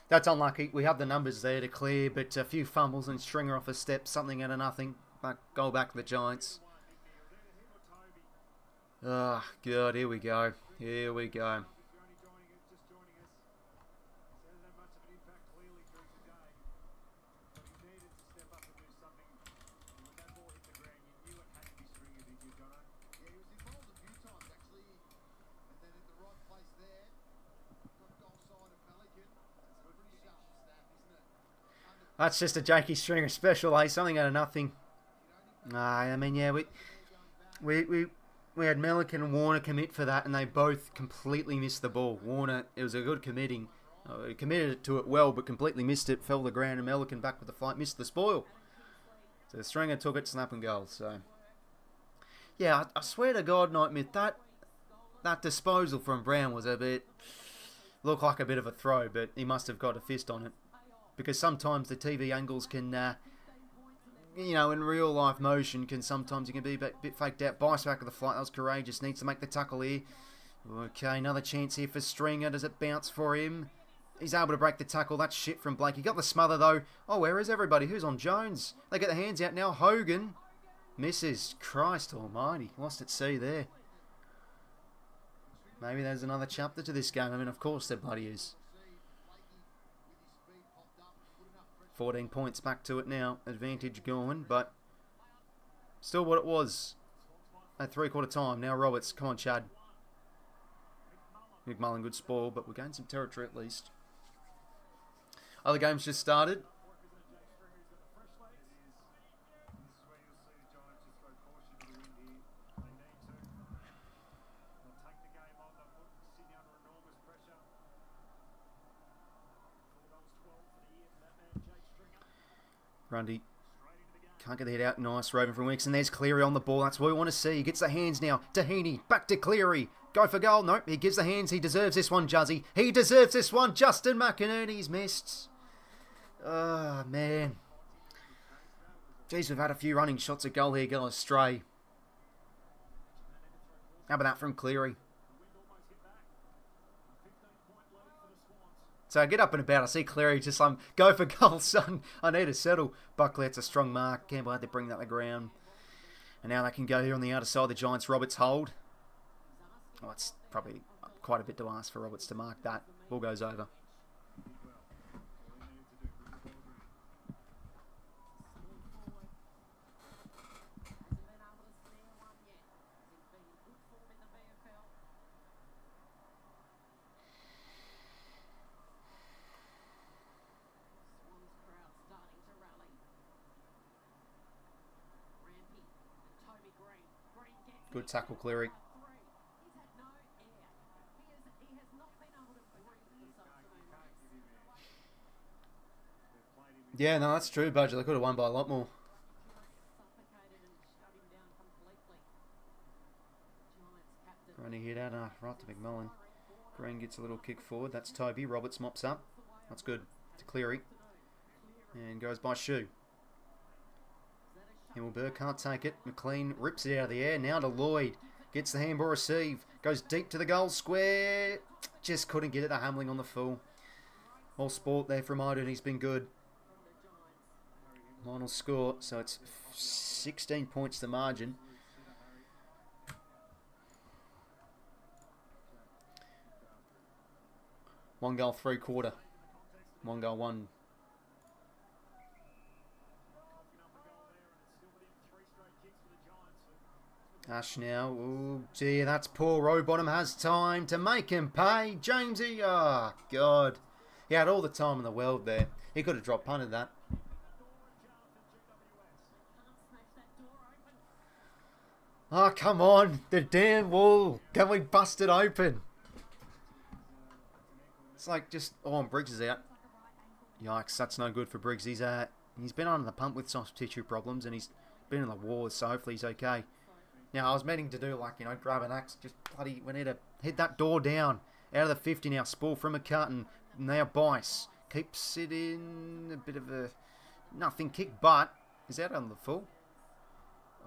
That's unlucky. We have the numbers there to clear, but a few fumbles and Stringer off a step. Something out of nothing. Goal back to the Giants. Oh, God. Here we go. Here we go. That's just a Jakey Stringer special, eh? Something out of nothing. I mean, yeah, we had 𝐼𝐴 and Warner commit for that, and they both completely missed the ball. Warner, it was a good committing. He committed to it well, but completely missed it, fell to the ground, and 𝐼𝐴 back with the flight, missed the spoil. So the Stringer took it, snap and goal. So, yeah, I swear to God, Nightmare, that disposal from Brown was a bit... Looked like a bit of a throw, but he must have got a fist on it. Because sometimes the TV angles can, you know, in real life motion, sometimes you can be a bit faked out. Bice back of the flight, that was courageous. Needs to make the tackle here. Okay, another chance here for Stringer. Does it bounce for him? He's able to break the tackle. That's shit from Blake. He got the smother though. Oh, where is everybody? Who's on Jones? They get the hands out now. Hogan misses. Christ almighty. Lost at sea there. Maybe there's another chapter to this game. I mean, of course there bloody is. 14 points back to it now. Advantage going, but still what it was at three-quarter time. Now Roberts. Come on, Chad. McMullen, good spoil, but we're gaining some territory at least. Other games just started. Grundy can't get the head out. Nice roving from Wicks. And there's Cleary on the ball. That's what we want to see. He gets the hands now. To Heaney. Back to Cleary. Go for goal. Nope. He gives the hands. He deserves this one, Juzzy. He deserves this one. Justin McInerney's missed. Oh, man. Jeez, we've had a few running shots at goal here go astray. How about that from Cleary? So I get up and about. I see Cleary just go for goal, son. I need to settle. Buckley, it's a strong mark. Campbell had to bring that to the ground. And now they can go here on the outer side. The Giants, Roberts hold. Oh, it's probably quite a bit to ask for Roberts to mark that. Ball goes over. Good tackle, Cleary. Yeah, no, that's true, Budger. They could have won by a lot more. Running hit out right to McMullen. Green gets a little kick forward. That's Toby. Roberts mops up. That's good. To Cleary. And goes by Shoe. Himmelberg can't take it. McLean rips it out of the air. Now to Lloyd. Gets the handball receive. Goes deep to the goal square. Just couldn't get it. A Hamling on the full. All sport there from Iden. He's been good. Final score. So it's 16 points the margin. One goal, 3/4. One goal, one. Ash now. Oh, gee, that's poor. Rowbottom has time to make him pay. Jamesy. Oh, God. He had all the time in the world there. He could have drop punted that. Oh, come on. The damn wall. Can we bust it open? It's like just... Oh, and Briggs is out. Yikes, that's no good for Briggs. He's been under the pump with soft tissue problems and he's been in the wars, so hopefully he's okay. Now, I was meaning to do like, you know, grab an axe. Just bloody... We need to hit that door down. Out of the 50 now. Spall from McCartan. Now Bice. Keeps it in a bit of a... Nothing kick, but... Is that on the full?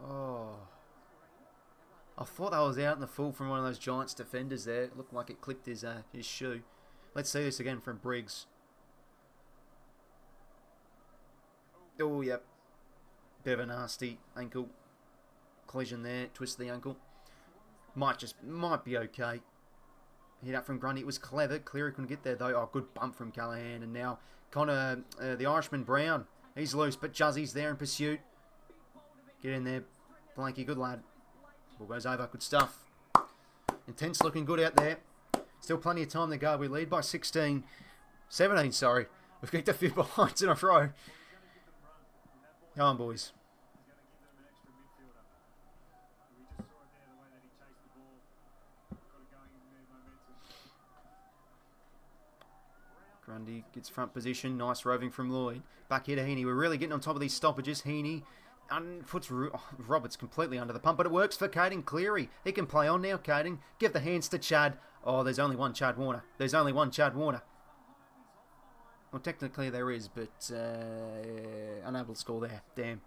Oh... I thought that was out in the full from one of those Giants defenders there. It looked like it clipped his shoe. Let's see this again from Briggs. Oh, yep. Bit of a nasty ankle collision there. Twist the ankle. Might be okay. Hit up from Grundy. It was clever. Cleary couldn't get there though. Oh, good bump from Callaghan. And now Connor, the Irishman Brown. He's loose, but Juzzy's there in pursuit. Get in there, Blanky. Good lad. Ball goes over. Good stuff. Intense looking good out there. Still plenty of time to go. We lead by 17, sorry. We've kicked a few behinds in a row. Come on, boys. Grundy gets front position. Nice roving from Lloyd. Back here to Heaney. We're really getting on top of these stoppages. Heaney puts Roberts completely under the pump, but it works for Caden Cleary. He can play on now, Caden. Give the hands to Chad. Oh, there's only one Chad Warner. Well, technically there is, but unable to score there. Damn.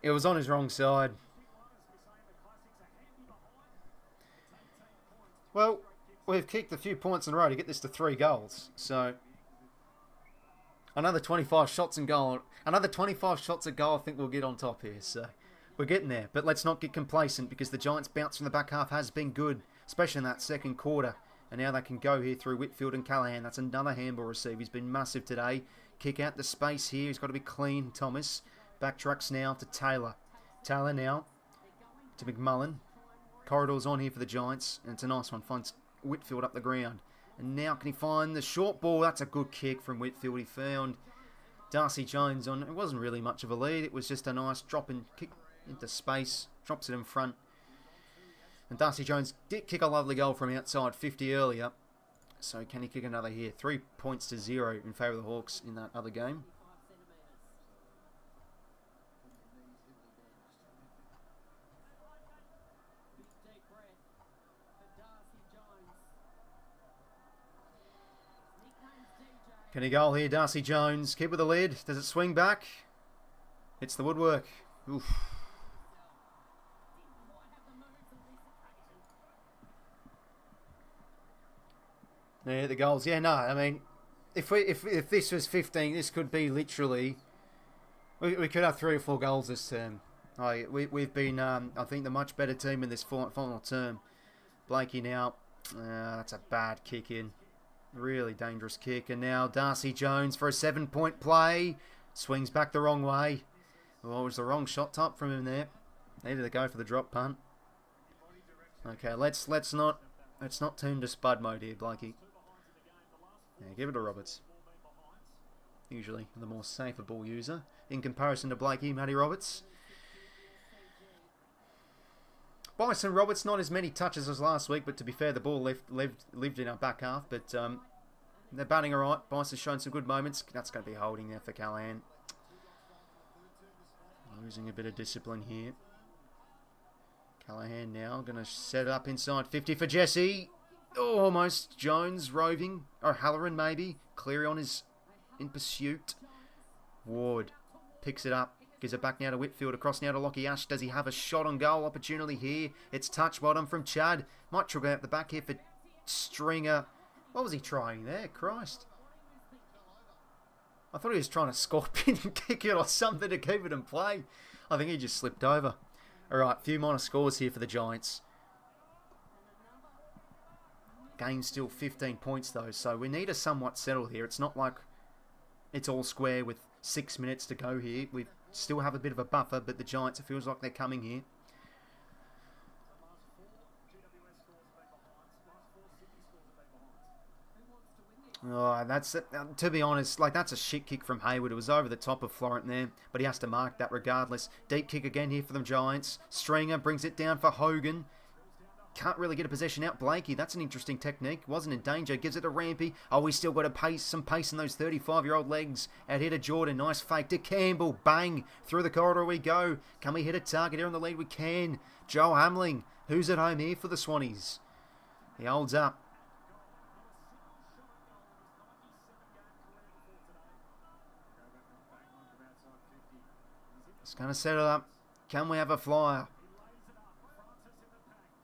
It was on his wrong side. Well, we've kicked a few points in a row to get this to 3 goals. So, another 25 shots in goal. Another 25 shots at goal I think we'll get on top here. So, we're getting there. But let's not get complacent because the Giants' bounce from the back half has been good, especially in that second quarter. And now they can go here through Whitfield and Callaghan. That's another handball receive. He's been massive today. Kick out the space here. He's got to be clean. Thomas. Backtracks now to Taylor. Taylor now to McMullen. Corridors on here for the Giants. And it's a nice one. Finds Whitfield up the ground. And now can he find the short ball? That's a good kick from Whitfield. He found Darcy Jones on. It wasn't really much of a lead. It was just a nice drop and kick into space. Drops it in front. And Darcy Jones did kick a lovely goal from outside 50 earlier. So can he kick another here? 3 points to 0 in favour of the Hawks in that other game. Can he goal here, Darcy Jones? Keep with the lid. Does it swing back? Hits the woodwork. Oof. Yeah, the goals. Yeah, no, I mean, if this was 15, this could be literally... We could have 3 or 4 goals this term. We've been, I think, the much better team in this final term. Blakey now. That's a bad kick in. Really dangerous kick. And now Darcy Jones for a 7-point play. Swings back the wrong way. Well, it was the wrong shot type from him there. Needed to go for the drop punt. Okay, let's not turn to Spud mode here, Blakey. Yeah, give it to Roberts. Usually the more safer ball user in comparison to Blakey, Matty Roberts. Bison Roberts, not as many touches as last week, but to be fair, the ball lived in our back half. But they're batting all right. Bison's shown some good moments. That's going to be holding there for Callaghan. Losing a bit of discipline here. Callaghan now going to set it up inside 50 for Jesse. Oh, almost. Jones roving. Or Halloran maybe. Cleary on his in pursuit. Ward picks it up. Gives it back now to Whitfield. Across now to Lockie Ash. Does he have a shot on goal opportunity here? It's touch bottom from Chad. Might trickle out the back here for Stringer. What was he trying there? Christ. I thought he was trying to scorpion and kick it or something to keep it in play. I think he just slipped over. Alright, few minor scores here for the Giants. Game's still 15 points though, so we need to somewhat settle here. It's not like it's all square with 6 minutes to go here. We still have a bit of a buffer, but the Giants, it feels like they're coming here. Oh, that's it. To be honest, like that's a shit kick from Hayward. It was over the top of Florent there, but he has to mark that regardless. Deep kick again here for the Giants. Stringer brings it down for Hogan. Can't really get a possession out. 𝐓𝐴𝐸, that's an interesting technique. Wasn't in danger. Gives it to Rampy. Oh, we still got some pace in those 35-year-old legs. Out here to Jordan. Nice fake to Campbell. Bang. Through the corridor we go. Can we hit a target here on the lead? We can. Joel Hamling. Who's at home here for the Swannies? He holds up. It's going to set it up. Can we have a flyer?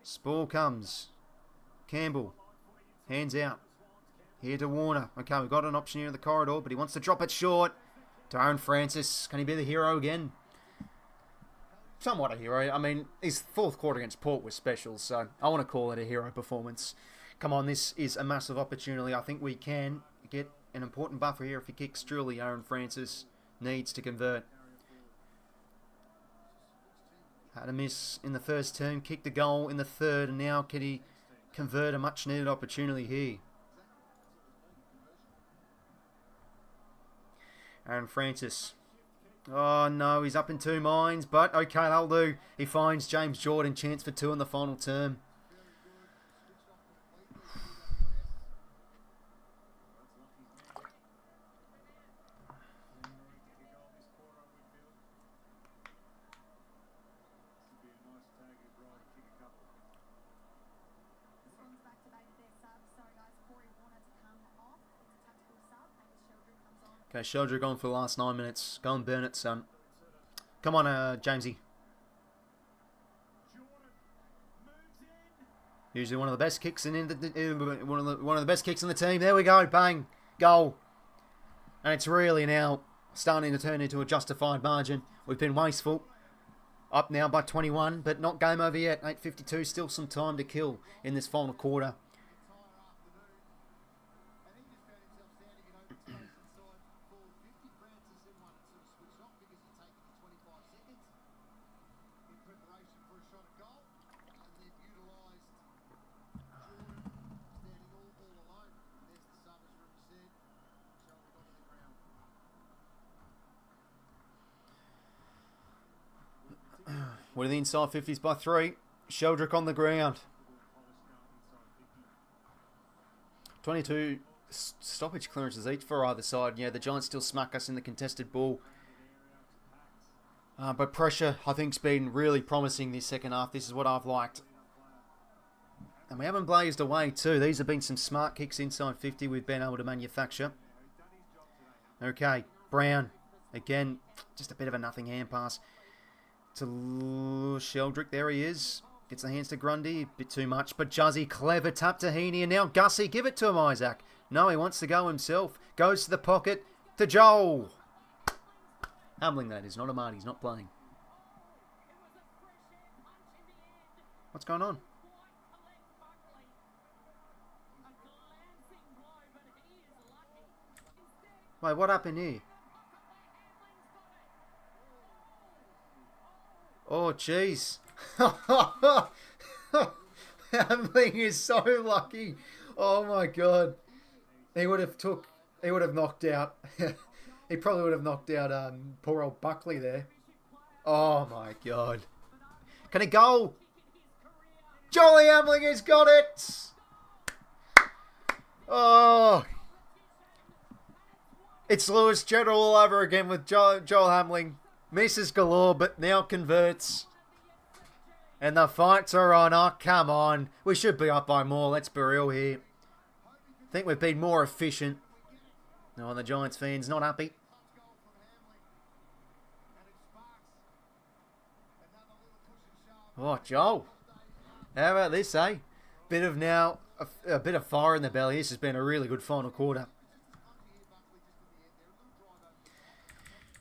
Spall comes. Campbell. Hands out. Here to Warner. Okay, we've got an option here in the corridor, but he wants to drop it short. To Aaron Francis. Can he be the hero again? Somewhat a hero. I mean, his fourth quarter against Port was special, so I want to call it a hero performance. Come on, this is a massive opportunity. I think we can get an important buffer here if he kicks truly. Aaron Francis needs to convert. Had a miss in the first term, kicked the goal in the third, and now can he convert a much needed opportunity here? Aaron Francis. Oh no, he's up in two minds, but okay, that'll do. He finds James Jordan, chance for 2 in the final term. Okay, 𝐓𝐴𝐸 gone for the last 9 minutes. Go and burn it, son. Come on, 𝐵𝐼𝐸. Usually one of the best kicks in the one of the best kicks in the team. There we go, bang, goal. And it's really now starting to turn into a justified margin. We've been wasteful. Up now by 21, but not game over yet. 8:52, still some time to kill in this final quarter. We're in the inside 50s by 3. 𝐓𝐴𝐸 on the ground. 22 stoppage clearances each for either side. Yeah, the Giants still smack us in the contested ball. But pressure, I think, has been really promising this second half. This is what I've liked. And we haven't blazed away too. These have been some smart kicks inside 50 we've been able to manufacture. Okay, Brown. Again, just a bit of a nothing hand pass. To 𝐓𝐴𝐸, there he is. Gets the hands to Grundy, a bit too much. But 𝐵𝐼𝐸, clever tap to 𝐻𝐡𝐸, and now 𝐵𝐵𝐸, give it to him, Isaac. No, he wants to go himself. Goes to the pocket, to Joel. Hamling, that is, not Amadi, he's not playing. What's going on? Wait, what happened here? Oh, jeez. Hamling is so lucky. Oh, my God. He would have knocked out. He probably would have knocked out poor old Buckley there. Oh, my God. Can he go? Joel Hamling has got it. Oh. It's Lewis General all over again with Joel Hamling. Misses galore, but now converts. And the fights are on. Oh, come on. We should be up by more. Let's be real here. I think we've been more efficient. No, the Giants fans not happy. Oh, Joel. How about this, eh? Bit of now, a bit of fire in the belly. This has been a really good final quarter.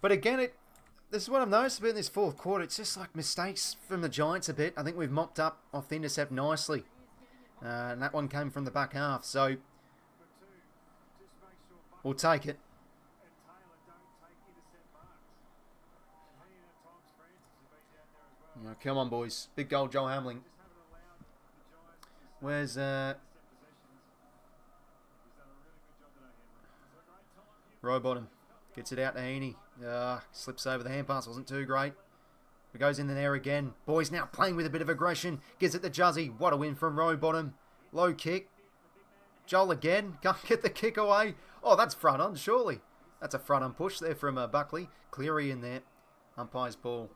But again, this is what I've noticed about in this fourth quarter. It's just like mistakes from the Giants a bit. I think we've mopped up off the intercept nicely. And that one came from the back half. So we'll take it. Oh, come on, boys. Big goal, Joel Hamling. Where's... Rowbottom. Gets it out to 𝐼𝐻𝐻𝐸. Slips over the hand pass. Wasn't too great. But goes in there again. Boys now playing with a bit of aggression. Gives it to 𝐬𝐿𝐼. What a win from Rowbottom. Low kick. Joel again. Can't get the kick away. Oh, that's front on, surely. That's a front on push there from Buckley. Cleary in there. Umpire's ball.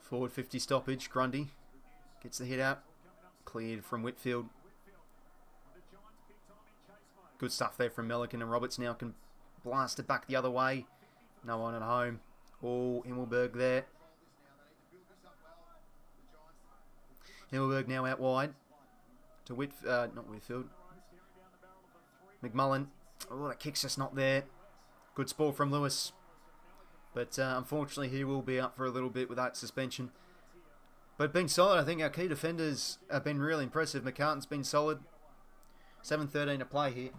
Forward 50 stoppage. Grundy gets the hit out. Cleared from Whitfield. Good stuff there from 𝐼𝐻𝐻𝐸, and Roberts now can blast it back the other way. No one at home. Oh, 𝐸𝐻𝐻𝐸 there. 𝐸𝐻𝐻𝐸 now out wide to not Whitfield. McMullen. Oh, that kick's just not there. Good ball from Lewis. But unfortunately, he will be up for a little bit with that suspension. But being solid, I think our key defenders have been really impressive. McCartan's been solid. 7:13 to play here.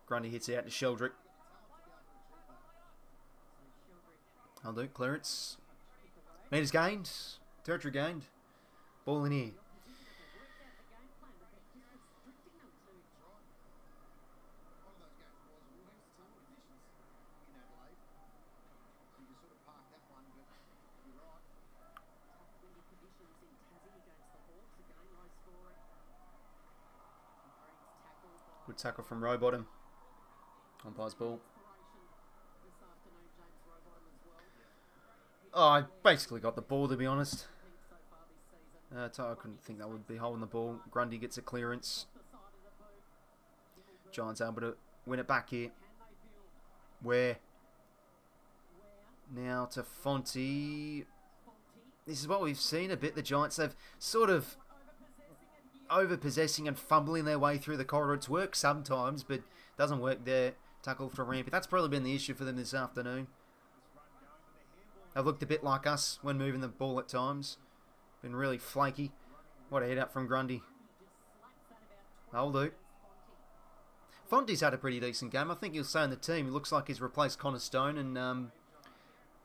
Grundy hits out to 𝐓𝐿𝐼. I'll do clearance. Meters gained. Territory gained. Ball in here. Good tackle from Rowbottom. Umpire's ball. Oh, I basically got the ball, to be honest. I couldn't think that would be holding the ball. Grundy gets a clearance. Giants able to win it back here. Where? Now to 𝐓𝐿𝐼. This is what we've seen a bit. The Giants, they've sort of over-possessing and fumbling their way through the corridor. It's worked sometimes, but doesn't work there. Tackle for Rampy. That's probably been the issue for them this afternoon. They've looked a bit like us when moving the ball at times. Been really flaky. What a hit out from Grundy. That'll do. 𝐓𝐿𝐼's had a pretty decent game. I think he'll stay in the team. He looks like he's replaced Connor Stone. And,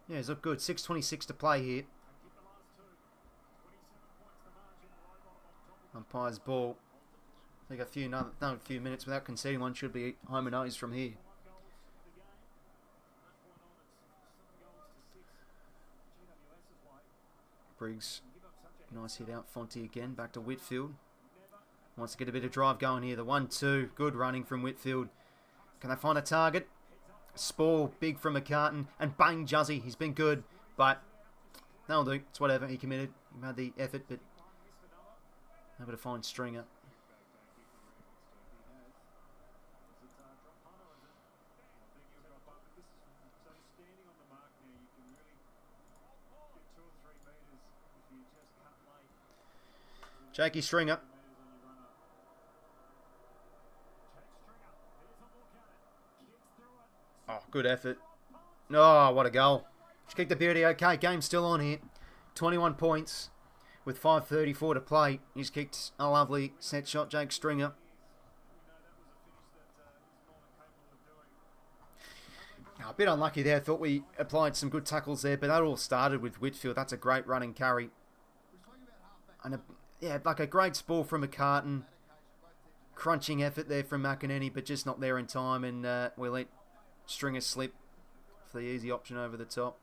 yeah, he's looked good. 6:26 to play here. Umpire's ball. I think another few minutes without conceding one. Should be home and O's from here. Briggs. Nice hit out. 𝐓𝐿𝐼 again. Back to Whitfield. Wants to get a bit of drive going here. The 1-2. Good running from Whitfield. Can they find a target? Spall. Big from McCartan. And bang, 𝐬𝐿𝐼. He's been good. But that'll do. It's whatever. He committed. He made the effort. But able to find Stringer. Jakey Stringer. Oh, good effort. Oh, what a goal. Just kicked the beauty. Okay, game's still on here. 21 points with 5:34 to play. He's kicked a lovely set shot, Jake Stringer. A bit unlucky there. I thought we applied some good tackles there, but that all started with Whitfield. That's a great running carry. And like a great ball from McCartan. Crunching effort there from McInerney, but just not there in time. And we let Stringer slip for the easy option over the top.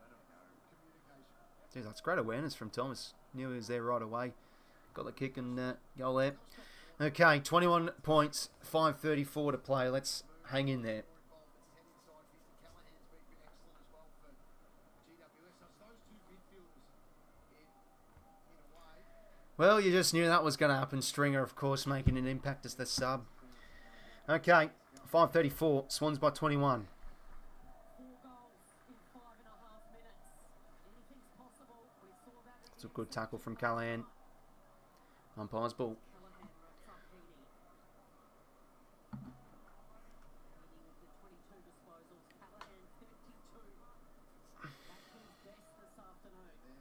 Jeez, that's great awareness from Thomas. Knew he was there right away. Got the kick and goal there. Okay, 21 points, 5:34 to play. Let's hang in there. Well, you just knew that was going to happen. Stringer, of course, making an impact as the sub. Okay, 5:34. Swans by 21.
4 goals in 5.5 minutes. Anything's possible. We saw that.
It's a good tackle from 𝐼𝐿. Umpire's ball.
Callahan wraps up Heaney. Heaney with the 22 disposals. Callahan 32. Back to his best this afternoon.
There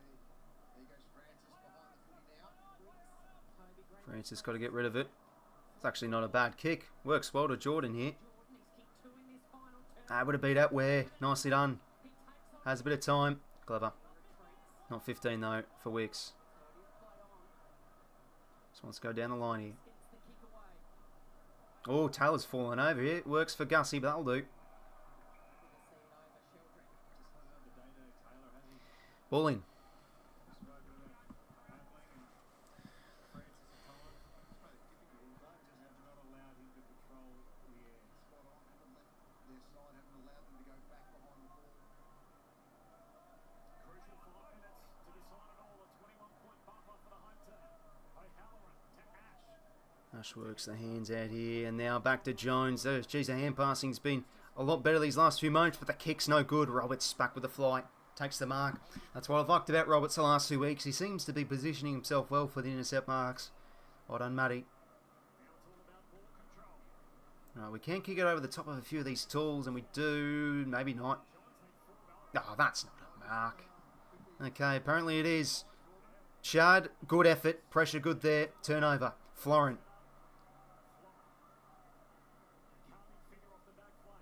goes Francis behind the footy now.
Toby Grant.
Francis got to get rid of it. It's actually not a bad kick. Works well to Jordan here.
Jordan, he's kicked 2 in this final term.
Would have beat that where. Nicely done.
He takes on
Has a bit of time. Clever.
retreats.
Not 15 though for 𝐼𝐿.
So it is played on.
Just wants to go down the line here.
Gets the kick away.
Oh, Taylor's fallen over here. Works for 𝐵𝐿𝐼𝐿, but that'll do.
With a see it over 𝐓𝐿𝐴.
Ball in.
Crucial 5 minutes to decide it all. A 21-point buffer for the home team. O'Halloran to Ash.
Ash works the hands out here, and now back to Jones. Geez, the hand passing's been a lot better these last few moments, but the kick's no good. Roberts back with the flight. Takes the mark. That's what I've liked about Roberts the last 2 weeks. He seems to be positioning himself well for the intercept marks. Well done, Matty.
Now it's all about ball control.
Right, we can kick it over the top of a few of these tools, and we do. Maybe not. Oh, that's not a mark. Okay, apparently it is. Chad, good effort. Pressure good there. Turnover. Florent.
Calming figure off the back flank.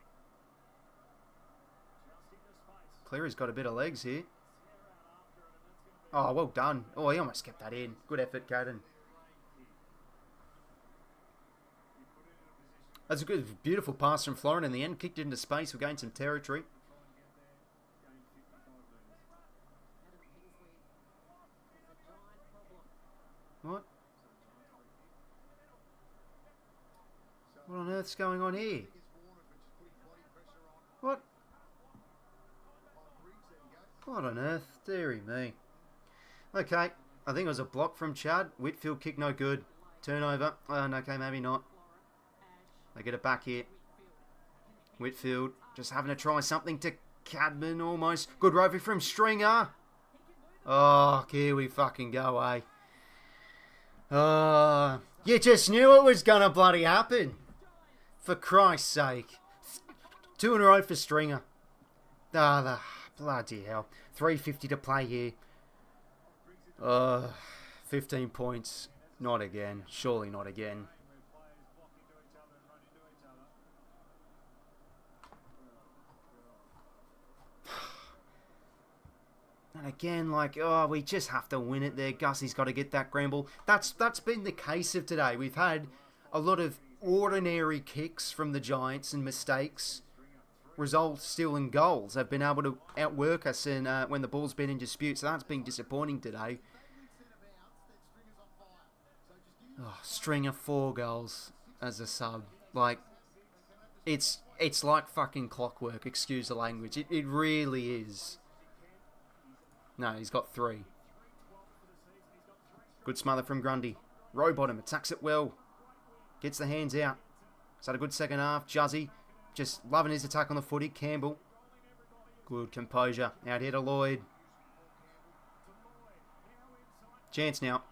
Just into space.
Cleary's got a bit of legs here.
Sierra out after it, and that's going to be
Oh, well done. Oh, he almost kept that in. Good effort, Caden.
a rain kick. You put it in a position
That's a good, beautiful pass from Florent in the end. Kicked it into space. We gained some territory.
to try and get there. Gain 55 metres.
Adam Kingsley is a giant problem.
What? What on earth's going on here? What? What on earth? Deary me. Okay, I think it was a block from Chad. Whitfield kick no good. Turnover. Okay, maybe not. They get it back here. Whitfield just having to try something to Cadman almost. Good roving from Stringer. Oh, here we fucking go, eh? You just knew it was gonna bloody happen. For Christ's sake. 2 in a row for Stringer. The bloody hell. 3:50 to play here. 15 points. Not again. Surely not again.
Where players block into each other and run into each other.
And again, like, we just have to win it there. Gussie's got to get that Gramble. That's been the case of today. We've had a lot of ordinary kicks from the Giants and mistakes. Results still in goals. They've been able to outwork us in, when the ball's been in dispute. So that's been disappointing today. Oh, Stringer 4 goals as a sub. Like, it's like fucking clockwork. Excuse the language. It really is. No, he's got 3. Good smother from Grundy. Rowbottom attacks it well. Gets the hands out. He's had a good second half. 𝐬𝐿𝐼𝐿 just loving his attack on the footy. Campbell. Good composure. Out here to Lloyd. Chance now.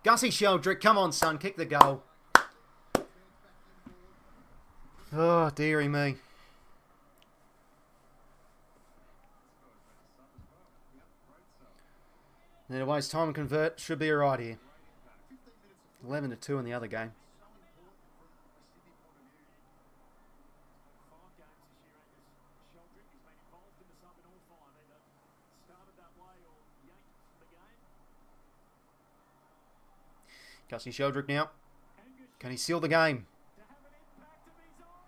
𝐵𝐿𝐼𝐿, come on, son. Kick the goal. Oh, dearie me. Need to waste time and convert. Should be alright here. 11-2 in the other game.
5 games this year, Angus Sheldrick has been involved in the sub in all 5. Either started that way or yanked the game.
𝐵𝐿𝐼𝐿 Sheldrick now. Can he seal the game?
To have an impact of his own.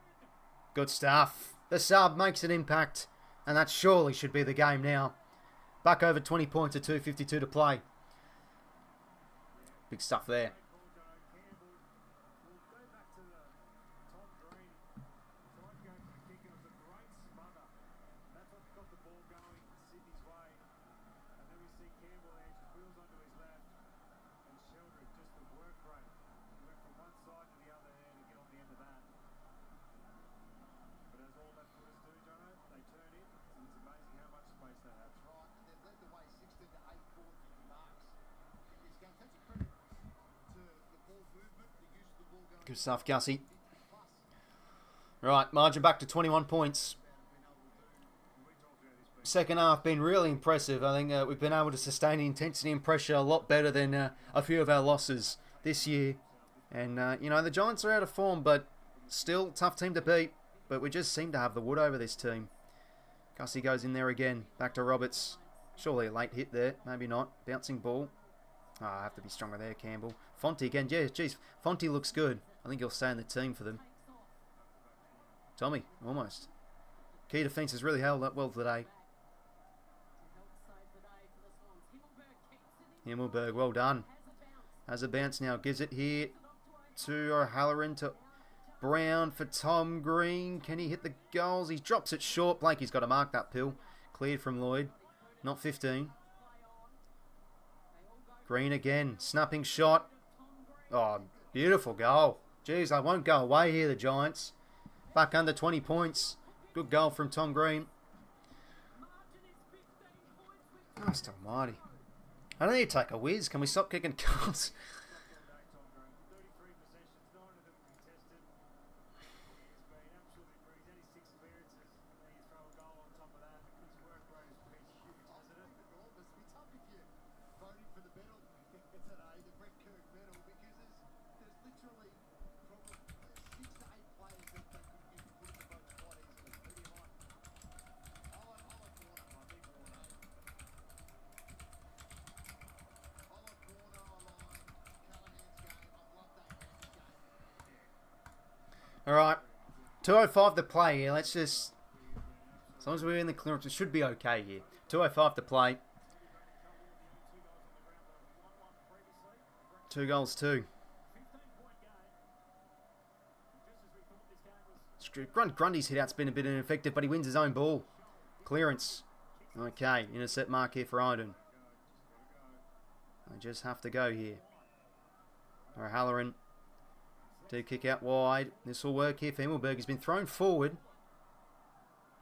Good stuff. The sub makes an impact. And that surely should be the game now. Back over 20 points at 2:52 to play. Big stuff there.
Campbell will go back to the Tom Green. Tried to go for the kick and it was a great smother. That's what got the ball going Sydney's way. And then we see Campbell there, just wheels onto his left. And Sheldrick, just the work rate. He went from one side to the other there to get on the end of that.
Good stuff, Gussie. Right, margin back to 21 points. Second half been really impressive. I think we've been able to sustain the intensity and pressure a lot better than a few of our losses this year. And, you know, the Giants are out of form, but still tough team to beat. But we just seem to have the wood over this team. Gussie goes in there again. Back to Roberts. Surely a late hit there. Maybe not. Bouncing ball. Oh, I have to be stronger there, Campbell. Fonte again. Yeah, geez. Fonte looks good. I think he'll stay in the team for them. Tommy, almost. Key defence has really held up well today. 𝐓𝐴𝐴, well done. Has a bounce now. Gives it here to O'Halloran, to Brown for Tom Green. Can he hit the goals? He drops it short. Blakey's got to mark that pill. Cleared from Lloyd. Not 15. Green again. Snapping shot. Oh, beautiful goal. Jeez, I won't go away here, the Giants. Back under 20 points. Good goal from Tom Green. Christ almighty. I don't need to take a whiz. Can we stop kicking goals? Alright, 2:05 to play here. Let's just, as long as we're in the clearance, it should be okay here. 2:05 to play. 2 goals, 2. Grundy's hit out's been a bit ineffective, but he wins his own ball. Clearance. Okay, intercept mark here for Iden. I just have to go here. O'Halloran. Do kick out wide. This will work here for Himmelberg. He's been thrown forward.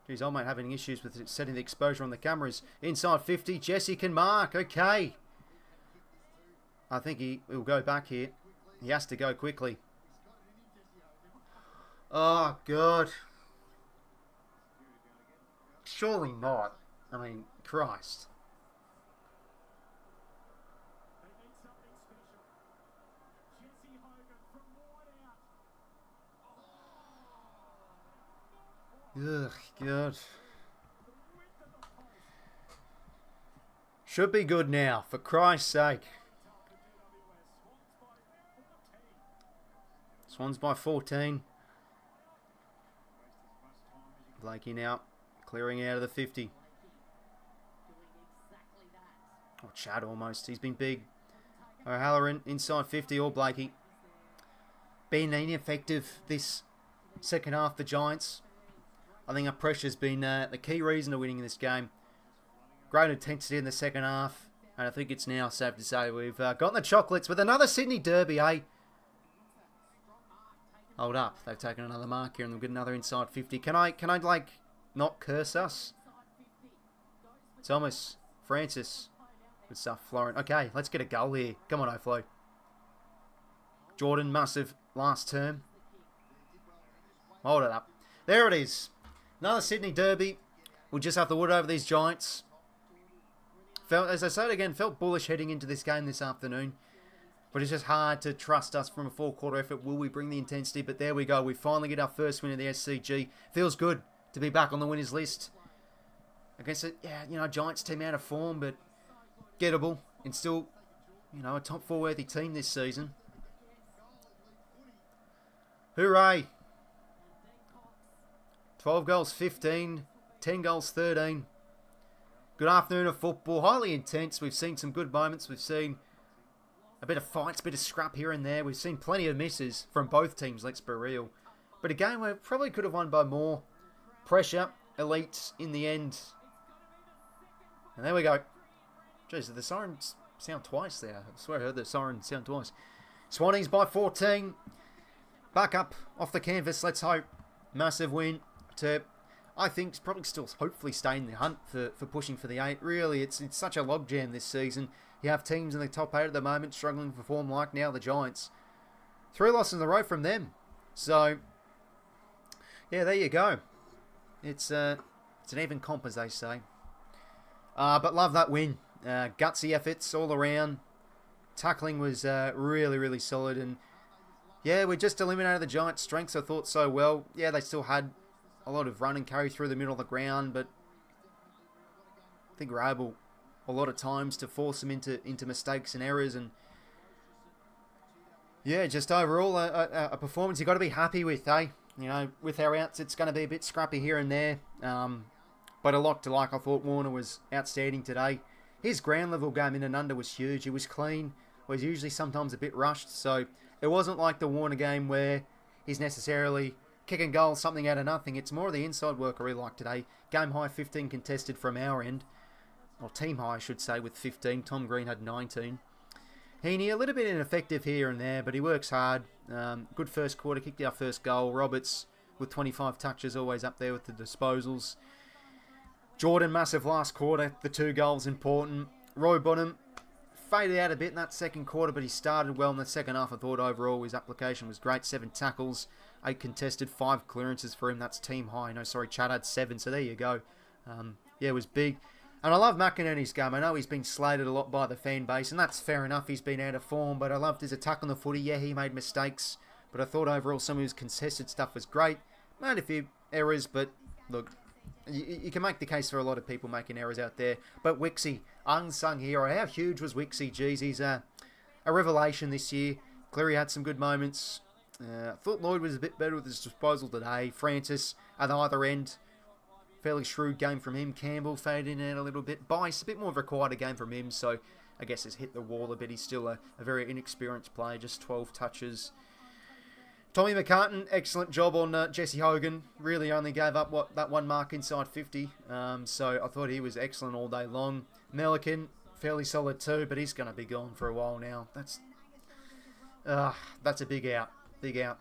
Geez, I might having issues with setting the exposure on the cameras. Inside 50. Jesse can mark. Okay. I think he will go back here. He has to go quickly. Oh, God. Surely not. I mean, Christ. Ugh, God. Should be good now, for Christ's sake. Swans by 14. Blakey now clearing out of the 50. Oh, Chad almost. He's been big. O'Halloran inside 50 or Blakey. Been ineffective this second half, the Giants. I think our pressure's been the key reason to winning this game. Great intensity in the second half. And I think it's now safe to say we've gotten the chocolates with another Sydney Derby, eh? Hold up. They've taken another mark here and they'll get another inside 50. Can I like, not curse us? Thomas. Francis. Good stuff, Florent. Okay, let's get a goal here. Come on, O'Flo. Jordan, massive last term. Hold it up. There it is. Another Sydney Derby. We'll just have to wood over these Giants. As I said again, felt bullish heading into this game this afternoon. But it's just hard to trust us from a four-quarter effort. Will we bring the intensity? But there we go. We finally get our first win in the SCG. Feels good to be back on the winners list. Against it, yeah, you know, Giants team out of form, but gettable. And still, you know, a top four worthy team this season. Hooray! 12 goals, 15. 10 goals, 13. Good afternoon of football. Highly intense. We've seen some good moments. We've seen a bit of fights, a bit of scrap here and there. We've seen plenty of misses from both teams, let's be real. But a game where probably could have won by more. Pressure. Elites in the end. And there we go. Jeez, did the sirens sound twice there? I swear I heard the siren sound twice. Swannies by 14. Back up off the canvas, let's hope. Massive win to, I think, probably still hopefully stay in the hunt for pushing for the 8. Really, it's such a logjam this season. You have teams in the top 8 at the moment struggling for form like now the Giants. 3 losses in a row from them. So, yeah, there you go. It's an even comp, as they say. But love that win. Gutsy efforts all around. Tackling was really, really solid. And, yeah, we just eliminated the Giants' strengths. I thought so well. Yeah, they still had a lot of run and carry through the middle of the ground. But I think we're able a lot of times to force them into mistakes and errors. And, yeah, just overall a performance you've got to be happy with, eh? You know, with our outs, it's going to be a bit scrappy here and there. But a lot to like. I thought Warner was outstanding today. His ground level game in and under was huge. He was clean. Was usually sometimes a bit rushed. So it wasn't like the Warner game where he's necessarily kicking goals, something out of nothing. It's more of the inside work I really like today. Game high 15 contested from our end. Or team high, I should say, with 15. Tom Green had 19. Heaney, a little bit ineffective here and there, but he works hard. Good first quarter, kicked our first goal. Roberts with 25 touches, always up there with the disposals. Jordan, massive last quarter. The 2 goals important. Roy Bonham faded out a bit in that second quarter, but he started well in the second half. I thought overall his application was great. 7 tackles, 8 contested, 5 clearances for him. That's team high. No, sorry, Chad had 7, so there you go. Yeah, it was big. And I love McInerney's game. I know he's been slated a lot by the fan base, and that's fair enough. He's been out of form, but I loved his attack on the footy. Yeah, he made mistakes, but I thought overall some of his contested stuff was great. Made a few errors, but look, you can make the case for a lot of people making errors out there. But 𝐓𝐡𝐞, unsung hero. How huge was 𝐓𝐶𝐞? Jeez, he's a revelation this year. Cleary had some good moments. I thought Lloyd was a bit better with his disposal today. Francis at either end. Fairly shrewd game from him. Campbell faded in and out a little bit. Bice, a bit more of a quieter game from him, so I guess has hit the wall a bit. He's still a very inexperienced player, just 12 touches. Tommy McCartan, excellent job on Jesse Hogan. Really only gave up that 1 mark inside 50. So I thought he was excellent all day long. Melican, fairly solid too, but he's going to be gone for a while now. That's a big out. Big out.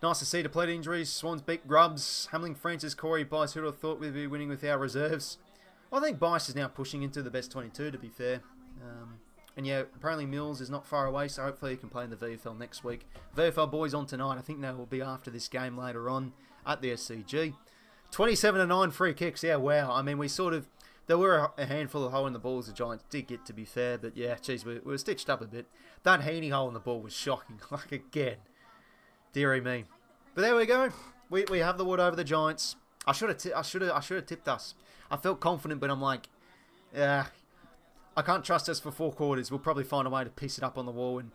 Nice to see depleted injuries. Swans beat Grubs. Hamling, Francis, Corey, Bice. Who would have thought we'd be winning with our reserves? I think Bice is now pushing into the best 22, to be fair. And yeah, apparently Mills is not far away, so hopefully he can play in the VFL next week. VFL boys on tonight. I think they will be after this game later on at the SCG. 27-9 free kicks. Yeah, wow. I mean, there were a handful of hole in the balls the Giants did get, to be fair. But yeah, geez, we were stitched up a bit. That Heaney hole in the ball was shocking. Like, again. Dearie me. But there we go. We have the wood over the Giants. I should have tipped us. I felt confident, but I'm like, I can't trust us for 4 quarters. We'll probably find a way to piece it up on the wall. And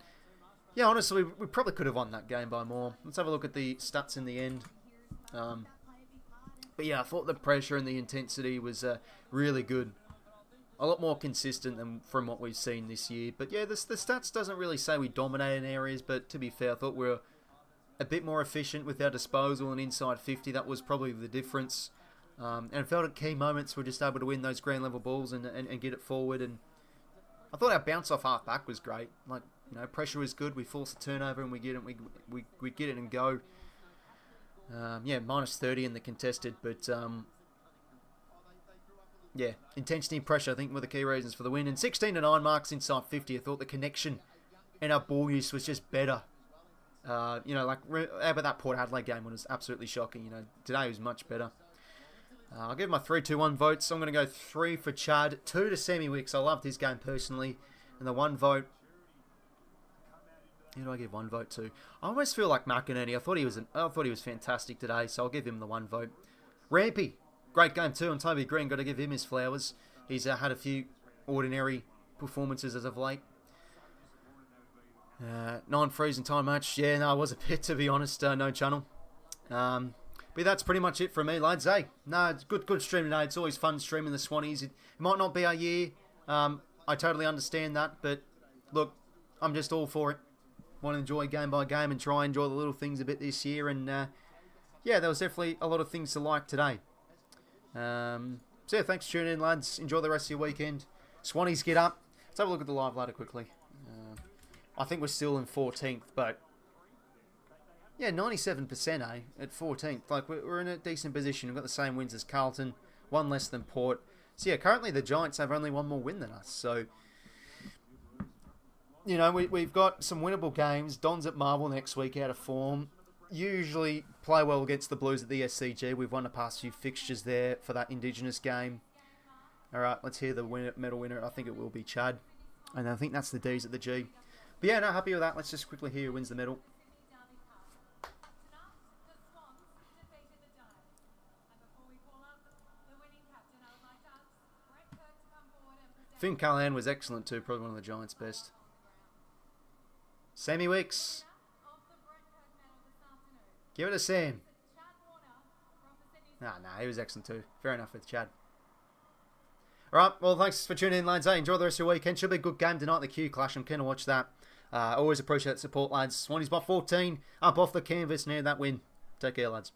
yeah, honestly, we probably could have won that game by more. Let's have a look at the stats in the end. But yeah, I thought the pressure and the intensity was really good. A lot more consistent than from what we've seen this year. But yeah, the stats doesn't really say we dominated in areas. But to be fair, I thought we were a bit more efficient with our disposal and inside 50. That was probably the difference. And I felt at key moments we're just able to win those ground level balls and get it forward. And I thought our bounce off half back was great. Like, you know, pressure was good. We force a turnover and we get it. We get it and go. Yeah, minus 30 in the contested, but yeah, intensity and pressure I think were the key reasons for the win. And 16-9 marks inside 50. I thought the connection and our ball use was just better. You know, like how about that Port Adelaide game when it was absolutely shocking. You know, today was much better. I'll give my 3-2-1 votes. So I'm going to go 3 for Chad, 2 to Sammy Wicks. I loved his game personally, and the 1 vote. Who do I give 1 vote to? I almost feel like McInerney. I thought he was fantastic today, so I'll give him the 1 vote. Rampy, great game too, and Toby Green, got to give him his flowers. He's had a few ordinary performances as of late. 9 freeze and time match. Yeah, no, it was a bit, to be honest. No channel. But that's pretty much it from me, lads. Hey, no, it's good stream today. It's always fun streaming the Swannies. It might not be our year. I totally understand that, but look, I'm just all for it. Want to enjoy game by game and try and enjoy the little things a bit this year. And yeah, there was definitely a lot of things to like today. So yeah, thanks for tuning in, lads. Enjoy the rest of your weekend. Swannies get up. Let's have a look at the live ladder quickly. I think we're still in 14th, but yeah, 97%, at 14th. Like, we're in a decent position. We've got the same wins as Carlton, 1 less than Port. So yeah, currently the Giants have only 1 more win than us. So you know, we've got some winnable games. Don's at Marvel next week out of form. Usually play well against the Blues at the SCG. We've won the past few fixtures there for that Indigenous game. All right, let's hear the medal winner. I think it will be Chad. And I think that's the D's at the G. But yeah, no, happy with that. Let's just quickly hear who wins the medal. 𝐓𝐡𝐞 𝐎𝐥𝐝 was excellent too, probably one of the Giants' best. Sammy Weeks. Give it a Sam. Nah, he was excellent too. Fair enough with Chad. Alright, well, thanks for tuning in, lads. Hey, enjoy the rest of your weekend. Should be a good game tonight, the 𝐶 clash. I'm keen to watch that. Always appreciate the support, lads. Swannies by 14. Up off the canvas near that win. Take care, lads.